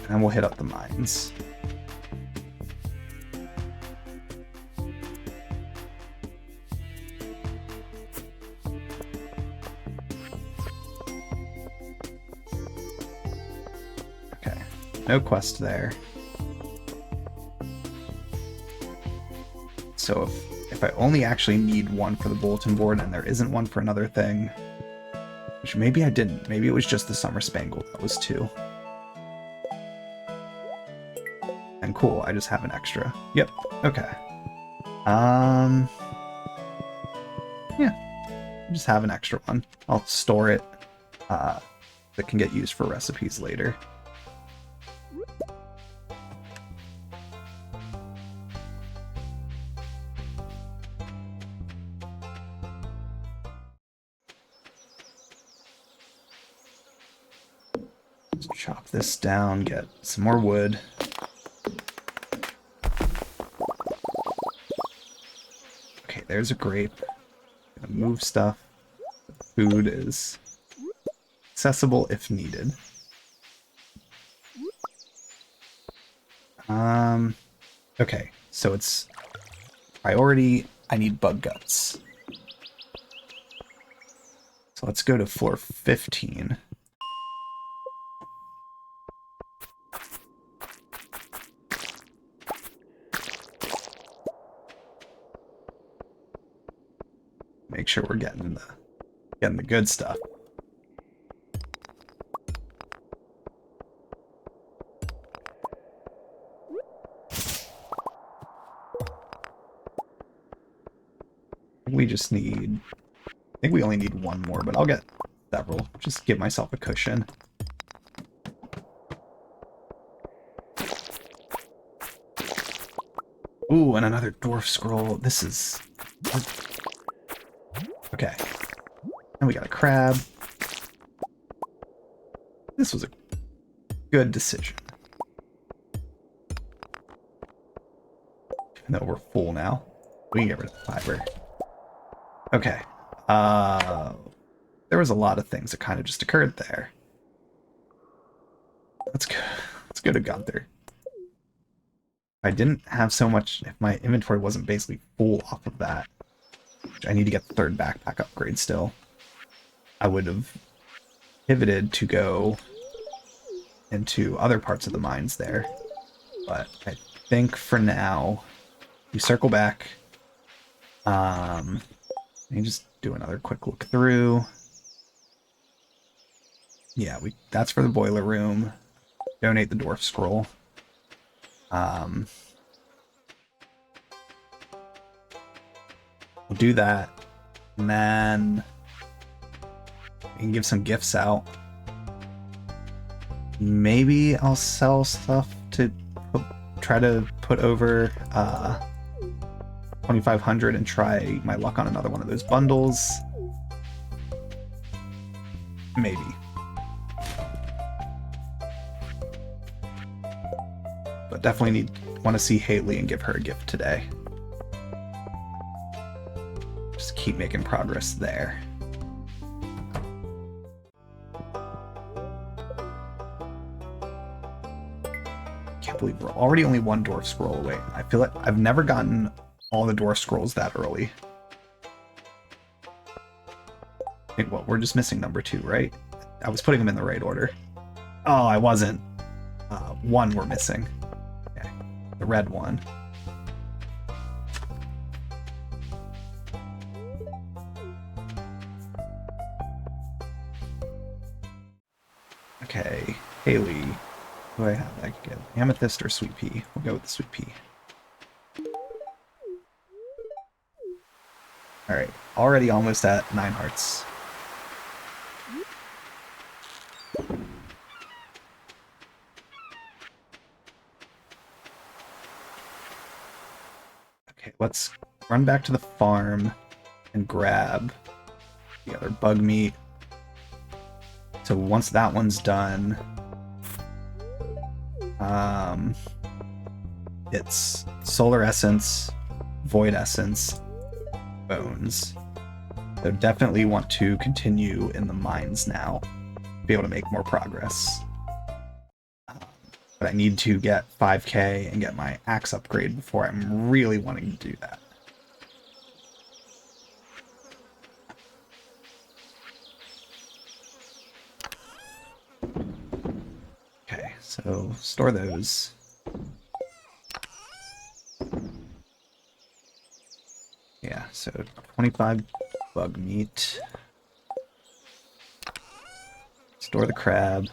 And we'll hit up the mines. Okay, no quest there. So if I only actually need one for the bulletin board and there isn't one for another thing, which maybe I didn't, maybe it was just the Summer Spangled that was 2. And cool, I just have an extra. Yep, okay. Yeah, just have an extra one. I'll store it, that can get used for recipes later. Chop this down, get some more wood. Okay, there's a grape. Gonna move stuff. Food is accessible if needed. Okay, so it's priority, I need bug guts. So let's go to floor 15. Make sure we're getting the good stuff. We just need, I think we only need 1 more, but I'll get several. Just give myself a cushion. Ooh, and another dwarf scroll. This is... Okay. And we got a crab. This was a good decision. Even though we're full now. We can get rid of the fiber. Okay. There was a lot of things that kind of just occurred there. Let's go to Gunther. I didn't have so much, if my inventory wasn't basically full off of that, which I need to get the 3rd backpack upgrade still, I would have pivoted to go into other parts of the mines there. But I think for now, we circle back. Let me just do another quick look through. Yeah, that's for the boiler room. Donate the dwarf scroll. We'll do that, and then we can give some gifts out. Maybe I'll sell stuff to try to put over 2,500 and try my luck on another one of those bundles. Maybe. but definitely want to see Haley and give her a gift today. Just keep making progress there. Can't believe we're already only one dwarf scroll away. I feel like I've never gotten all the dwarf scrolls that early. Wait, well, we're just missing number 2, right? I was putting them in the right order. Oh, I wasn't. 1 we're missing. Okay, the red one. Okay, Haley. What do I have I could get? Amethyst or Sweet Pea? We'll go with the Sweet Pea. Alright, already almost at 9 hearts. Okay, let's run back to the farm and grab the other bug meat. So once that one's done, it's Solar Essence, Void Essence, Bones. So definitely want to continue in the mines now, be able to make more progress. But I need to get 5k and get my axe upgrade before I'm really wanting to do that. Okay, so store those. Yeah, so 25 bug meat. Store the crab.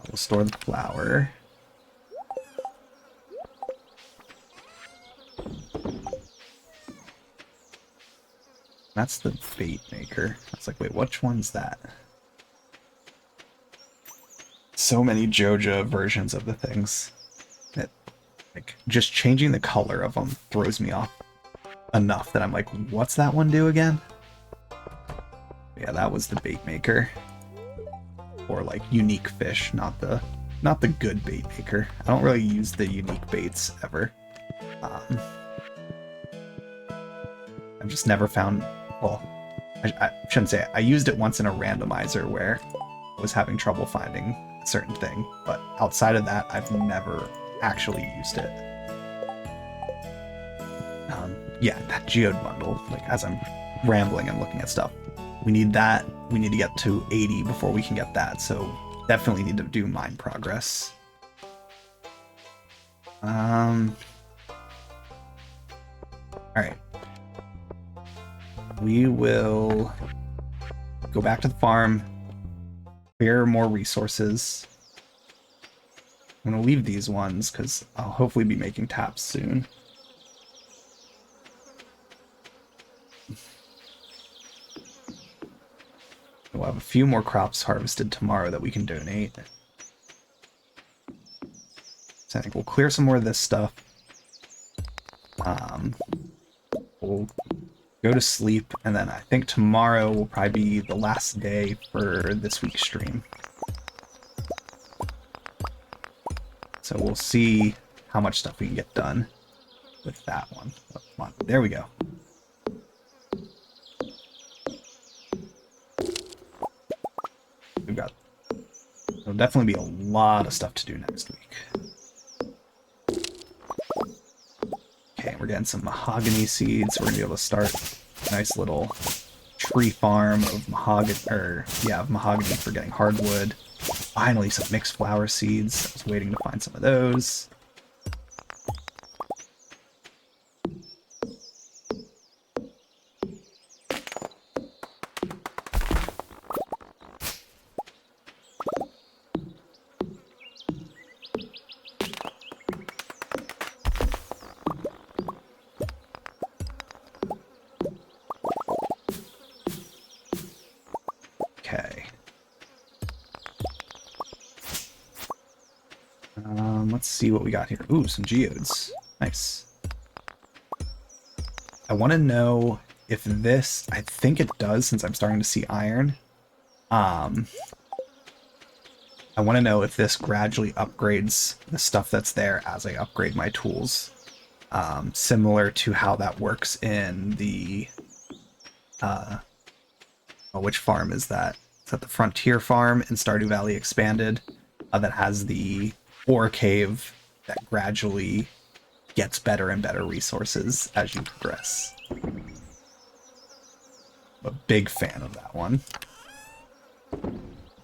We'll store the flour. That's the bait maker. I was like, wait, which one's that? So many Joja versions of the things that, like, just changing the color of them throws me off enough that I'm like, what's that one do again? Yeah, that was the bait maker. Or like unique fish, not the good bait maker. I don't really use the unique baits ever. I've just never found, well, I shouldn't say it. I used it once in a randomizer where I was having trouble finding a certain thing, but outside of that, I've never actually used it. Yeah, that geode bundle, like as I'm rambling and looking at stuff, we need that. We need to get to 80 before we can get that, so definitely need to do mine progress. Alright. We will go back to the farm, clear more resources. I'm going to leave these ones because I'll hopefully be making taps soon. We'll have a few more crops harvested tomorrow that we can donate. So I think we'll clear some more of this stuff. We'll go to sleep, and then I think tomorrow will probably be the last day for this week's stream. So we'll see how much stuff we can get done with that one. Oh, come on, there we go. We've got, there'll definitely be a lot of stuff to do next week. Okay, we're getting some mahogany seeds. We're gonna be able to start a nice little tree farm of mahogany, of mahogany for getting hardwood. Finally, some mixed flower seeds. I was waiting to find some of those. Let's see what we got here. Ooh, some geodes. Nice. I want to know if this, I think it does since I'm starting to see iron. I I want to know if this gradually upgrades the stuff that's there as I upgrade my tools. Similar to how that works in the... oh, which farm is that? Is that the Frontier Farm in Stardew Valley Expanded? That has the ore cave that gradually gets better and better resources as you progress. I'm a big fan of that one.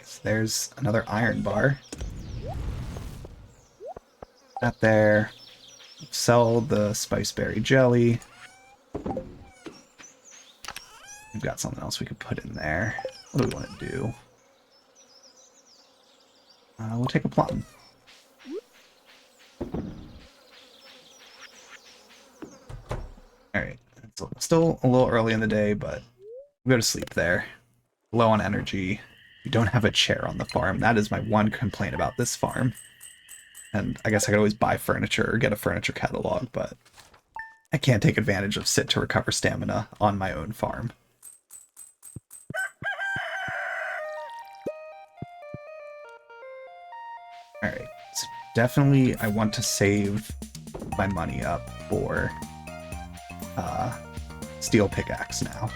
So there's another iron bar. That there. Sell the spiceberry jelly. We've got something else we could put in there. What do we want to do? We'll take a plum. Alright. It's still a little early in the day, but we'll go to sleep there. Low on energy. We don't have a chair on the farm. That is my one complaint about this farm. And I guess I could always buy furniture or get a furniture catalog, but I can't take advantage of sit to recover stamina on my own farm. Alright, so definitely I want to save my money up for steel pickaxe now.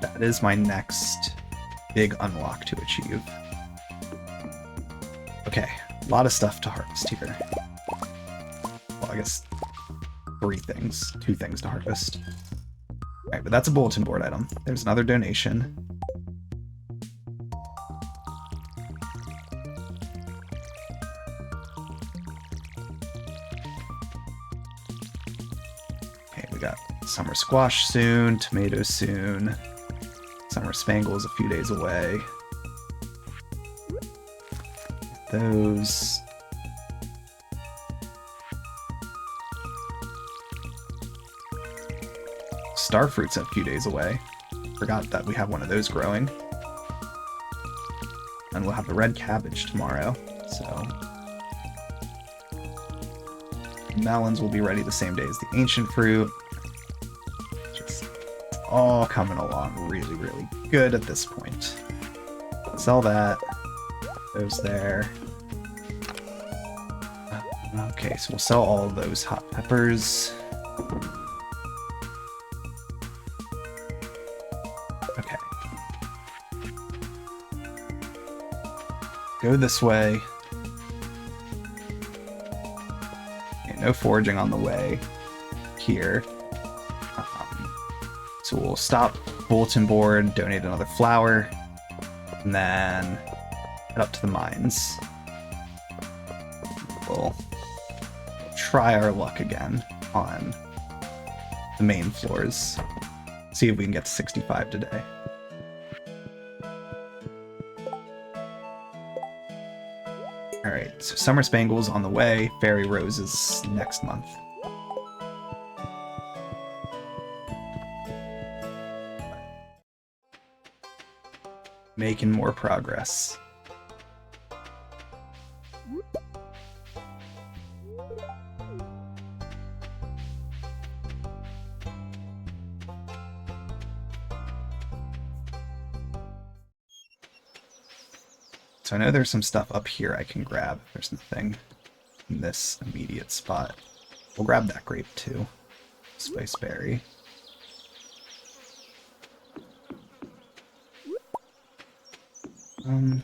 That is my next big unlock to achieve. Okay, a lot of stuff to harvest here. Well, I guess 2 things to harvest. Alright, but that's a bulletin board item. There's another donation. Okay, we got summer squash soon, tomatoes soon. Summer spangle is a few days away. Those. Starfruit's a few days away. Forgot that we have one of those growing. And we'll have the red cabbage tomorrow, so... Melons will be ready the same day as the ancient fruit. Just all coming along really, really good at this point. Sell that. Those there. Okay, so we'll sell all of those hot peppers. Okay. Go this way. Okay, no foraging on the way here. So we'll stop bulletin board, donate another flower, and then head up to the mines. We'll try our luck again on the main floors. See if we can get to 65 today. Alright, so Summer Spangle's on the way, Fairy Roses next month. Making more progress. So I know there's some stuff up here I can grab. There's nothing in this immediate spot. We'll grab that grape too. Spiceberry. I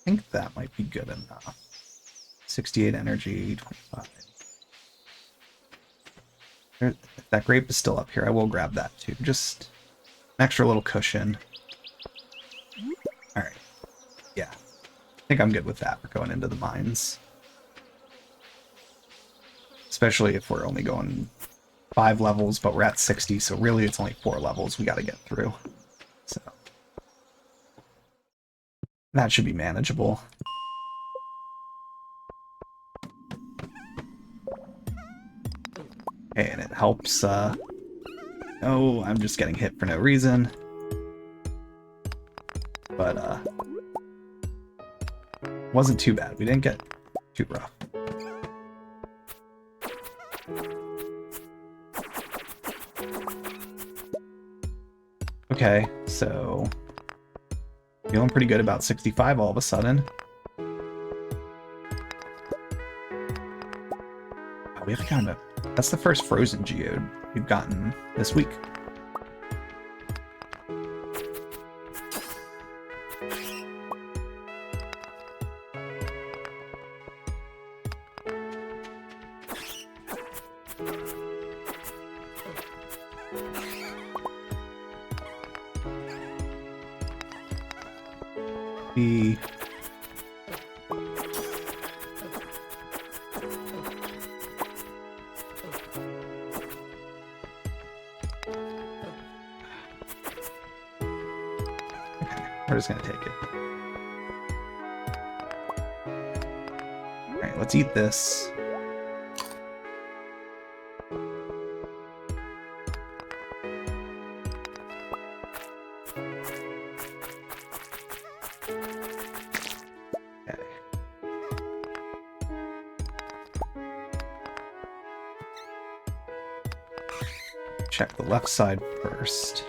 think that might be good enough. 68 energy, 25. If that grape is still up here, I will grab that too. Just an extra little cushion. Alright. Yeah. I think I'm good with that. We're going into the mines. Especially if we're only going 5 levels, but we're at 60, so really it's only 4 levels we gotta get through. So that should be manageable. Okay, and it helps, oh, I'm just getting hit for no reason. But, wasn't too bad. We didn't get too rough. Okay, so feeling pretty good about 65 all of a sudden. we have gotten that's the first frozen geode we've gotten this week. The we're just gonna take it. Alright, let's eat this. Okay. Check the left side first.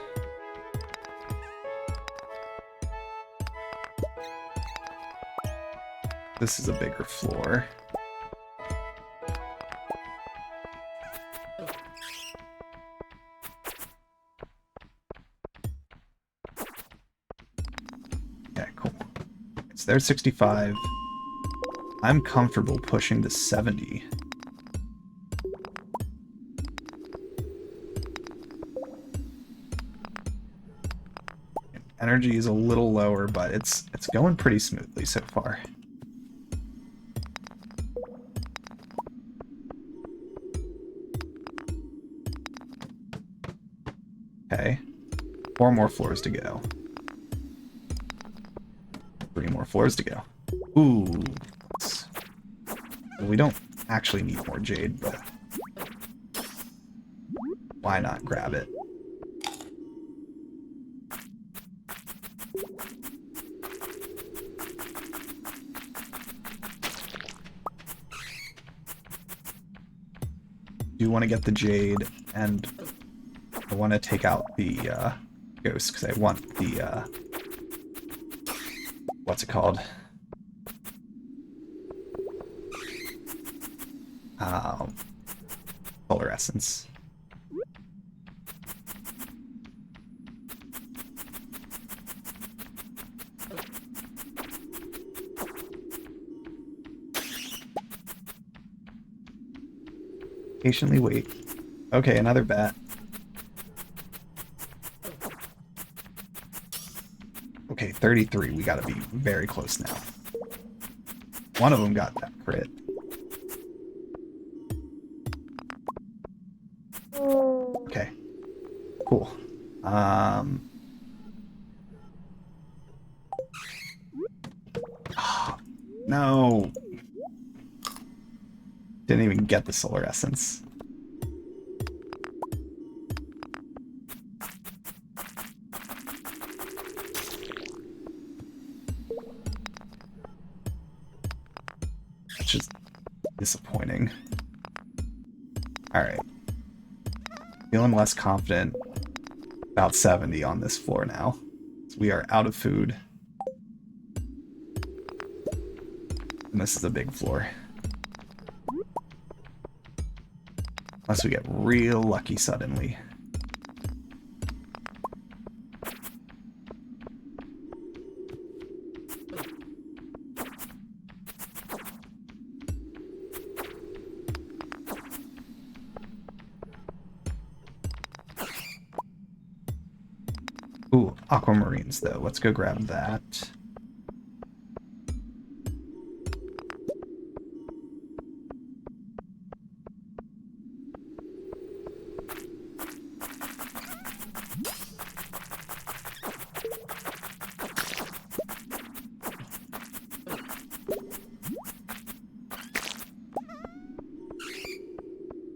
This is a bigger floor. Okay, cool. So there's 65. I'm comfortable pushing to 70. Energy is a little lower, but it's going pretty smoothly so far. Okay, 4 more floors to go. 3 more floors to go. Ooh. We don't actually need more jade, but why not grab it? Do want to get the jade, and I want to take out the ghost because I want the what's it called? Solar essence. Patiently wait. Okay, another bat. Okay, 33. We gotta be very close now. One of them got that crit. Okay. Cool. No. Didn't even get the solar essence. It's just disappointing. Alright. Feeling less confident. About 70 on this floor now. So we are out of food. And this is a big floor. Unless we get real lucky suddenly. Ooh, aquamarines though. Let's go grab that.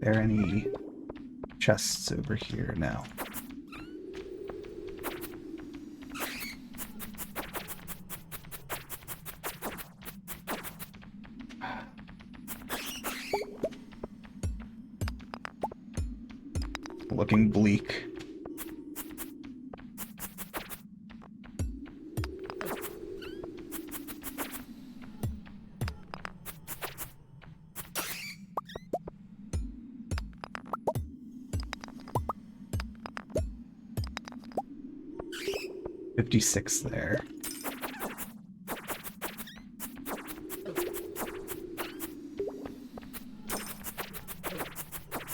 Are there any chests over here? No. Looking bleak. 56 there.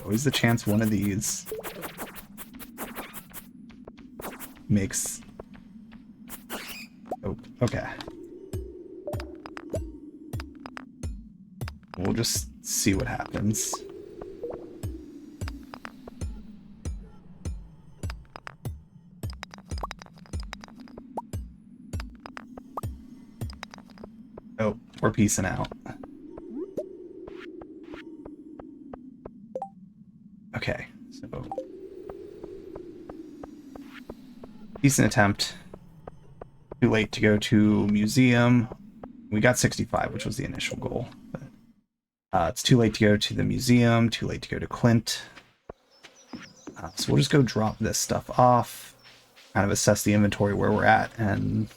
Always the chance one of these makes... Oh, okay. We'll just see what happens. Oh, we're peacing out. Okay, so decent attempt. Too late to go to museum. We got 65, which was the initial goal. But, it's too late to go to the museum, too late to go to Clint. So we'll just go drop this stuff off, kind of assess the inventory where we're at, and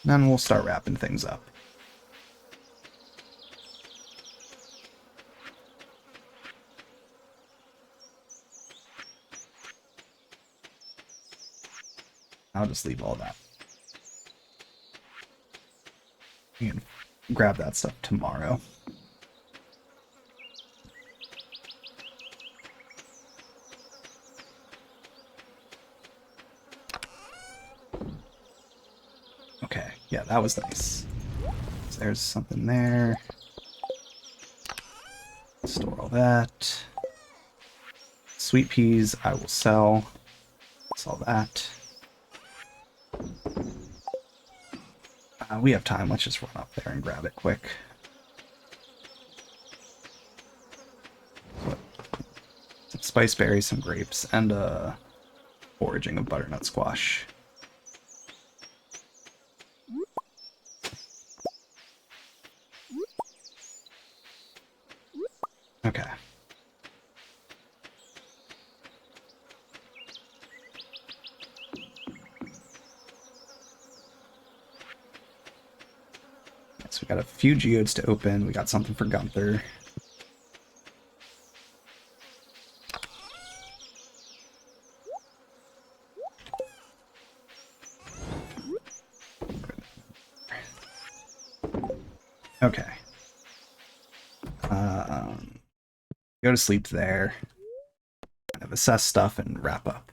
then we'll start wrapping things up. I'll just leave all that. You can grab that stuff tomorrow. Okay, yeah, that was nice. So there's something there. Store all that. Sweet peas, I will sell. Sell that. We have time. Let's just run up there and grab it quick. Some spice berries, some grapes, and foraging of butternut squash. Okay. So we got a few geodes to open. We got something for Gunther. Okay. Go to sleep there. Kind of assess stuff and wrap up.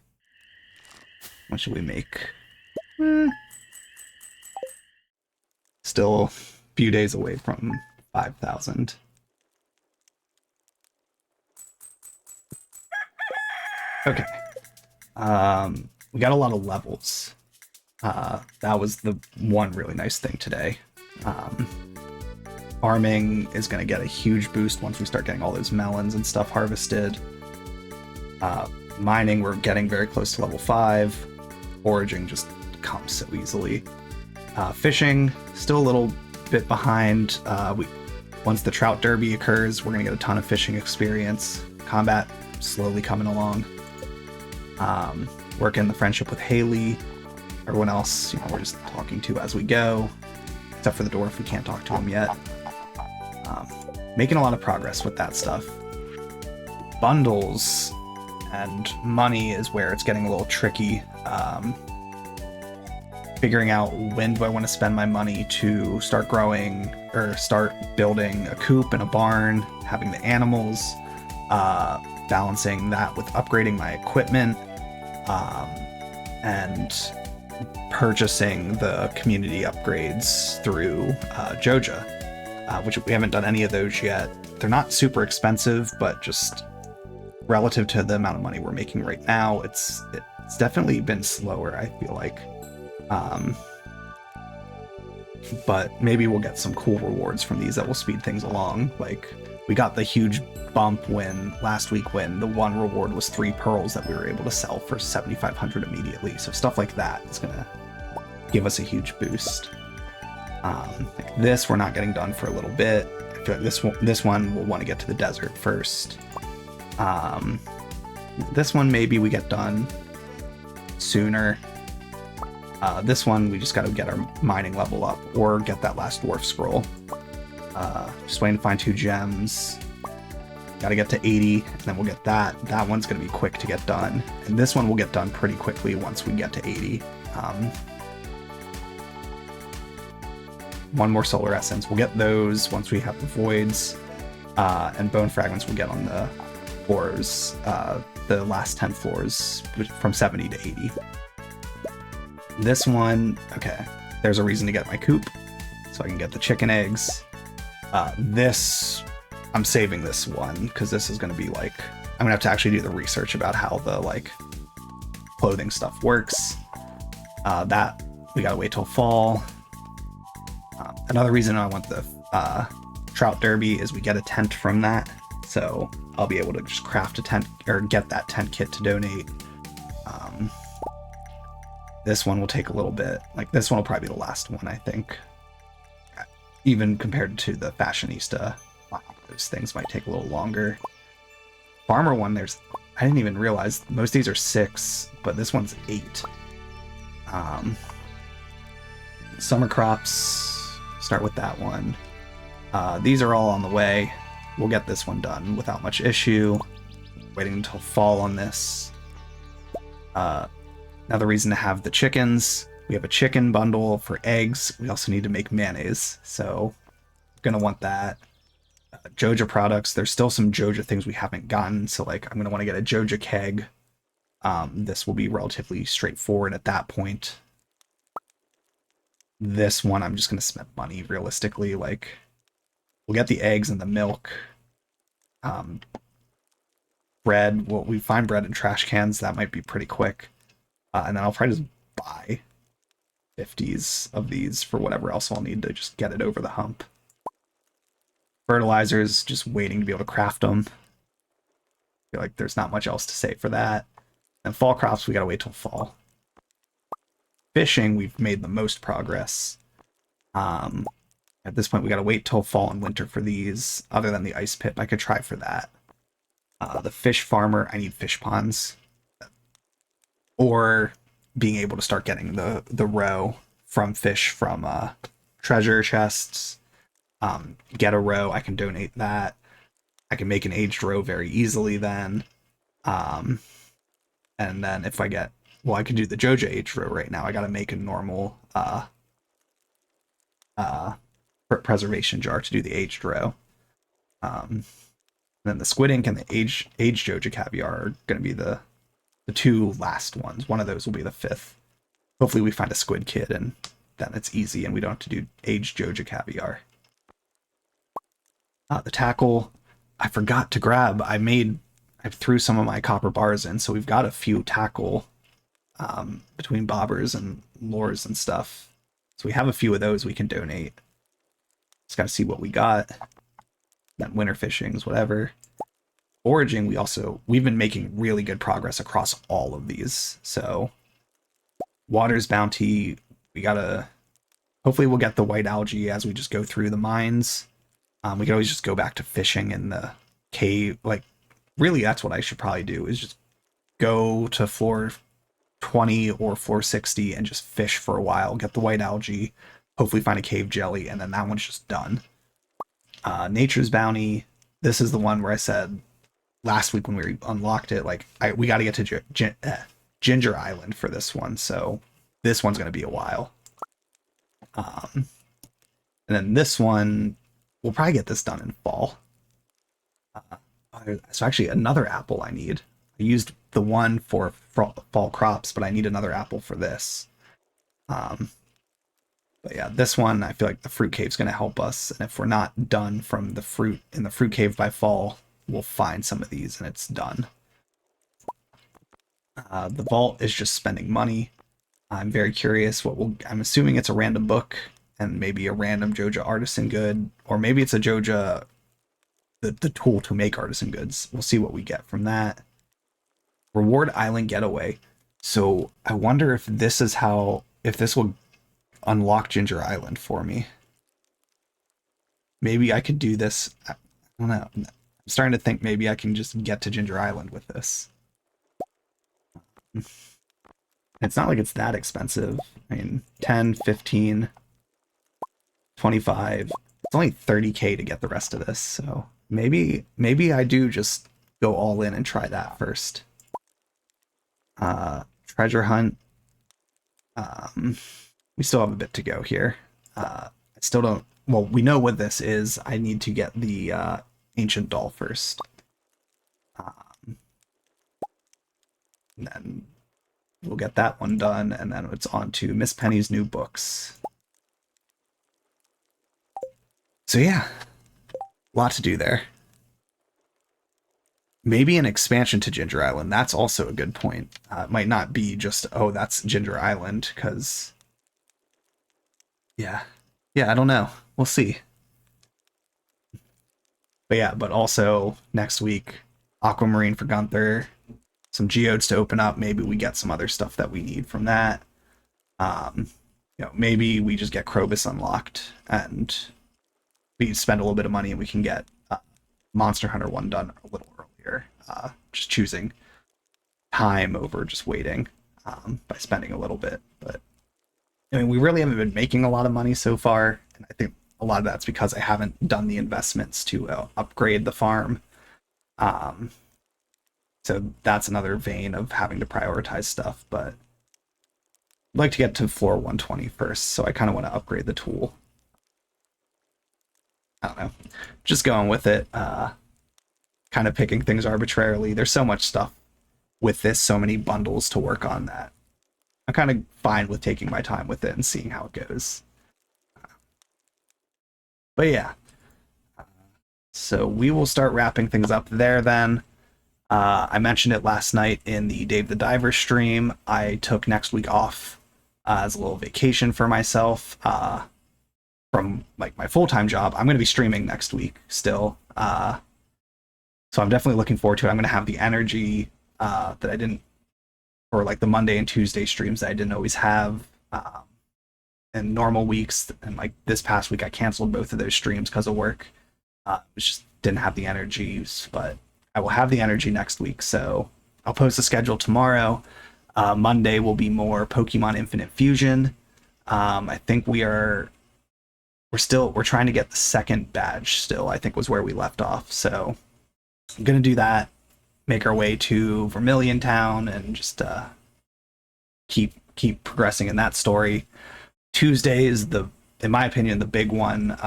What should we make? Still a few days away from 5,000. Okay. We got a lot of levels. That was the one really nice thing today. Farming is going to get a huge boost once we start getting all those melons and stuff harvested. Mining, we're getting very close to level 5. Foraging just comes so easily. Fishing, still a little bit behind. Once the Trout Derby occurs, we're going to get a ton of fishing experience. Combat, slowly coming along. Working the friendship with Haley. Everyone else, we're just talking to as we go. Except for the dwarf, we can't talk to him yet. Making a lot of progress with that stuff. Bundles and money is where it's getting a little tricky. Figuring out when do I want to spend my money to start growing or start building a coop and a barn, having the animals, balancing that with upgrading my equipment, and purchasing the community upgrades through Joja, which we haven't done any of those yet. They're not super expensive, but just relative to the amount of money we're making right now, it's definitely been slower, I feel like. But maybe we'll get some cool rewards from these that will speed things along. Like, we got the huge bump last week when the one reward was 3 pearls that we were able to sell for 7,500 immediately. So stuff like that is gonna give us a huge boost. Like this we're not getting done for a little bit. I feel like this one we'll want to get to the desert first. This one maybe we get done sooner. This one we just got to get our mining level up or get that last dwarf scroll. Just waiting to find 2 gems. Got to get to 80 and then we'll get that. That one's going to be quick to get done. And this one will get done pretty quickly once we get to 80. one more solar essence. We'll get those once we have the voids, and bone fragments we'll get on the floors, the last 10 floors from 70 to 80. This one, okay, there's a reason to get my coop, so I can get the chicken eggs. This, I'm saving this one, because this is going to be like, I'm going to have to actually do the research about how the, like, clothing stuff works. That, we gotta wait till fall. Another reason I want the Trout Derby is we get a tent from that, so I'll be able to just craft a tent, or get that tent kit to donate. This one will take a little bit. Like, this one will probably be the last one, I think. Even compared to the Fashionista, those things might take a little longer. Farmer one, I didn't even realize, most of these are 6, but this one's 8. Summer crops, start with that one. These are all on the way. We'll get this one done without much issue. Waiting until fall on this. Another reason to have the chickens. We have a chicken bundle for eggs. We also need to make mayonnaise, so gonna want that. Joja products. There's still some Joja things we haven't gotten, so like I'm gonna want to get a Joja keg. This will be relatively straightforward at that point. This one, I'm just gonna spend money realistically. Like, we'll get the eggs and the milk. Bread. Well, we find bread in trash cans. That might be pretty quick. And then I'll probably just buy 50s of these for whatever else I'll need to just get it over the hump. Fertilizers, just waiting to be able to craft them. I feel like there's not much else to say for that. And fall crops, we gotta wait till fall. Fishing, we've made the most progress. At this point, we gotta wait till fall and winter for these. Other than the ice pit, I could try for that. The fish farmer, I need fish ponds. Or being able to start getting the roe from fish from treasure chests. Get a roe, I can donate that. I can make an aged roe very easily then. And then if I get, well, I can do the Joja aged roe right now. I gotta make a normal preservation jar to do the aged roe. Then the squid ink and the aged Joja caviar are gonna be the 2 last ones. One of those will be the 5th. Hopefully we find a squid kid and then it's easy and we don't have to do aged Joja caviar. The tackle, I forgot to grab. I threw some of my copper bars in, so we've got a few tackle between bobbers and lures and stuff. So we have a few of those we can donate. Just gotta see what we got. Then winter fishings, whatever. Foraging, we've been making really good progress across all of these. So Water's Bounty, hopefully we'll get the white algae as we just go through the mines. We can always just go back to fishing in the cave. Like, really, that's what I should probably do, is just go to floor 20 or floor 60 and just fish for a while, get the white algae, hopefully find a cave jelly, and then that one's just done. Nature's Bounty, this is the one where I said last week when we unlocked it, like, we got to get to Ginger Island for this one, so this one's going to be a while. And then this one, we'll probably get this done in fall. So actually, another apple I need. I used the one for fall crops, but I need another apple for this. But yeah, this one, I feel like the fruit cave's going to help us. And if we're not done from the fruit in the fruit cave by fall, we'll find some of these and it's done. The vault is just spending money. I'm very curious I'm assuming it's a random book and maybe a random Joja artisan good, or maybe it's a Joja, the tool to make artisan goods. We'll see what we get from that. Reward Island Getaway. So I wonder if this will unlock Ginger Island for me. Maybe I could do this. I don't know. I'm starting to think maybe I can just get to Ginger Island with this. It's not like it's that expensive. I mean, 10, 15, 25. It's only 30k to get the rest of this, so maybe I do just go all in and try that first. Treasure hunt. We still have a bit to go here. I still don't. Well, we know what this is. I need to get the ancient doll first. And then we'll get that one done, and then it's on to Miss Penny's new books. So yeah, a lot to do there. Maybe an expansion to Ginger Island. That's also a good point. It might not be just, oh, that's Ginger Island, because yeah, I don't know. We'll see. But yeah, but also next week, Aquamarine for Gunther, some geodes to open up. Maybe we get some other stuff that we need from that. Maybe we just get Krobus unlocked and we spend a little bit of money and we can get Monster Hunter 1 done a little earlier. Just choosing time over just waiting by spending a little bit. But I mean, we really haven't been making a lot of money so far, and I think a lot of that's because I haven't done the investments to upgrade the farm. So that's another vein of having to prioritize stuff, but I'd like to get to floor 120 first, so I kind of want to upgrade the tool. I don't know. Just going with it, kind of picking things arbitrarily. There's so much stuff with this, so many bundles to work on that I'm kind of fine with taking my time with it and seeing how it goes. But yeah, so we will start wrapping things up there then. I mentioned it last night in the Dave the Diver stream. I took next week off as a little vacation for myself from like my full-time job. I'm going to be streaming next week still. So I'm definitely looking forward to it. I'm going to have the energy that I didn't, or like the Monday and Tuesday streams that I didn't always have in normal weeks. And like this past week, I canceled both of those streams because of work. Just didn't have the energy, but I will have the energy next week. So I'll post the schedule tomorrow. Monday will be more Pokemon Infinite Fusion. I think we're trying to get the second badge still, I think was where we left off. So I'm going to do that, make our way to Vermilion Town, and just keep progressing in that story. Tuesday is in my opinion, the big one.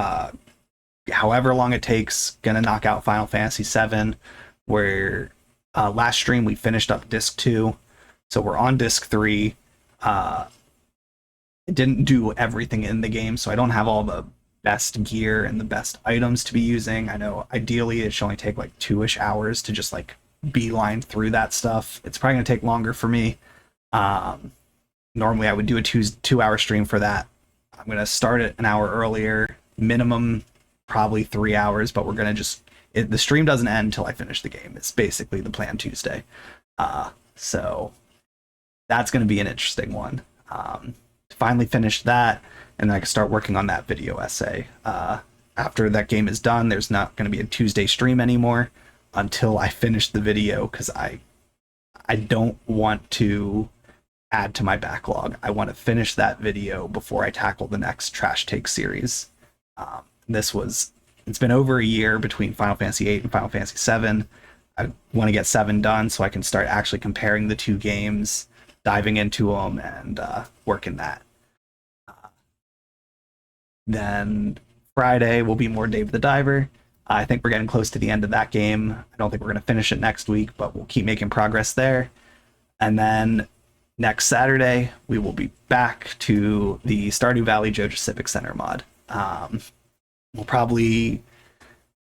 However long it takes, gonna knock out Final Fantasy VII, where last stream we finished up disc 2, so we're on disc 3. It didn't do everything in the game, so I don't have all the best gear and the best items to be using. I know ideally it should only take like 2-ish hours to just like beeline through that stuff. It's probably gonna take longer for me. Normally I would do a 2-hour stream for that. I'm gonna start it an hour earlier, minimum probably 3 hours, but we're gonna the stream doesn't end until I finish the game. It's basically the plan Tuesday. So that's gonna be an interesting one. Finally finish that, and then I can start working on that video essay. After that game is done, there's not going to be a Tuesday stream anymore until I finish the video, because I don't want to add to my backlog. I want to finish that video before I tackle the next Trash Take series. It's been over a year between Final Fantasy VIII and Final Fantasy VII. I want to get 7 done so I can start actually comparing the two games, diving into them, and working that. Then Friday will be more Dave the Diver. I think we're getting close to the end of that game. I don't think we're going to finish it next week, but we'll keep making progress there. And then next Saturday, we will be back to the Stardew Valley Joja Civic Center mod. We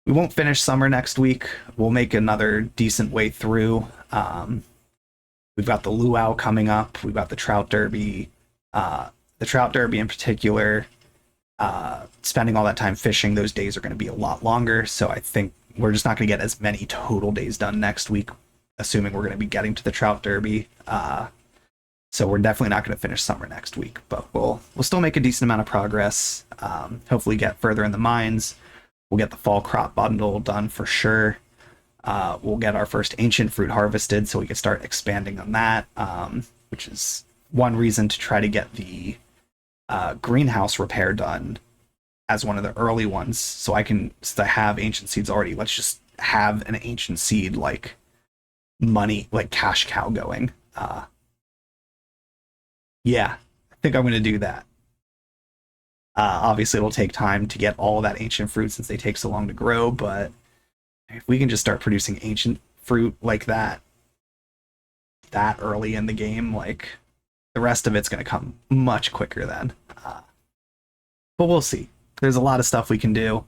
won't finish summer next week. We'll make another decent way through. We've got the luau coming up. We've got the trout derby. The trout derby in particular, spending all that time fishing, those days are going to be a lot longer. So I think we're just not going to get as many total days done next week, assuming we're going to be getting to the trout derby. So we're definitely not going to finish summer next week, but we'll still make a decent amount of progress. Hopefully get further in the mines. We'll get the fall crop bundle done for sure. We'll get our first ancient fruit harvested so we can start expanding on that, which is one reason to try to get the greenhouse repair done as one of the early ones, so I have ancient seeds already. Let's just have an ancient seed like money, like cash cow going. Yeah, I think I'm going to do that. Obviously, it'll take time to get all of that ancient fruit since they take so long to grow, but if we can just start producing ancient fruit like that early in the game, like the rest of it's going to come much quicker then. But we'll see. There's a lot of stuff we can do.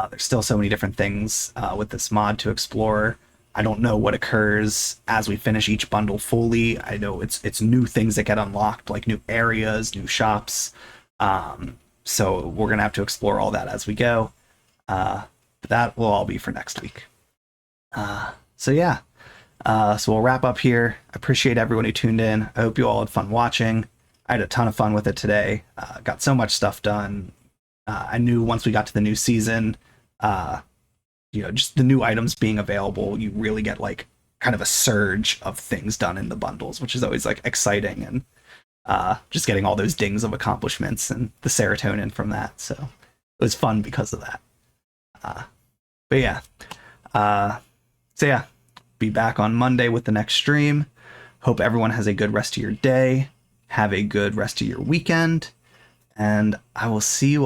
There's still so many different things with this mod to explore. I don't know what occurs as we finish each bundle fully. I know it's new things that get unlocked, like new areas, new shops. So we're gonna have to explore all that as we go. But that will all be for next week. So yeah. So we'll wrap up here. I appreciate everyone who tuned in. I hope you all had fun watching. I had a ton of fun with it today. Got so much stuff done. I knew once we got to the new season, just the new items being available, you really get like kind of a surge of things done in the bundles, which is always like exciting, and just getting all those dings of accomplishments and the serotonin from that. So it was fun because of that. But yeah. So yeah, be back on Monday with the next stream. Hope everyone has a good rest of your day. Have a good rest of your weekend. And I will see you all